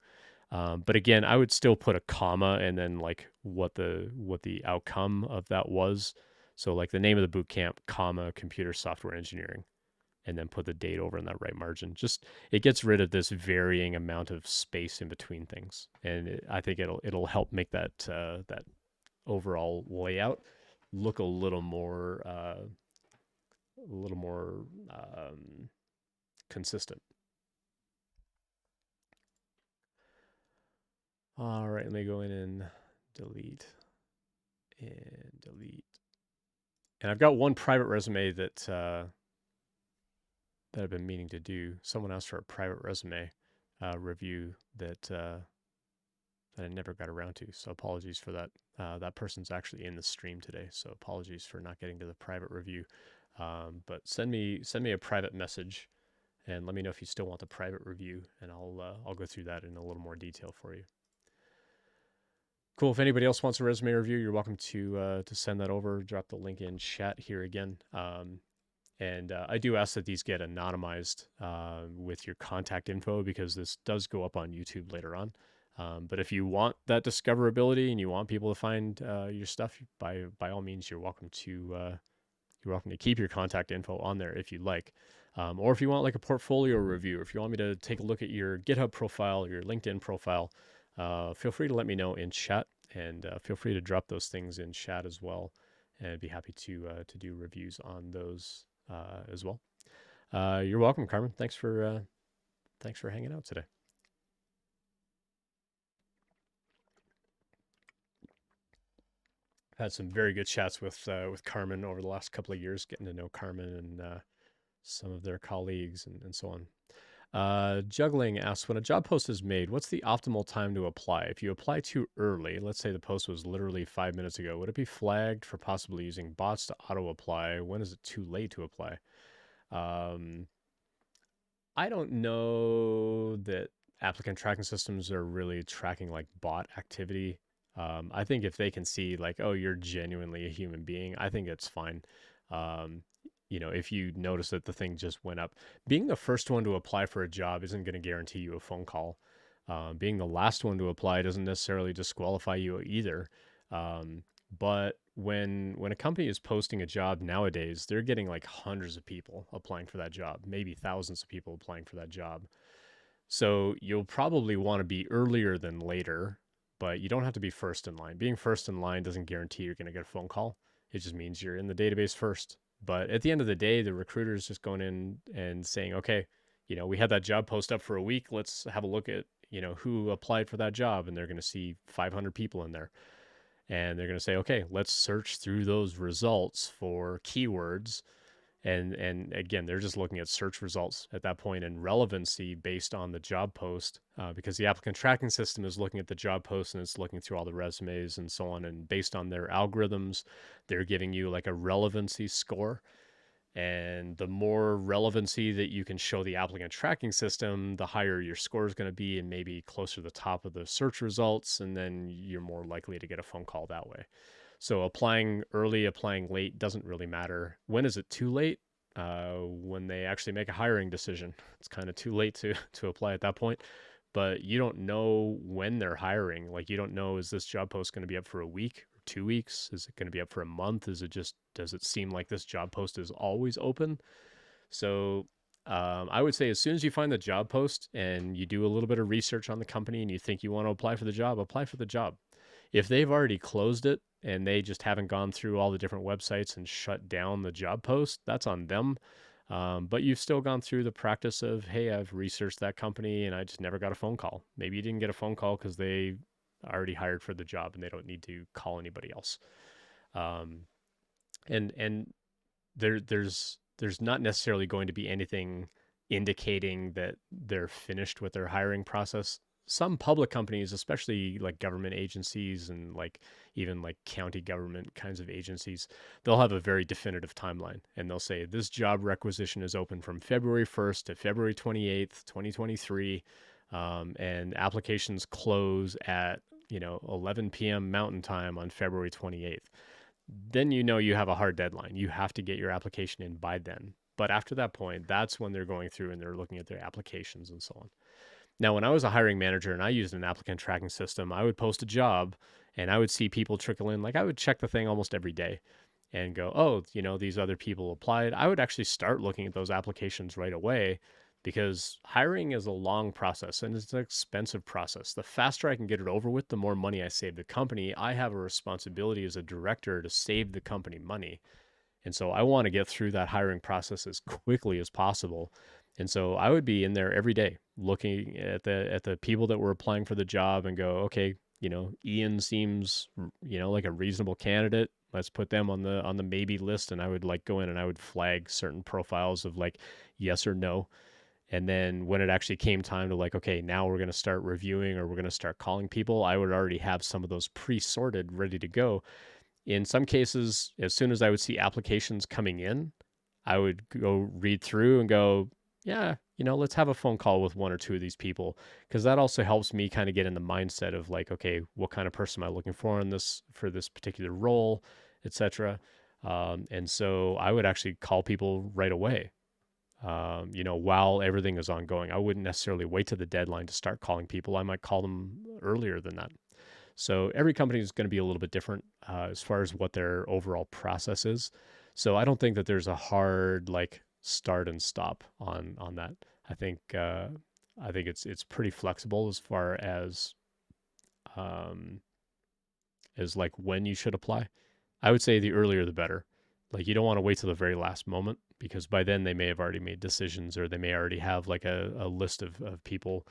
But again, I would still put a comma and then like what the outcome of that was. So like the name of the boot camp, comma, computer software engineering, and then put the date over in that right margin. Just it gets rid of this varying amount of space in between things, and I think it'll help make that overall layout look a little more consistent. All right, let me go in and delete and delete. And I've got one private resume that I've been meaning to do. Someone asked for a private resume review that I never got around to. So apologies for that. That person's actually in the stream today, so apologies for not getting to the private review. But send me a private message and let me know if you still want the private review, and I'll go through that in a little more detail for you. Cool. If anybody else wants a resume review, you're welcome to send that over. Drop the link in chat here again. And I do ask that these get anonymized with your contact info, because this does go up on YouTube later on. But if you want that discoverability and you want people to find your stuff, by all means, you're welcome to keep your contact info on there if you'd like. Or if you want like a portfolio review, if you want me to take a look at your GitHub profile, your LinkedIn profile, feel free to let me know in chat, and feel free to drop those things in chat as well. And I'd be happy to do reviews on those as well. You're welcome, Carmen. Thanks for hanging out today. I've had some very good chats with Carmen over the last couple of years, getting to know Carmen and some of their colleagues and so on. Juggling asks, when a job post is made, what's the optimal time to apply? If you apply too early, let's say the post was literally 5 minutes ago, would it be flagged for possibly using bots to auto apply? When is it too late to apply? Um, I don't know that applicant tracking systems are really tracking like bot activity. I think if they can see like, oh, you're genuinely a human being, I think it's fine. Um, if you notice that the thing just went up, being the first one to apply for a job isn't going to guarantee you a phone call. Being the last one to apply doesn't necessarily disqualify you either. Um, but when a company is posting a job nowadays, they're getting like hundreds of people applying for that job, maybe thousands of people applying for that job. So you'll probably want to be earlier than later, but you don't have to be first in line. Being first in line doesn't guarantee you're going to get a phone call. It just means you're in the database first. But at the end of the day, the recruiter is just going in and saying, okay, we had that job post up for a week. Let's have a look at, who applied for that job. And they're going to see 500 people in there. And they're going to say, okay, let's search through those results for keywords. And again, they're just looking at search results at that point and relevancy based on the job post, because the applicant tracking system is looking at the job post and it's looking through all the resumes and so on. And based on their algorithms, they're giving you like a relevancy score. And the more relevancy that you can show the applicant tracking system, the higher your score is going to be, and maybe closer to the top of the search results. And then you're more likely to get a phone call that way. So applying early, applying late doesn't really matter. When is it too late? When they actually make a hiring decision, it's kind of too late to apply at that point. But you don't know when they're hiring. Like, you don't know, is this job post going to be up for a week or 2 weeks? Is it going to be up for a month? Does it seem like this job post is always open? So I would say as soon as you find the job post and you do a little bit of research on the company and you think you want to apply for the job, apply for the job. If they've already closed it and they just haven't gone through all the different websites and shut down the job post, that's on them. But you've still gone through the practice of, hey, I've researched that company and I just never got a phone call. Maybe you didn't get a phone call because they already hired for the job and they don't need to call anybody else. Um, and there's not necessarily going to be anything indicating that they're finished with their hiring process. Some public companies, especially like government agencies and like even like county government kinds of agencies, they'll have a very definitive timeline and they'll say this job requisition is open from February 1st to February 28th, 2023. And applications close at 11 p.m. Mountain Time on February 28th. Then you have a hard deadline. You have to get your application in by then. But after that point, that's when they're going through and they're looking at their applications and so on. Now, when I was a hiring manager and I used an applicant tracking system, I would post a job and I would see people trickle in. Like, I would check the thing almost every day and go, oh, these other people applied. I would actually start looking at those applications right away, because hiring is a long process and it's an expensive process. The faster I can get it over with, the more money I save the company. I have a responsibility as a director to save the company money. And so I want to get through that hiring process as quickly as possible. And so I would be in there every day looking at the people that were applying for the job and go, okay, Ian seems, like a reasonable candidate. Let's put them on the maybe list. And I would like go in and I would flag certain profiles of like yes or no. And then when it actually came time to like, okay, now we're going to start reviewing or we're going to start calling people, I would already have some of those pre-sorted, ready to go. In some cases, as soon as I would see applications coming in, I would go read through and go, yeah, let's have a phone call with one or two of these people, because that also helps me kind of get in the mindset of like, okay, what kind of person am I looking for this particular role, etc. And so I would actually call people right away, while everything is ongoing. I wouldn't necessarily wait to the deadline to start calling people. I might call them earlier than that. So every company is going to be a little bit different as far as what their overall process is. So I don't think that there's a hard like start and stop on that. I think it's pretty flexible um, as like when you should apply. I would say the earlier the better. Like, you don't want to wait till the very last moment, because by then they may have already made decisions or they may already have like a list of people,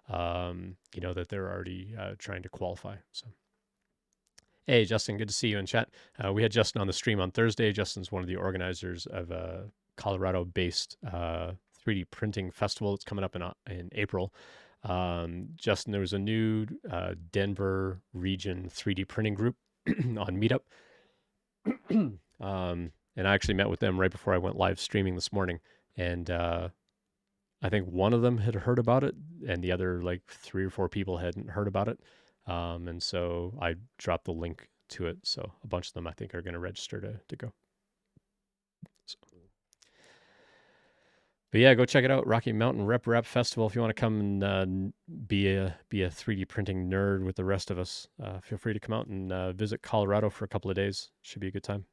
that they're already trying to qualify. So, hey, Justin, good to see you in chat. We had Justin on the stream on Thursday. Justin's one of the organizers of a Colorado-based 3D printing festival that's coming up in April. Justin, there was a new Denver region 3D printing group on Meetup. And I actually met with them right before I went live streaming this morning. And I think one of them had heard about it, and the other like 3 or 4 people hadn't heard about it. And so I dropped the link to it. So a bunch of them I think are going to register to go. So, but yeah, go check it out. Rocky Mountain Rep Rap Festival. If you want to come and be a 3D printing nerd with the rest of us, feel free to come out and visit Colorado for a couple of days. Should be a good time.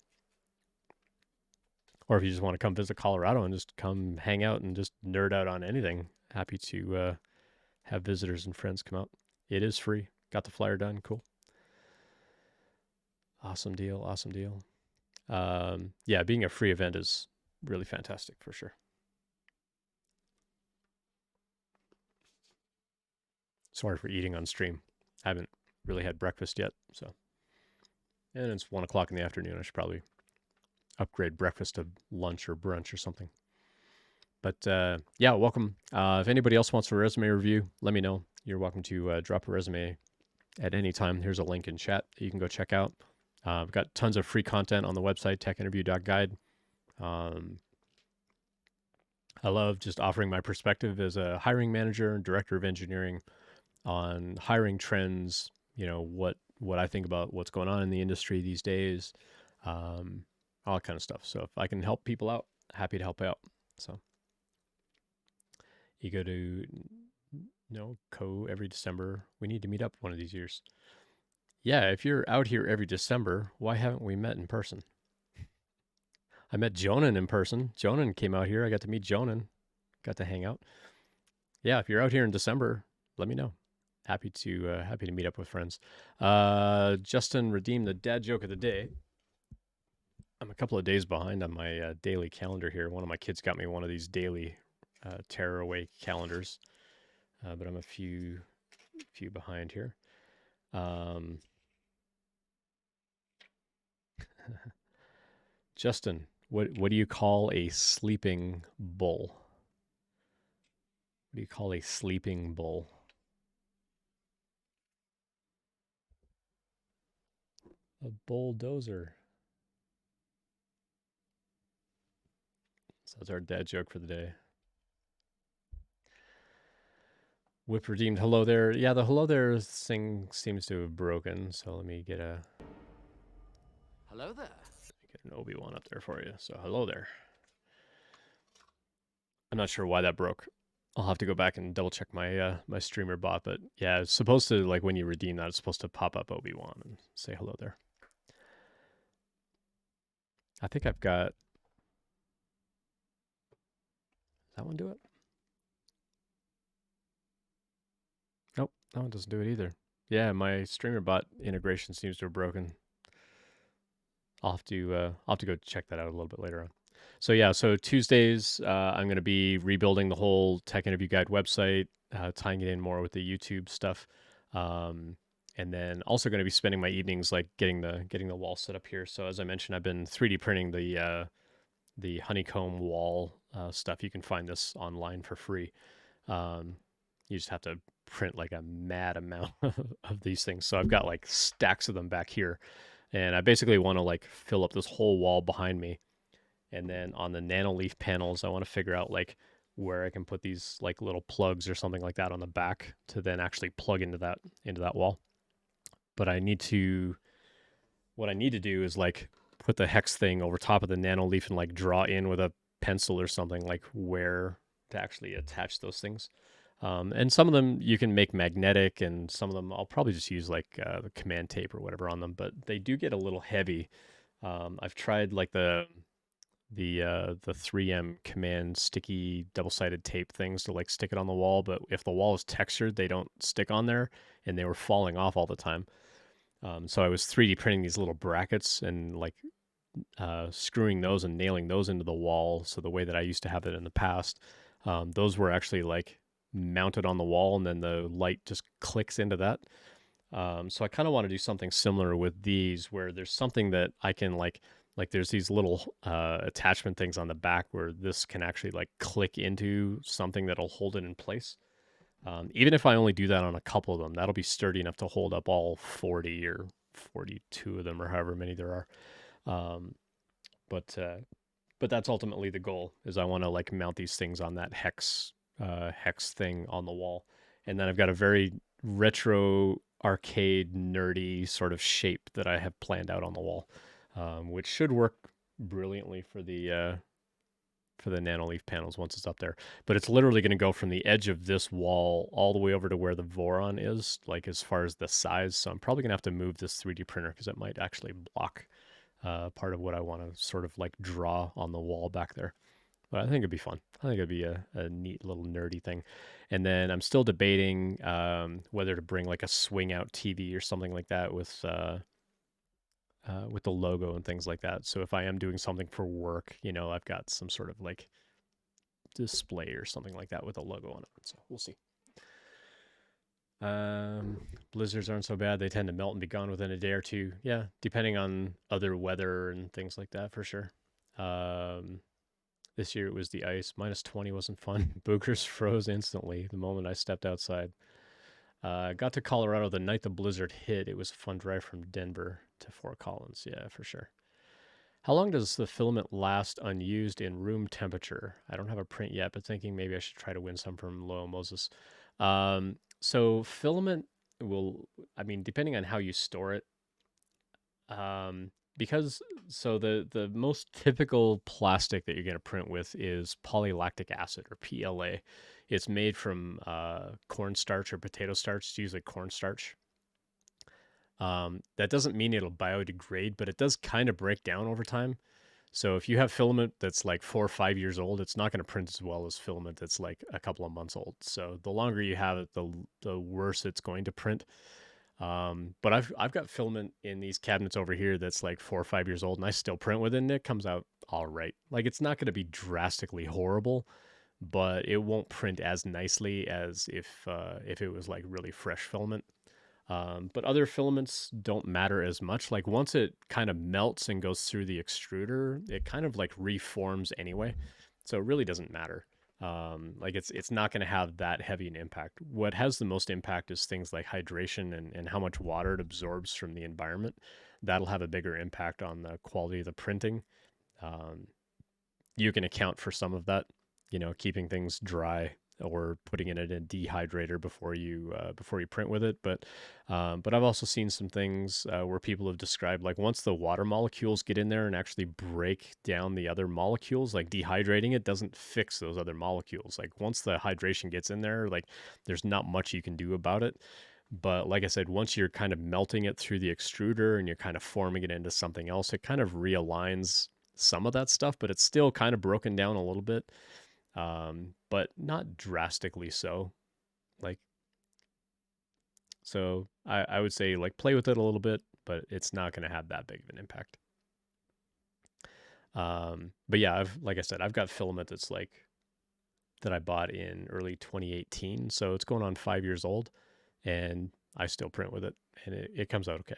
Or if you just want to come visit Colorado and just come hang out and just nerd out on anything, happy to have visitors and friends come out. It is free. Got the flyer done. Cool. Awesome deal. Awesome deal. Yeah, being a free event is really fantastic for sure. Sorry for eating on stream. I haven't really had breakfast yet, so and it's 1 o'clock in the afternoon. I should probably upgrade breakfast to lunch or brunch or something. But yeah, welcome. If anybody else wants a resume review, let me know. You're welcome to drop a resume at any time. Here's a link in chat that you can go check out. I've got tons of free content on the website, techinterview.guide. Um, I love just offering my perspective as a hiring manager and director of engineering on hiring trends. You know what I think about what's going on in the industry these days, um, all that kind of stuff. So if I can help people out, happy to help out. So you go to Co every December. We need to meet up one of these years. Yeah, if you're out here every December, why haven't we met in person? I met Jonan in person. Jonan came out here. I got to meet Jonan. Got to hang out. Yeah, if you're out here in December, let me know. Happy to meet up with friends. Justin redeemed the dad joke of the day. I'm a couple of days behind on my daily calendar here. One of my kids got me one of these daily tear away calendars, but I'm a few behind here. Justin, what do you call a sleeping bull? What do you call a sleeping bull? A bulldozer. So that's our dad joke for the day. Whip redeemed. Hello there. Yeah, the hello there thing seems to have broken. So let me get Hello there. an Obi-Wan up there for you. So hello there. I'm not sure why that broke. I'll have to go back and double check my streamer bot, but yeah, it's supposed to, like, when you redeem that, it's supposed to pop up Obi-Wan and say hello there. I think I've got. Does that one do it? Nope, that one doesn't do it either. Yeah, my streamer bot integration seems to have broken. I'll have to go check that out a little bit later on. So yeah, so Tuesdays I'm going to be rebuilding the whole Tech Interview Guide website, tying it in more with the YouTube stuff, um, and then also going to be spending my evenings like getting the wall set up here. So as I mentioned, I've been 3D printing the honeycomb wall stuff. You can find this online for free. Um, you just have to print like a mad amount of these things. So I've got like stacks of them back here, and I basically want to like fill up this whole wall behind me. And then on the nano leaf panels, I want to figure out like where I can put these like little plugs or something like that on the back to then actually plug into that wall. But what I need to do is like put the hex thing over top of the nano leaf and like draw in with a pencil or something like where to actually attach those things. And some of them you can make magnetic, and some of them I'll probably just use like the command tape or whatever on them. But they do get a little heavy. I've tried like the 3M command sticky double-sided tape things to like stick it on the wall, but if the wall is textured, they don't stick on there, and they were falling off all the time. So I was 3D printing these little brackets and like screwing those and nailing those into the wall. So the way that I used to have it in the past, those were actually like mounted on the wall, and then the light just clicks into that. So I kind of want to do something similar with these, where there's something that I can like there's these little attachment things on the back where this can actually like click into something that'll hold it in place. Even if I only do that on a couple of them, that'll be sturdy enough to hold up all 40 or 42 of them or however many there are. Um, but that's ultimately the goal. Is I want to like mount these things on that hex thing on the wall, and then I've got a very retro arcade nerdy sort of shape that I have planned out on the wall, which should work brilliantly for the nanoleaf panels once it's up there. But it's literally going to go from the edge of this wall all the way over to where the Voron is, like as far as the size. So I'm probably going to have to move this 3D printer because it might actually block part of what I want to sort of like draw on the wall back there. But I think it'd be fun. I think it'd be a neat little nerdy thing. And then I'm still debating whether to bring like a swing out TV or something like that with with the logo and things like that. So if I am doing something for work, I've got some sort of like display or something like that with a logo on it. So we'll see. Blizzards aren't so bad. They tend to melt and be gone within a day or two. Yeah, depending on other weather and things like that, for sure. Um, this year it was the ice. -20 wasn't fun. Boogers froze instantly the moment I stepped outside. Got to Colorado the night the blizzard hit. It was a fun drive from Denver to Fort Collins. Yeah, for sure. How long does the filament last unused in room temperature? I don't have a print yet, but thinking maybe I should try to win some from Lowell Moses. So filament will, I mean, depending on how you store it, because so the most typical plastic that you're going to print with is polylactic acid or PLA. It's made from cornstarch or potato starch. It's usually cornstarch. That doesn't mean it'll biodegrade, but it does kind of break down over time. So if you have filament that's like 4 or 5 years old, it's not going to print as well as filament that's like a couple of months old. So the longer you have it, the worse it's going to print. But I've got filament in these cabinets over here that's like 4 or 5 years old, and I still print with it, and it comes out all right. Like it's not going to be drastically horrible, but it won't print as nicely as if it was like really fresh filament. But other filaments don't matter as much. Like once it kind of melts and goes through the extruder, it kind of like reforms anyway. So it really doesn't matter. Like it's not going to have that heavy an impact. What has the most impact is things like hydration and how much water it absorbs from the environment. That'll have a bigger impact on the quality of the printing. Um, you can account for some of that, keeping things dry or putting it in a dehydrator before you print with it. But I've also seen some things where people have described like once the water molecules get in there and actually break down the other molecules, like dehydrating it doesn't fix those other molecules. Like once the hydration gets in there, like there's not much you can do about it. But like I said, once you're kind of melting it through the extruder and you're kind of forming it into something else, it kind of realigns some of that stuff, but it's still kind of broken down a little bit, but not drastically so. Like, so I would say like play with it a little bit, but it's not going to have that big of an impact. But yeah, like I said, I've got filament that's like that I bought in early 2018, so it's going on 5 years old, and I still print with it, and it comes out okay.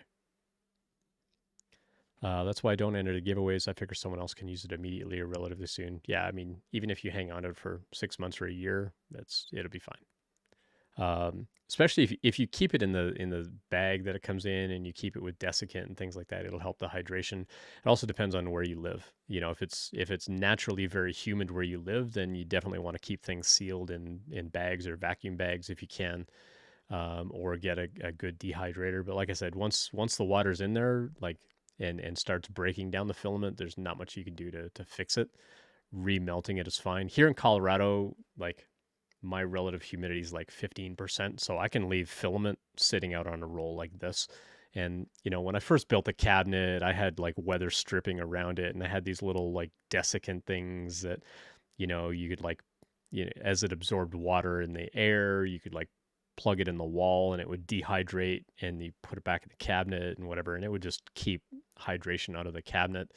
That's why I don't enter the giveaways. I figure someone else can use it immediately or relatively soon. Yeah, I mean, even if you hang on to it for 6 months or a year, it'll be fine. Especially if you keep it in the bag that it comes in and you keep it with desiccant and things like that, it'll help the hydration. It also depends on where you live. If it's naturally very humid where you live, then you definitely want to keep things sealed in bags or vacuum bags if you can, or get a good dehydrator. But like I said, once the water's in there, like and starts breaking down the filament, there's not much you can do to fix it. Remelting it is fine. Here in Colorado, like my relative humidity is like 15%, so I can leave filament sitting out on a roll like this. And when I first built the cabinet, I had like weather stripping around it, and I had these little like desiccant things that you could like as it absorbed water in the air, you could like plug it in the wall and it would dehydrate, and you put it back in the cabinet and whatever, and it would just keep hydration out of the cabinet.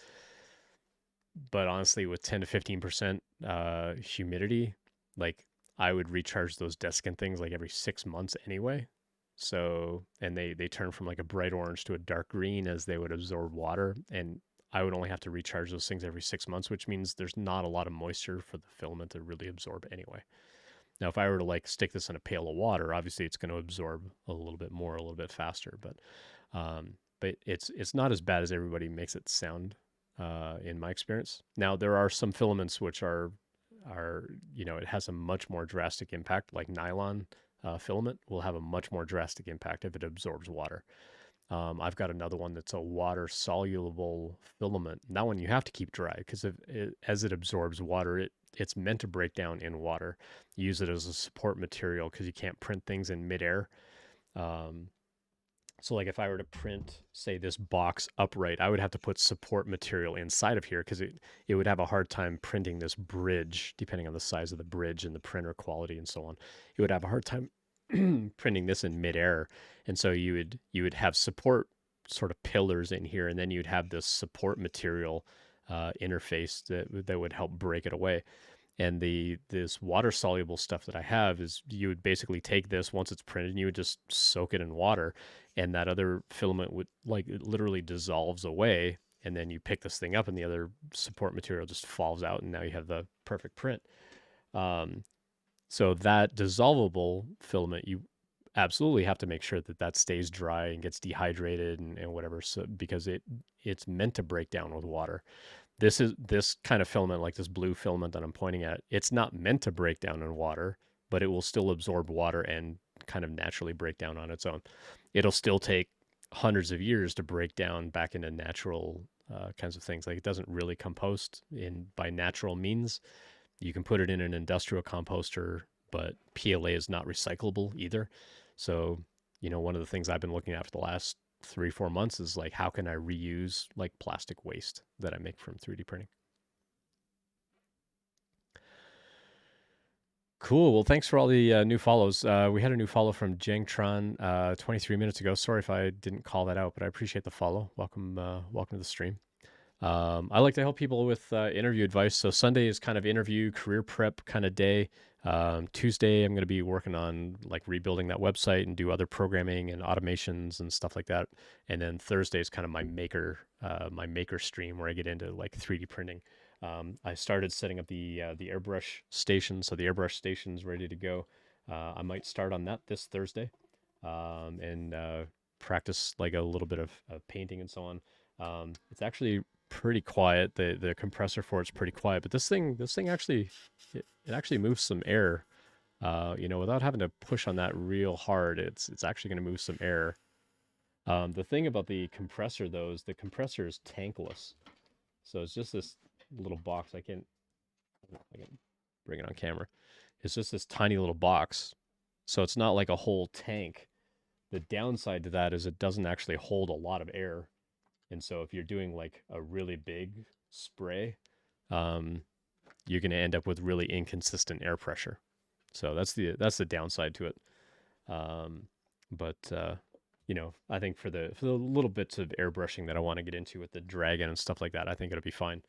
But honestly, with 10 to 15% humidity, like I would recharge those desiccant things like every 6 months anyway. So, and they turn from like a bright orange to a dark green as they would absorb water. And I would only have to recharge those things every 6 months, which means there's not a lot of moisture for the filament to really absorb anyway. Now, if I were to like stick this in a pail of water, obviously it's going to absorb a little bit more, a little bit faster, but it's not as bad as everybody makes it sound, in my experience. Now, there are some filaments which are it has a much more drastic impact, like nylon filament will have a much more drastic impact if it absorbs water. I've got another one that's a water soluble filament. That one you have to keep dry because as it absorbs water, it's meant to break down in water. You use it as a support material because you can't print things in midair. Um, so like if I were to print, say, this box upright, I would have to put support material inside of here because it would have a hard time printing this bridge, depending on the size of the bridge and the printer quality and so on. It would have a hard time printing this in midair. And so you would have support sort of pillars in here, and then you'd have this support material interface that would help break it away. And this water soluble stuff that I have is you would basically take this once it's printed and you would just soak it in water, and that other filament would like it literally dissolves away, and then you pick this thing up and the other support material just falls out, and now you have the perfect print. Um, so that dissolvable filament, you absolutely have to make sure that that stays dry and gets dehydrated and whatever, so because it's meant to break down with water. This kind of filament, like this blue filament that I'm pointing at, it's not meant to break down in water, but it will still absorb water and kind of naturally break down on its own. It'll still take hundreds of years to break down back into natural kinds of things. Like it doesn't really compost in by natural means. You can put it in an industrial composter, but PLA is not recyclable either. So, one of the things I've been looking at for the last 3, 4 months is like, how can I reuse like plastic waste that I make from 3D printing? Cool. Well, thanks for all the new follows. We had a new follow from Jangtron 23 minutes ago. Sorry if I didn't call that out, but I appreciate the follow. Welcome to the stream. I like to help people with interview advice. So Sunday is kind of interview, career prep kind of day. Tuesday, I'm going to be working on like rebuilding that website and do other programming and automations and stuff like that. And then Thursday is kind of my maker stream where I get into like 3D printing. I started setting up the airbrush station, so the airbrush station's ready to go. I might start on that this Thursday, and practice like a little bit of painting and so on. It's actually pretty quiet. The compressor for it's pretty quiet, but this thing actually it actually moves some air. Without having to push on that real hard, it's actually going to move some air. The thing about the compressor though is the compressor is tankless, so it's just this little box. I can bring it on camera. It's just this tiny little box, so it's not like a whole tank. The downside to that is it doesn't actually hold a lot of air, and so if you're doing like a really big spray, um, you're going to end up with really inconsistent air pressure. So that's the downside to it. Um, but I think for the little bits of airbrushing that I want to get into with the dragon and stuff like that, I think it'll be fine.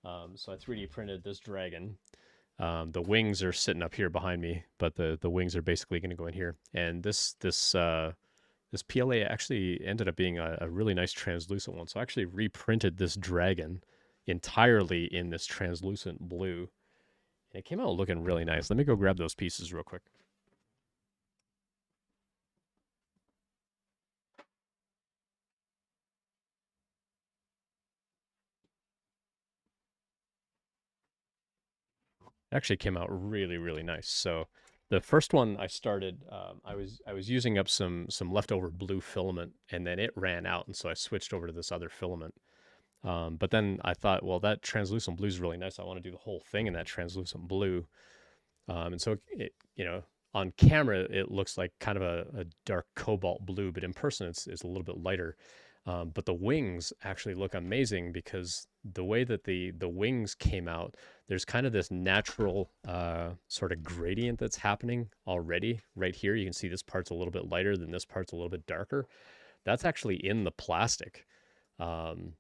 So I 3D printed this dragon. The wings are sitting up here behind me, but the wings are basically going to go in here. And this PLA actually ended up being a really nice translucent one. So I actually reprinted this dragon entirely in this translucent blue. And it came out looking really nice. Let me go grab those pieces real quick. It actually came out really, really nice. So the first one I started, I was using up some leftover blue filament, and then it ran out, and so I switched over to this other filament. But then I thought, well, that translucent blue is really nice. I want to do the whole thing in that translucent blue. And so on camera it looks like kind of a dark cobalt blue, but in person it's a little bit lighter. But the wings actually look amazing because the way that the wings came out, there's kind of this natural sort of gradient that's happening already right here. You can see this part's a little bit lighter than this part's a little bit darker. That's actually in the plastic. Um,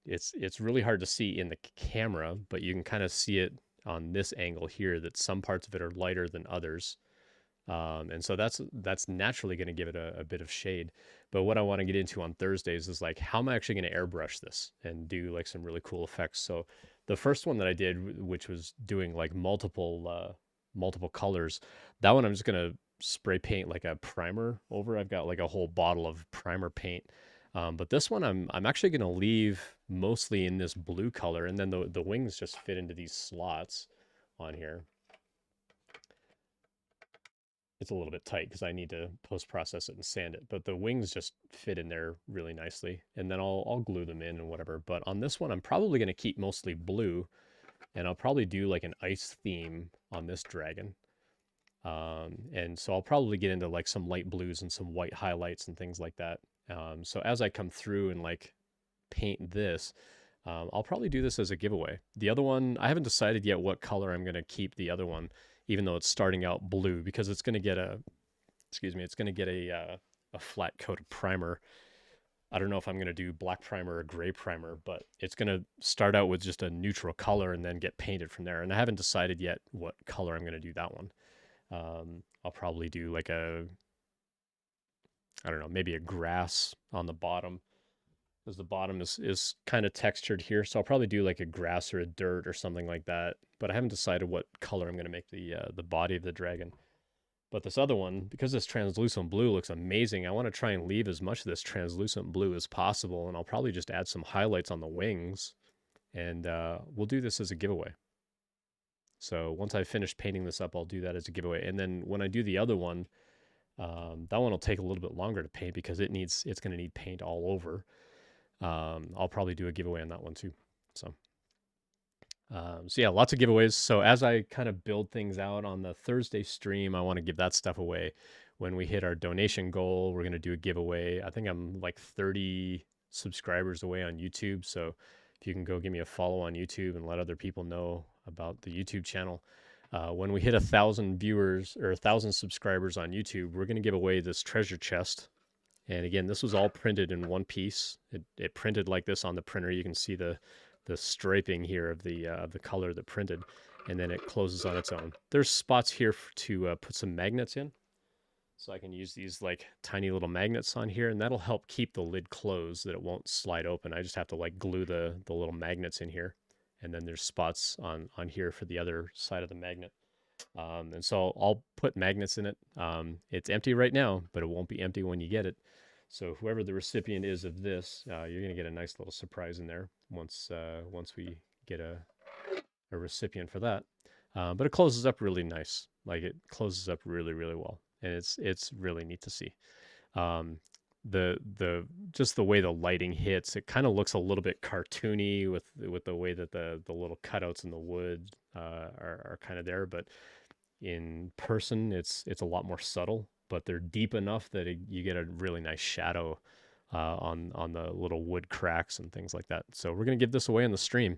it's really hard to see in the camera, but you can kind of see it on this angle here that some parts of it are lighter than others. And so that's naturally going to give it a bit of shade. But what I want to get into on Thursdays is like, how am I actually going to airbrush this and do like some really cool effects? So the first one that I did, which was doing like multiple colors, that one I'm just going to spray paint like a primer over. I've got like a whole bottle of primer paint. But this one I'm actually going to leave mostly in this blue color, and then the wings just fit into these slots on here. It's a little bit tight because I need to post process it and sand it, but the wings just fit in there really nicely, and then I'll glue them in and whatever. But on this one, I'm probably going to keep mostly blue, and I'll probably do like an ice theme on this dragon. And so I'll probably get into like some light blues and some white highlights and things like that. So as I come through and like paint this, I'll probably do this as a giveaway. The other one, I haven't decided yet what color I'm going to keep the other one, even though it's starting out blue, because it's going to get a flat coat of primer I don't know if I'm going to do black primer or gray primer, but it's going to start out with just a neutral color and then get painted from there. And I haven't decided yet what color I'm going to do that one. I'll probably do like I don't know, maybe a grass on the bottom, because the bottom is kind of textured here. So I'll probably do like a grass or a dirt or something like that. But I haven't decided what color I'm going to make the body of the dragon. But this other one, because this translucent blue looks amazing, I want to try and leave as much of this translucent blue as possible. And I'll probably just add some highlights on the wings. And we'll do this as a giveaway. So once I finish painting this up, I'll do that as a giveaway. And then when I do the other one, that one will take a little bit longer to paint because it's going to need paint all over. I'll probably do a giveaway on that one too. So yeah, lots of giveaways. So as I kind of build things out on the Thursday stream, I want to give that stuff away. When we hit our donation goal, we're going to do a giveaway. I think I'm like 30 subscribers away on YouTube. So if you can go give me a follow on YouTube and let other people know about the YouTube channel. When we hit 1,000 viewers or 1,000 subscribers on YouTube, we're going to give away this treasure chest. And again, this was all printed in one piece. It printed like this on the printer. You can see the striping here of the color that printed, and then it closes on its own. There's spots here to put some magnets in, so I can use these like tiny little magnets on here, and that'll help keep the lid closed, that it won't slide open. I just have to like glue the little magnets in here, and then there's spots on here for the other side of the magnet. And so I'll put magnets in it. It's empty right now, but it won't be empty when you get it. So whoever the recipient is of this, you're gonna get a nice little surprise in there once we get a recipient for that. But it closes up really nice. Like it closes up really really well, and it's really neat to see. The just the way the lighting hits, it kind of looks a little bit cartoony with the way that the little cutouts in the wood are kind of there, but in person it's a lot more subtle, but they're deep enough that you get a really nice shadow on the little wood cracks and things like that. So we're gonna give this away on the stream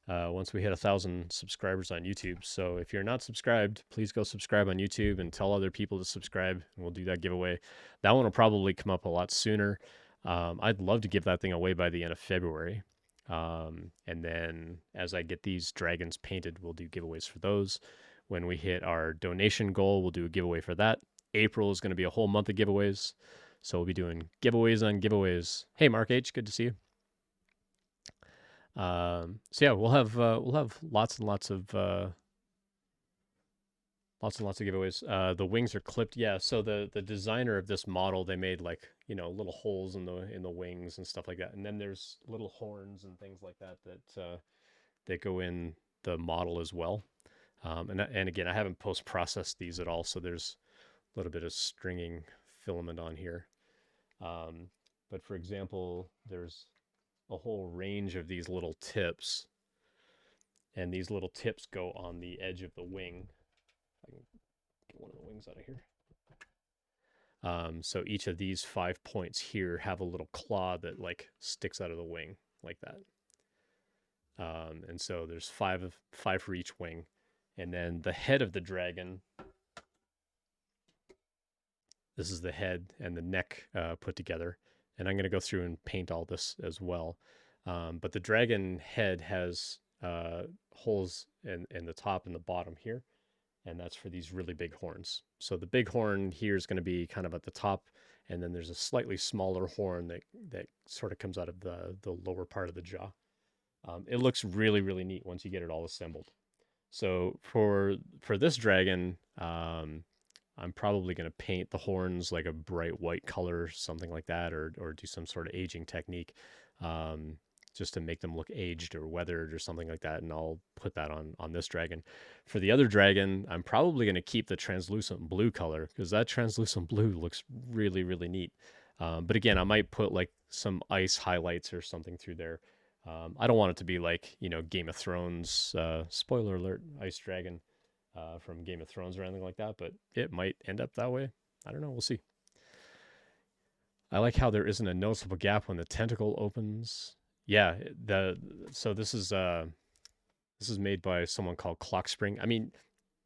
once we hit 1,000 subscribers on YouTube. So if you're not subscribed, please go subscribe on YouTube and tell other people to subscribe, and we'll do that giveaway. That one will probably come up a lot sooner. I'd love to give that thing away by the end of February. And then as I get these dragons painted, we'll do giveaways for those. When we hit our donation goal, we'll do a giveaway for that. April is going to be a whole month of giveaways. So we'll be doing giveaways on giveaways. Hey, Mark H, good to see you. So yeah, we'll have lots and lots of giveaways. The wings are clipped. Yeah. So the designer of this model, they made like, you know, little holes in the wings and stuff like that. And then there's little horns and things like that that go in the model as well. And again, I haven't post processed these at all, so there's a little bit of stringing filament on here. But for example, there's a whole range of these little tips, and these little tips go on the edge of the wing. I can get one of the wings out of here. So each of these 5 points here have a little claw that like sticks out of the wing like that. And so there's five for each wing. And then the head of the dragon, this is the head and the neck put together. And I'm going to go through and paint all this as well. But the dragon head has holes in the top and the bottom here. And that's for these really big horns. So the big horn here is going to be kind of at the top. And then there's a slightly smaller horn that sort of comes out of the lower part of the jaw. It looks really, really neat once you get it all assembled. So for this dragon, I'm probably going to paint the horns like a bright white color, something like that, or do some sort of aging technique, just to make them look aged or weathered or something like that. And I'll put that on this dragon. For the other dragon, I'm probably going to keep the translucent blue color because that translucent blue looks really, really neat. But again, I might put like some ice highlights or something through there. I don't want it to be like, you know, Game of Thrones, spoiler alert, Ice Dragon from Game of Thrones or anything like that, but it might end up that way. I don't know. We'll see. I like how there isn't a noticeable gap when the tentacle opens. Yeah, so this is made by someone called Clock Spring. I mean,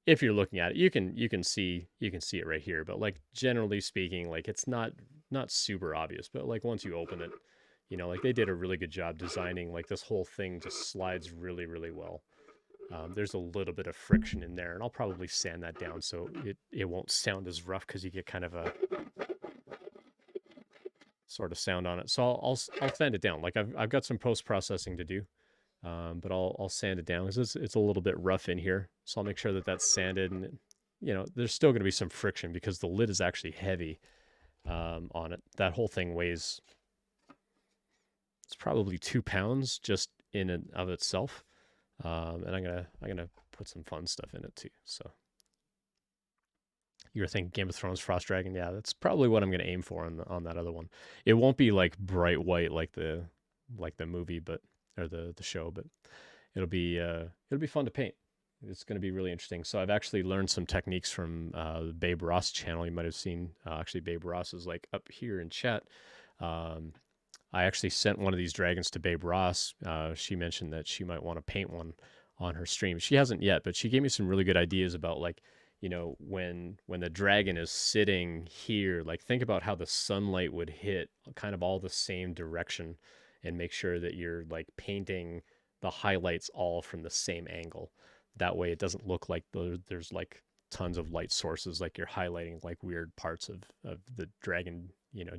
if you're looking at it, you can see it right here. But like generally speaking, like it's not super obvious. But like once you open it, like they did a really good job designing. Like this whole thing just slides really really well. There's a little bit of friction in there, and I'll probably sand that down so it won't sound as rough because you get kind of a sort of sound on it. So I'll sand it down. Like I've got some post processing to do, but I'll sand it down because it's a little bit rough in here. So I'll make sure that that's sanded, and there's still going to be some friction because the lid is actually heavy on it. That whole thing weighs it's probably 2 pounds just in and of itself, and I'm gonna put some fun stuff in it too. So you were thinking Game of Thrones Frost Dragon, yeah, that's probably what I'm gonna aim for on that other one. It won't be like bright white like the movie, but or the show, but it'll be fun to paint. It's going to be really interesting. So I've actually learned some techniques from the Babe Ross channel. You might have seen. Actually, Babe Ross is like up here in chat. Um, I actually sent one of these dragons to Babe Ross. She mentioned that she might want to paint one on her stream. She hasn't yet, but she gave me some really good ideas about like, when the dragon is sitting here, like think about how the sunlight would hit kind of all the same direction and make sure that you're like painting the highlights all from the same angle. That way it doesn't look like there's like tons of light sources, like you're highlighting like weird parts of the dragon,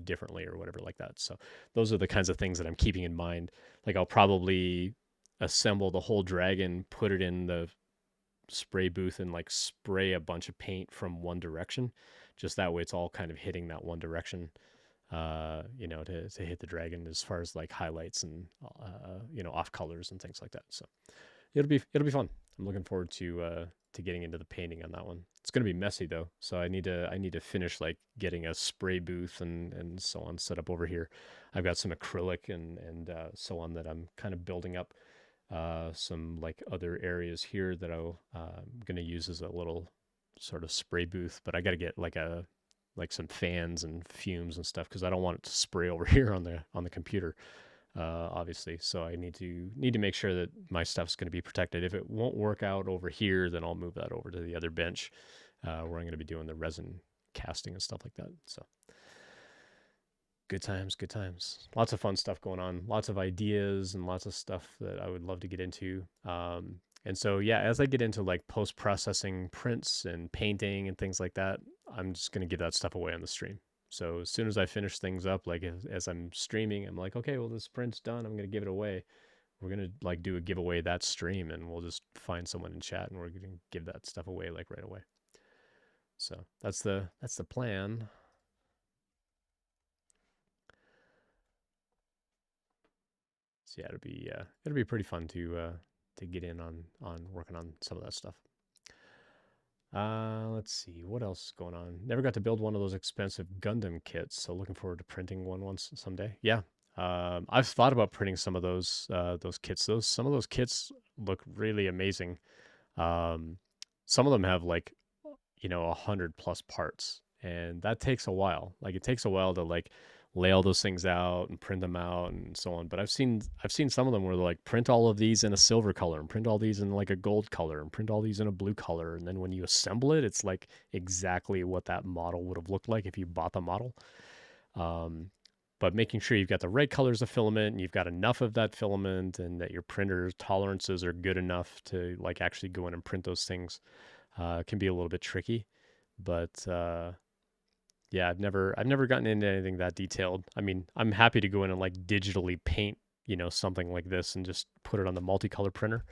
differently or whatever like that. So those are the kinds of things that I'm keeping in mind. Like I'll probably assemble the whole dragon, put it in the spray booth and like spray a bunch of paint from one direction. Just that way it's all kind of hitting that one direction, to hit the dragon as far as like highlights and off colors and things like that. So it'll be fun. I'm looking forward to getting into the painting on that one. It's gonna be messy though, so I need to finish like getting a spray booth and so on set up over here. I've got some acrylic and so on that I'm kind of building up. Some like other areas here that I'm gonna use as a little sort of spray booth, but I got to get like some fans and fumes and stuff because I don't want it to spray over here on the computer, obviously. So I need to make sure that my stuff's going to be protected. If it won't work out over here, then I'll move that over to the other bench where I'm going to be doing the resin casting and stuff like that. So good times, good times. Lots of fun stuff going on. Lots of ideas and lots of stuff that I would love to get into. And so yeah, as I get into like post processing prints and painting and things like that, I'm just gonna give that stuff away on the stream. So as soon as I finish things up, like as I'm streaming, I'm like, okay, well this print's done. I'm gonna give it away. We're gonna like do a giveaway that stream, and we'll just find someone in chat, and we're gonna give that stuff away like right away. So that's the plan. So yeah, it'll be pretty fun to get in on working on some of that stuff. Let's see what else is going on. Never got to build one of those expensive Gundam kits, so looking forward to printing one once someday. Yeah, I've thought about printing some of those kits. Some of those kits look really amazing. Um, some of them have like 100 plus parts, and that takes a while. Like it takes a while to like lay all those things out and print them out and so on. But I've seen some of them where they're like print all of these in a silver color and print all these in like a gold color and print all these in a blue color, and then when you assemble it, it's like exactly what that model would have looked like if you bought the model. Um, but making sure you've got the right colors of filament and you've got enough of that filament and that your printer tolerances are good enough to like actually go in and print those things can be a little bit tricky. But yeah, I've never gotten into anything that detailed. I mean, I'm happy to go in and like digitally paint, something like this and just put it on the multicolor printer.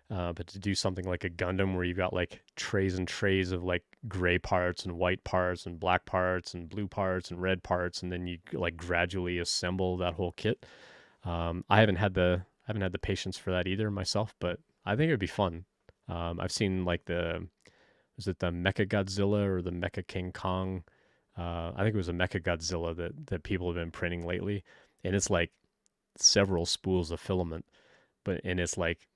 But to do something like a Gundam where you've got like trays and trays of like gray parts and white parts and black parts and blue parts and red parts, and then you like gradually assemble that whole kit. I haven't had the patience for that either myself, but I think it would be fun. I've seen like was it the Mecha Godzilla or the Mecha King Kong? I think it was a Mecha Godzilla that people have been printing lately, and it's like several spools of filament, and it's like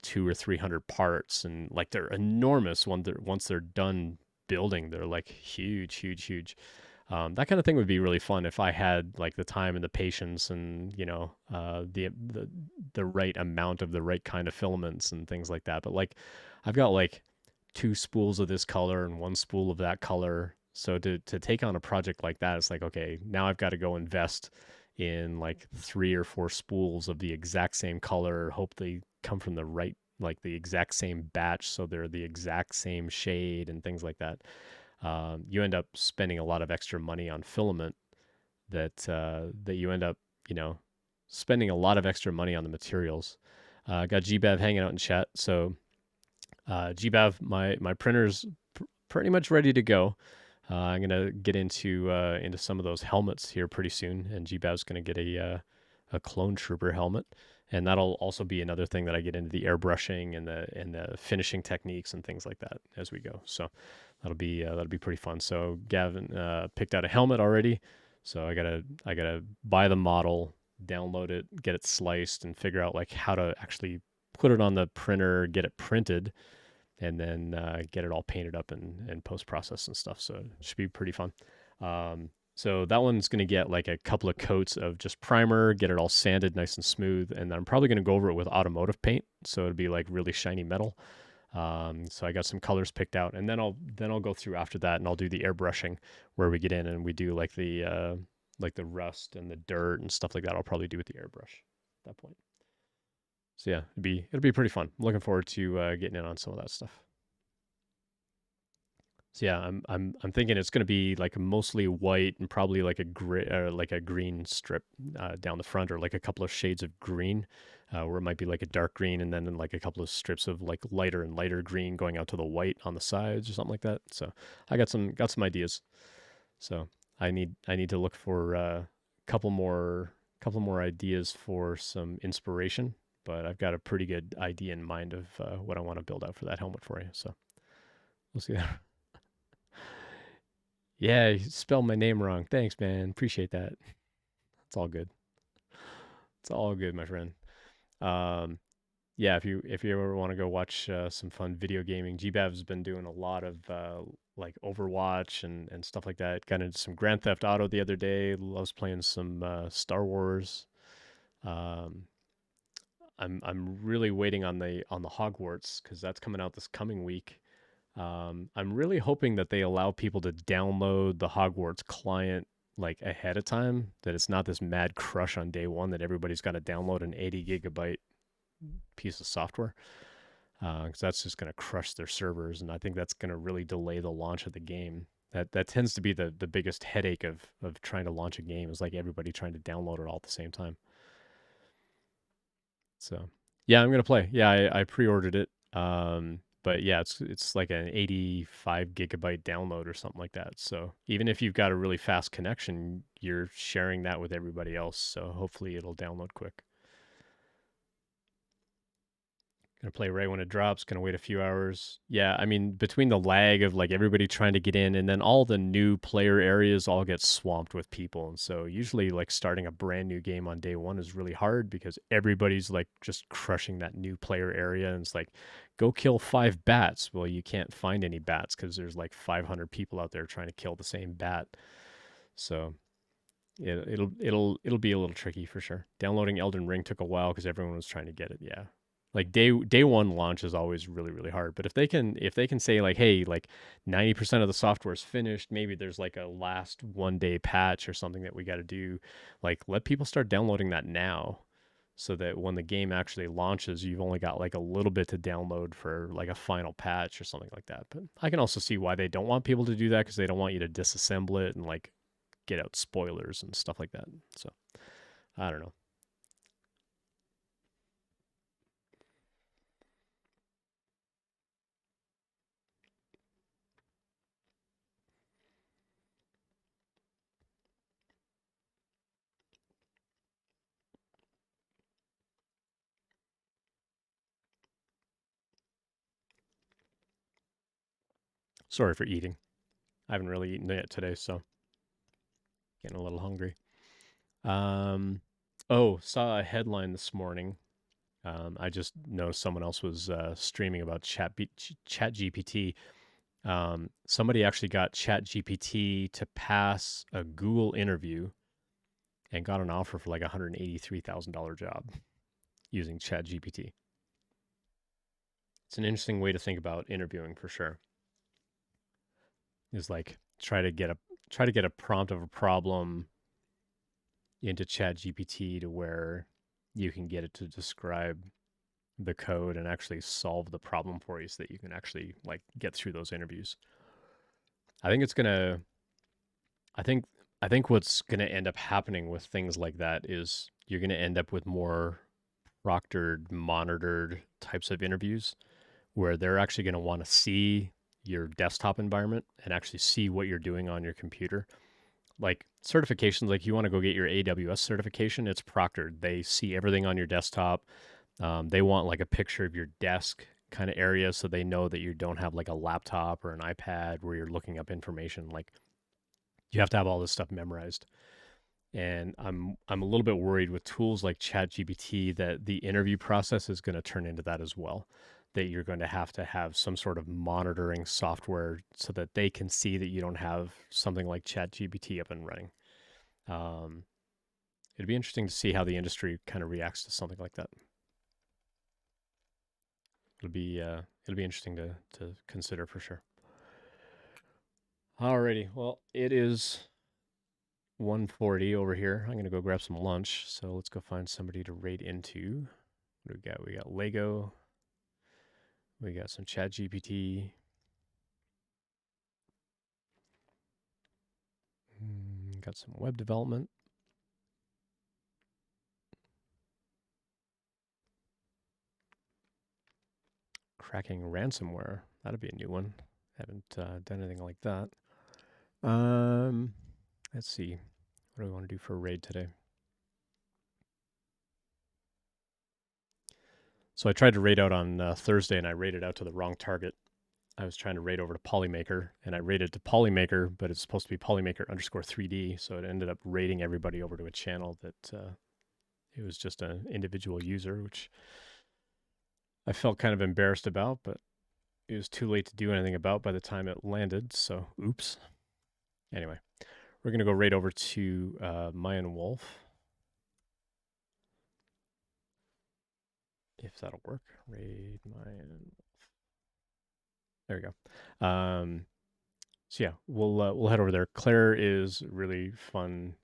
200 or 300 parts, and like they're enormous once they're done building. They're like huge, huge, huge. That kind of thing would be really fun if I had like the time and the patience and the right amount of the right kind of filaments and things like that. But like I've got like two spools of this color and one spool of that color. So to take on a project like that, it's like, okay, now I've got to go invest in like 3 or 4 spools of the exact same color, hope they come from the right, like the exact same batch, so they're the exact same shade and things like that. You end up spending a lot of extra money on filament that you end up, you know, spending a lot of extra money on the materials. Got GBav hanging out in chat. So GBav, my printer's pretty much ready to go. I'm gonna get into some of those helmets here pretty soon, and GBav's gonna get a clone trooper helmet, and that'll also be another thing that I get into the airbrushing and the finishing techniques and things like that as we go. So that'll be pretty fun. So Gavin picked out a helmet already, so I gotta buy the model, download it, get it sliced, and figure out like how to actually put it on the printer, get it printed, and then get it all painted up and post process and stuff. So it should be pretty fun. So that one's going to get like a couple of coats of just primer, get it all sanded nice and smooth, and then I'm probably going to go over it with automotive paint, so it'll be like really shiny metal. So I got some colors picked out, and then I'll go through after that, and I'll do the airbrushing where we get in and we do like the rust and the dirt and stuff like that. I'll probably do with the airbrush at that point. So yeah, it'll be pretty fun. I'm looking forward to getting in on some of that stuff. So yeah, I'm thinking it's going to be like mostly white and probably like like a green strip down the front, or like a couple of shades of green, where it might be like a dark green and then like a couple of strips of like lighter and lighter green going out to the white on the sides or something like that. So I got some ideas. So I need to look for a couple more ideas for some inspiration, but I've got a pretty good idea in mind of what I want to build out for that helmet for you. So we'll see. Yeah, you spelled my name wrong. Thanks, man. Appreciate that. It's all good. It's all good, my friend. Um, yeah, if you ever want to go watch some fun video gaming, GBav's been doing a lot of like Overwatch and stuff like that. Got into some Grand Theft Auto the other day. Loves playing some Star Wars. Um, I'm really waiting on the Hogwarts because that's coming out this coming week. I'm really hoping that they allow people to download the Hogwarts client like ahead of time. That it's not this mad crush on day one that everybody's got to download an 80 gigabyte piece of software. Because that's just going to crush their servers, and I think that's going to really delay the launch of the game. That tends to be the biggest headache of trying to launch a game, is like everybody trying to download it all at the same time. So yeah, I'm gonna play. Yeah, I pre-ordered it. But yeah, it's like an 85 gigabyte download or something like that. So even if you've got a really fast connection, you're sharing that with everybody else. So hopefully it'll download quick. Gonna play right when it drops, gonna wait a few hours. Yeah, I mean, between the lag of like everybody trying to get in and then all the new player areas all get swamped with people. And so usually like starting a brand new game on day one is really hard because everybody's like just crushing that new player area. And it's like, go kill 5 bats. Well, you can't find any bats because there's like 500 people out there trying to kill the same bat. So it'll be a little tricky for sure. Downloading Elden Ring took a while because everyone was trying to get it. Yeah, like day one launch is always really hard. But if they can say like, hey, like 90% of the software is finished, maybe there's like a last 1 day patch or something that we got to do. Like let people start downloading that now, so that when the game actually launches, you've only got like a little bit to download for like a final patch or something like that. But I can also see why they don't want people to do that, because they don't want you to disassemble it and like get out spoilers and stuff like that. So I don't know. Sorry for eating. I haven't really eaten yet today, so getting a little hungry. Um, oh, saw a headline this morning. I just noticed someone else was streaming about Chat GPT. Somebody actually got Chat GPT to pass a Google interview and got an offer for like $183,000 job using Chat GPT. It's an interesting way to think about interviewing for sure. Is like try to get a prompt of a problem into Chat GPT to where you can get it to describe the code and actually solve the problem for you so that you can actually like get through those interviews. I think it's gonna I think I think what's gonna end up happening with things like that is you're gonna end up with more proctored, monitored types of interviews where they're actually gonna want to see your desktop environment and actually see what you're doing on your computer. Like certifications, like you want to go get your AWS certification, it's proctored. They see everything on your desktop. They want like a picture of your desk kind of area so they know that you don't have like a laptop or an iPad where you're looking up information. Like you have to have all this stuff memorized. And I'm a little bit worried with tools like ChatGPT that the interview process is going to turn into that as well. That you're going to have some sort of monitoring software so that they can see that you don't have something like ChatGPT up and running. Um, it'd be interesting to see how the industry kind of reacts to something like that. It'll be interesting to consider for sure. Alrighty, well it is 1:40 over here. I'm gonna go grab some lunch. So let's go find somebody to raid into. What do we got? We got Lego. We got some Chat GPT. Got some web development. Cracking ransomware. That'd be a new one. Haven't done anything like that. Let's see. What do we want to do for a raid today? So I tried to raid out on Thursday, and I raided out to the wrong target. I was trying to raid over to Polymaker, and I raided to Polymaker, but it's supposed to be Polymaker underscore 3D. So it ended up raiding everybody over to a channel that it was just an individual user, which I felt kind of embarrassed about, but it was too late to do anything about by the time it landed. So oops. Anyway, we're going to go raid over to Mayan Wolf. If that'll work. Raid Mayan Wolf. There we go. So yeah, we'll head over there. Claire is a really fun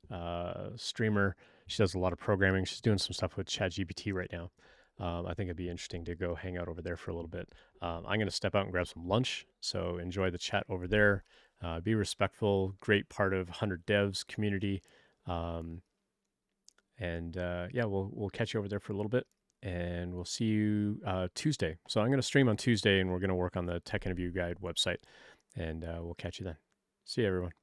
streamer. She does a lot of programming. She's doing some stuff with ChatGPT right now. I think it'd be interesting to go hang out over there for a little bit. I'm going to step out and grab some lunch. So enjoy the chat over there. Be respectful. Great part of 100 Devs community. And yeah, we'll catch you over there for a little bit, and we'll see you Tuesday. So I'm going to stream on Tuesday, and we're going to work on the Tech Interview Guide website, and we'll catch you then. See you, everyone.